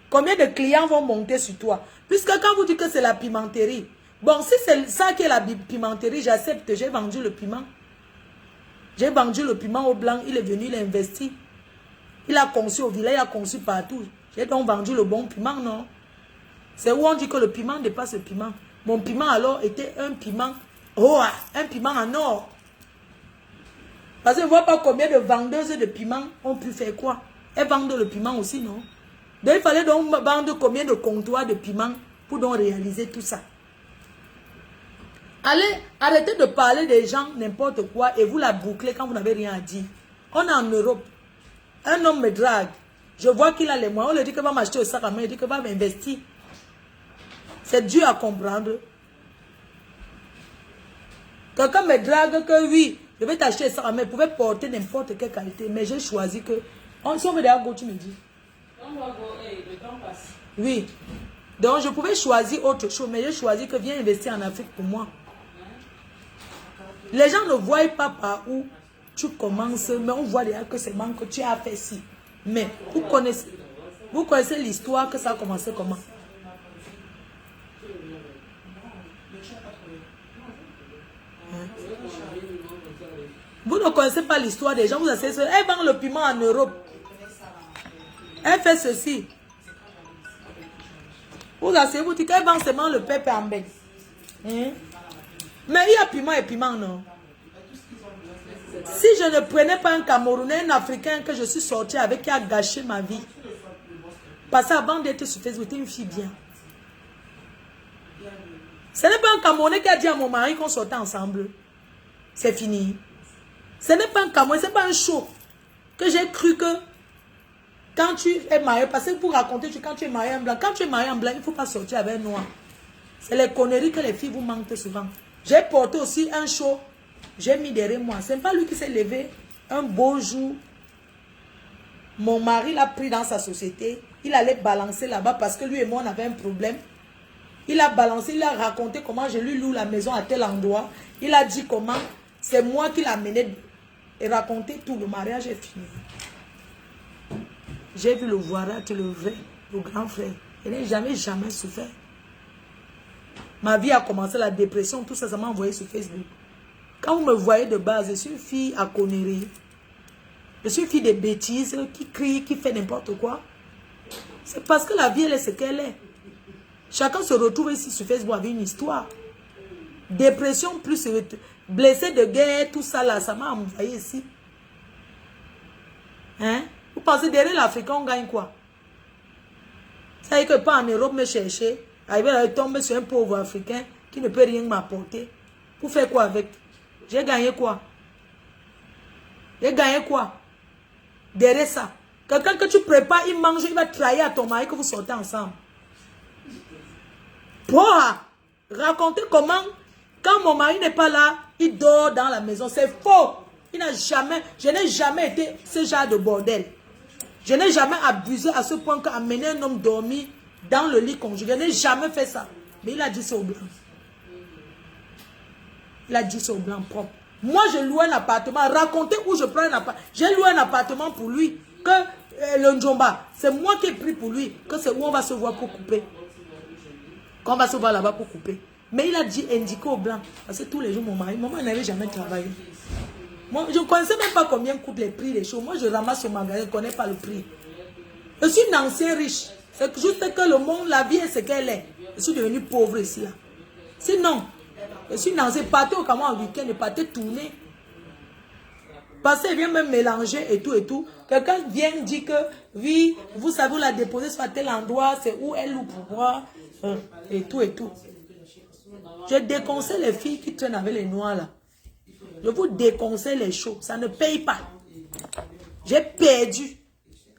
Combien de clients vont monter sur toi? Puisque quand vous dites que c'est la pimenterie, bon, si c'est ça qui est la pimenterie, j'accepte, j'ai vendu le piment. J'ai vendu le piment au blanc, il est venu, il a investi. Il a conçu au village, il a conçu partout. J'ai donc vendu le bon piment, non? C'est où on dit que le piment dépasse le piment. Mon piment alors était un piment, oh, un piment en or. Parce que je ne vois pas combien de vendeuses de piment ont pu faire quoi. Elles vendent le piment aussi, non? Donc il fallait donc vendre combien de comptoirs de piment pour donc réaliser tout ça. Allez, arrêtez de parler des gens n'importe quoi et vous la bouclez quand vous n'avez rien à dire. On est en Europe. Un homme me drague. Je vois qu'il a les moyens. On lui dit qu'il va m'acheter au sac à main. Il dit qu'il va m'investir. C'est dur à comprendre. Quelqu'un me drague que oui, je vais t'acheter ça, mais il pouvait porter n'importe quelle qualité. Mais j'ai choisi que... Si on veut d'ailleurs go, tu me dis. On va go, le temps passe. Oui. Donc je pouvais choisir autre chose, mais j'ai choisi que viens investir en Afrique pour moi. Les gens ne voient pas par où Tu commences, mais on voit déjà que c'est manque que tu as fait ci. Mais vous connaissez l'histoire que ça a commencé comment? Hein? Vous ne connaissez pas l'histoire des gens, vous asseyez, elle vend le piment en Europe. Elle fait ceci. Vous asseyez, vous dites qu'elle vend seulement le pépé en bec. Hein? Mais il y a piment et piment, non? Si je ne prenais pas un Camerounais, un Africain que je suis sorti avec qui a gâché ma vie. Parce qu'avant d'être sur Facebook, j'étais une fille bien. Ce n'est pas un Camerounais qui a dit à mon mari qu'on sortait ensemble. C'est fini. Ce n'est pas un Camerounais, ce n'est pas un show. Que j'ai cru que quand tu es marié, parce que pour raconter, quand tu es marié en blanc, quand tu es marié en blanc, il ne faut pas sortir avec un noir. C'est les conneries que les filles vous manquent souvent. J'ai porté aussi un show. J'ai mis derrière moi. Ce n'est pas lui qui s'est levé un beau jour. Mon mari l'a pris dans sa société. Il allait balancer là-bas parce que lui et moi on avait un problème. Il a balancé, il a raconté comment je lui loue la maison à tel endroit. Il a dit comment c'est moi qui l'ai amené et raconté tout. Le mariage est fini. J'ai vu le voirat, le vrai, le grand frère. Je n'ai jamais souffert. Ma vie a commencé, la dépression, tout ça, ça m'a envoyé sur Facebook. Quand vous me voyez de base, je suis une fille à conneries. Je suis une fille de bêtises, qui crie, qui fait n'importe quoi. C'est parce que la vie, elle est ce qu'elle est. Chacun se retrouve ici sur Facebook avec une histoire. Dépression plus blessé de guerre, tout ça là, ça m'a envoyé ici. Hein? Vous pensez derrière l'Africain, on gagne quoi? Ça veut dire que pas en Europe me chercher, arriver à tomber sur un pauvre Africain qui ne peut rien m'apporter. Pour faire quoi avec? J'ai gagné quoi? J'ai gagné quoi? Derrière ça. Quelqu'un que tu prépares, il mange, il va trahir à ton mari que vous sortez ensemble. Pourquoi? Raconter comment, quand mon mari n'est pas là, il dort dans la maison. C'est faux. Je n'ai jamais été ce genre de bordel. Je n'ai jamais abusé à ce point qu'amener un homme dormir dans le lit conjugal. Je n'ai jamais fait ça. Mais il a dit ça au blanc. Il a dit ça au blanc propre. Moi, je loue un appartement. Racontez où je prends un appartement. J'ai loué un appartement pour lui. Que le Njomba, c'est moi qui ai pris pour lui. Que c'est où on va se voir pour couper. Qu'on va se voir là-bas pour couper. Mais il a dit indiqué au blanc. Parce que tous les jours, mon mari n'avait jamais travaillé. Moi, je ne connaissais même pas combien coûtent les prix des choses. Moi, je ramasse au magasin, je ne connais pas le prix. Je suis une ancienne riche. C'est juste que le monde, la vie est ce qu'elle est. Je suis devenue pauvre ici. Là. Sinon, je suis une ancienne. Partez au Cameroun en week-end, partez tourner. Parce qu'elle vient même mélanger et tout et tout. Quelqu'un vient dire que, oui, vous savez où la déposer sur tel endroit, c'est où elle loue pour moi, et tout et tout. Je déconseille les filles qui traînent avec les noirs là. Je vous déconseille les choses. Ça ne paye pas. J'ai perdu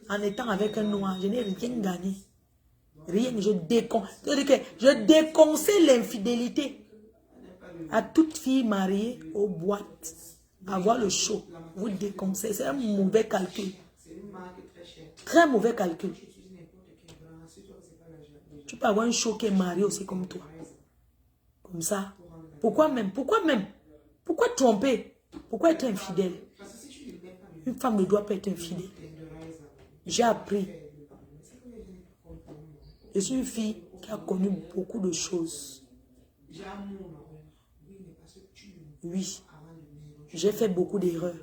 en étant avec un noir. Je n'ai rien gagné. Rien. Je déconseille l'infidélité à toute fille mariée aux boîtes. Avoir le show. Vous déconseille. C'est un mauvais calcul. Très mauvais calcul. Tu peux avoir un show qui est marié aussi comme toi. Comme ça. Pourquoi même? Pourquoi même? Pourquoi tromper? Pourquoi être infidèle? Une femme ne doit pas être infidèle. J'ai appris. Je suis une fille qui a connu beaucoup de choses. Oui. J'ai fait beaucoup d'erreurs.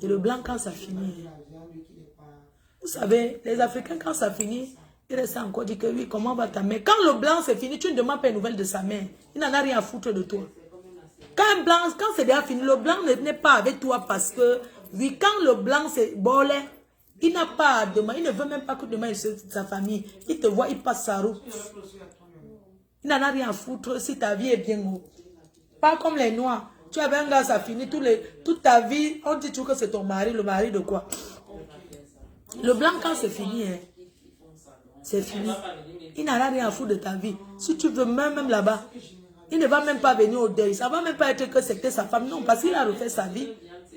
Et le blanc, quand ça finit, vous savez, les Africains, quand ça finit, ils restent encore dire que oui, comment va ta mère? Quand le blanc c'est fini, tu ne demandes pas une nouvelle de sa mère. Il n'en a rien à foutre de toi. Quand c'est déjà fini, le blanc n'est pas avec toi parce que, oui, quand le blanc c'est bolé, il n'a pas à demander, il ne veut même pas que demain il soit de sa famille. Il te voit, il passe sa route. Il n'en a rien à foutre si ta vie est bien haut. Pas comme les noirs. Tu avais un gars, ça finit, toute ta vie, on dit toujours que c'est ton mari, le mari de quoi? Le blanc, quand c'est fini, hein, c'est fini. Il n'en a rien à foutre de ta vie. Si tu veux, même là-bas, il ne va même pas venir au deuil. Ça ne va même pas être que c'était sa femme. Non, parce qu'il a refait sa vie.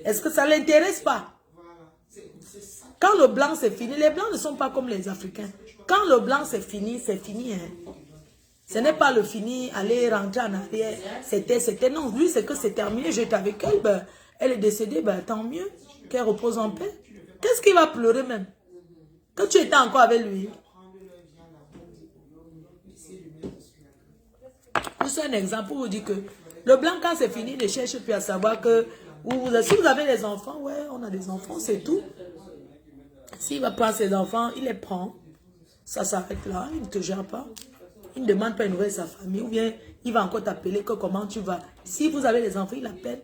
Est-ce que ça ne l'intéresse pas? Quand le blanc c'est fini, les blancs ne sont pas comme les Africains. Quand le blanc c'est fini, hein. Ce n'est pas le fini, aller rentrer en arrière. C'était, non. Lui, c'est que c'est terminé. J'étais avec elle. Ben, Elle est décédée, ben, tant mieux. Qu'elle repose en paix. Qu'est-ce qu'il va pleurer même? Quand tu étais encore avec lui. C'est un exemple pour vous dire que le blanc, quand c'est fini, ne cherche plus à savoir que si vous avez des enfants, ouais, on a des enfants, c'est tout. S'il va prendre ses enfants, il les prend. Ça s'arrête là, il ne te gère pas. Il ne demande pas une nouvelle de sa famille. Ou bien il va encore t'appeler que comment tu vas. Si vous avez des enfants, il appelle.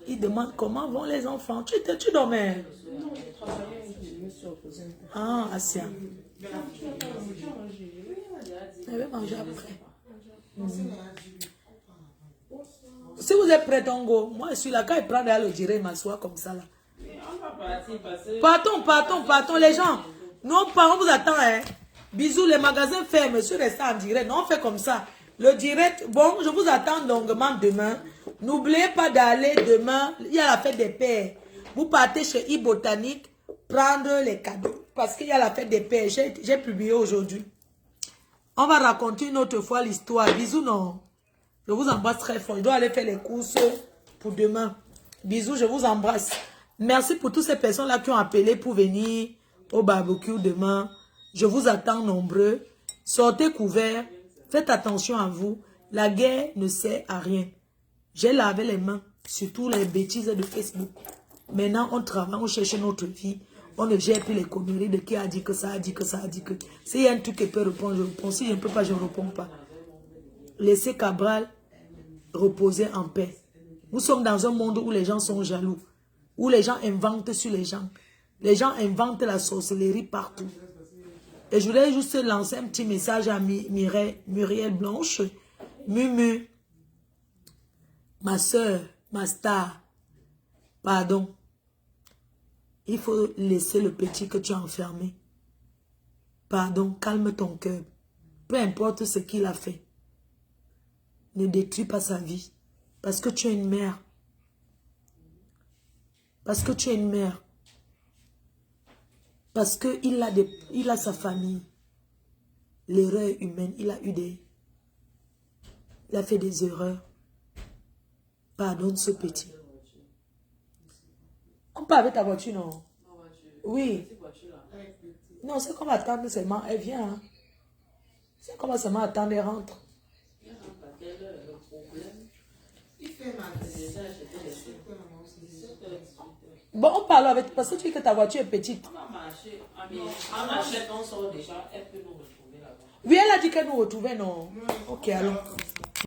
Il demande comment vont les enfants. Tu dormais. Non, je travaillais, je me suis reposée. Ah, Asia. Je vais manger après. Si vous êtes prêt, Tongo, moi je suis là. Quand il prend le direct, il m'assoit comme ça là. Partons, les gens. Nous, on vous attend, hein. Bisous, les magasins ferment, je suis resté en direct. Non, on fait comme ça. Le direct, bon, je vous attends longuement demain. N'oubliez pas d'aller demain, il y a la fête des pères. Vous partez chez e-Botanique, prendre les cadeaux. Parce qu'il y a la fête des pères. J'ai publié aujourd'hui. On va raconter une autre fois l'histoire. Bisous, non. Je vous embrasse très fort. Je dois aller faire les courses pour demain. Bisous, je vous embrasse. Merci pour toutes ces personnes-là qui ont appelé pour venir au barbecue demain. Je vous attends nombreux. Sortez couverts. Faites attention à vous. La guerre ne sert à rien. J'ai lavé les mains, surtout les bêtises de Facebook. Maintenant, on travaille, on cherche notre vie. On ne gère plus les conneries de qui a dit que ça, a dit que ça, a dit que... S'il y a un truc qui peut répondre, je réponds. Si je ne peux pas, je ne réponds pas. Laissez Cabral reposer en paix. Nous sommes dans un monde où les gens sont jaloux. Où les gens inventent sur les gens. Les gens inventent la sorcellerie partout. Et je voulais juste lancer un petit message à Muriel Blanche. Mumu, ma soeur, ma star, pardon. Il faut laisser le petit que tu as enfermé. Pardon, calme ton cœur. Peu importe ce qu'il a fait. Ne détruis pas sa vie. Parce que tu es une mère. Parce que tu es une mère. Parce qu'il a sa famille. L'erreur humaine, il a fait des erreurs. Pardonne ce petit. On part avec ta voiture, non? Oui. Non, c'est qu'on va attendre seulement. Elle vient. Hein? C'est qu'on va seulement attendre, elle rentre. Bon, on parle avec... Parce que tu dis que ta voiture est petite. On va marcher. On achète, on sort déjà. Elle peut nous retrouver là-bas. Oui, elle a dit qu'elle nous retrouvait, non? Ok, allons.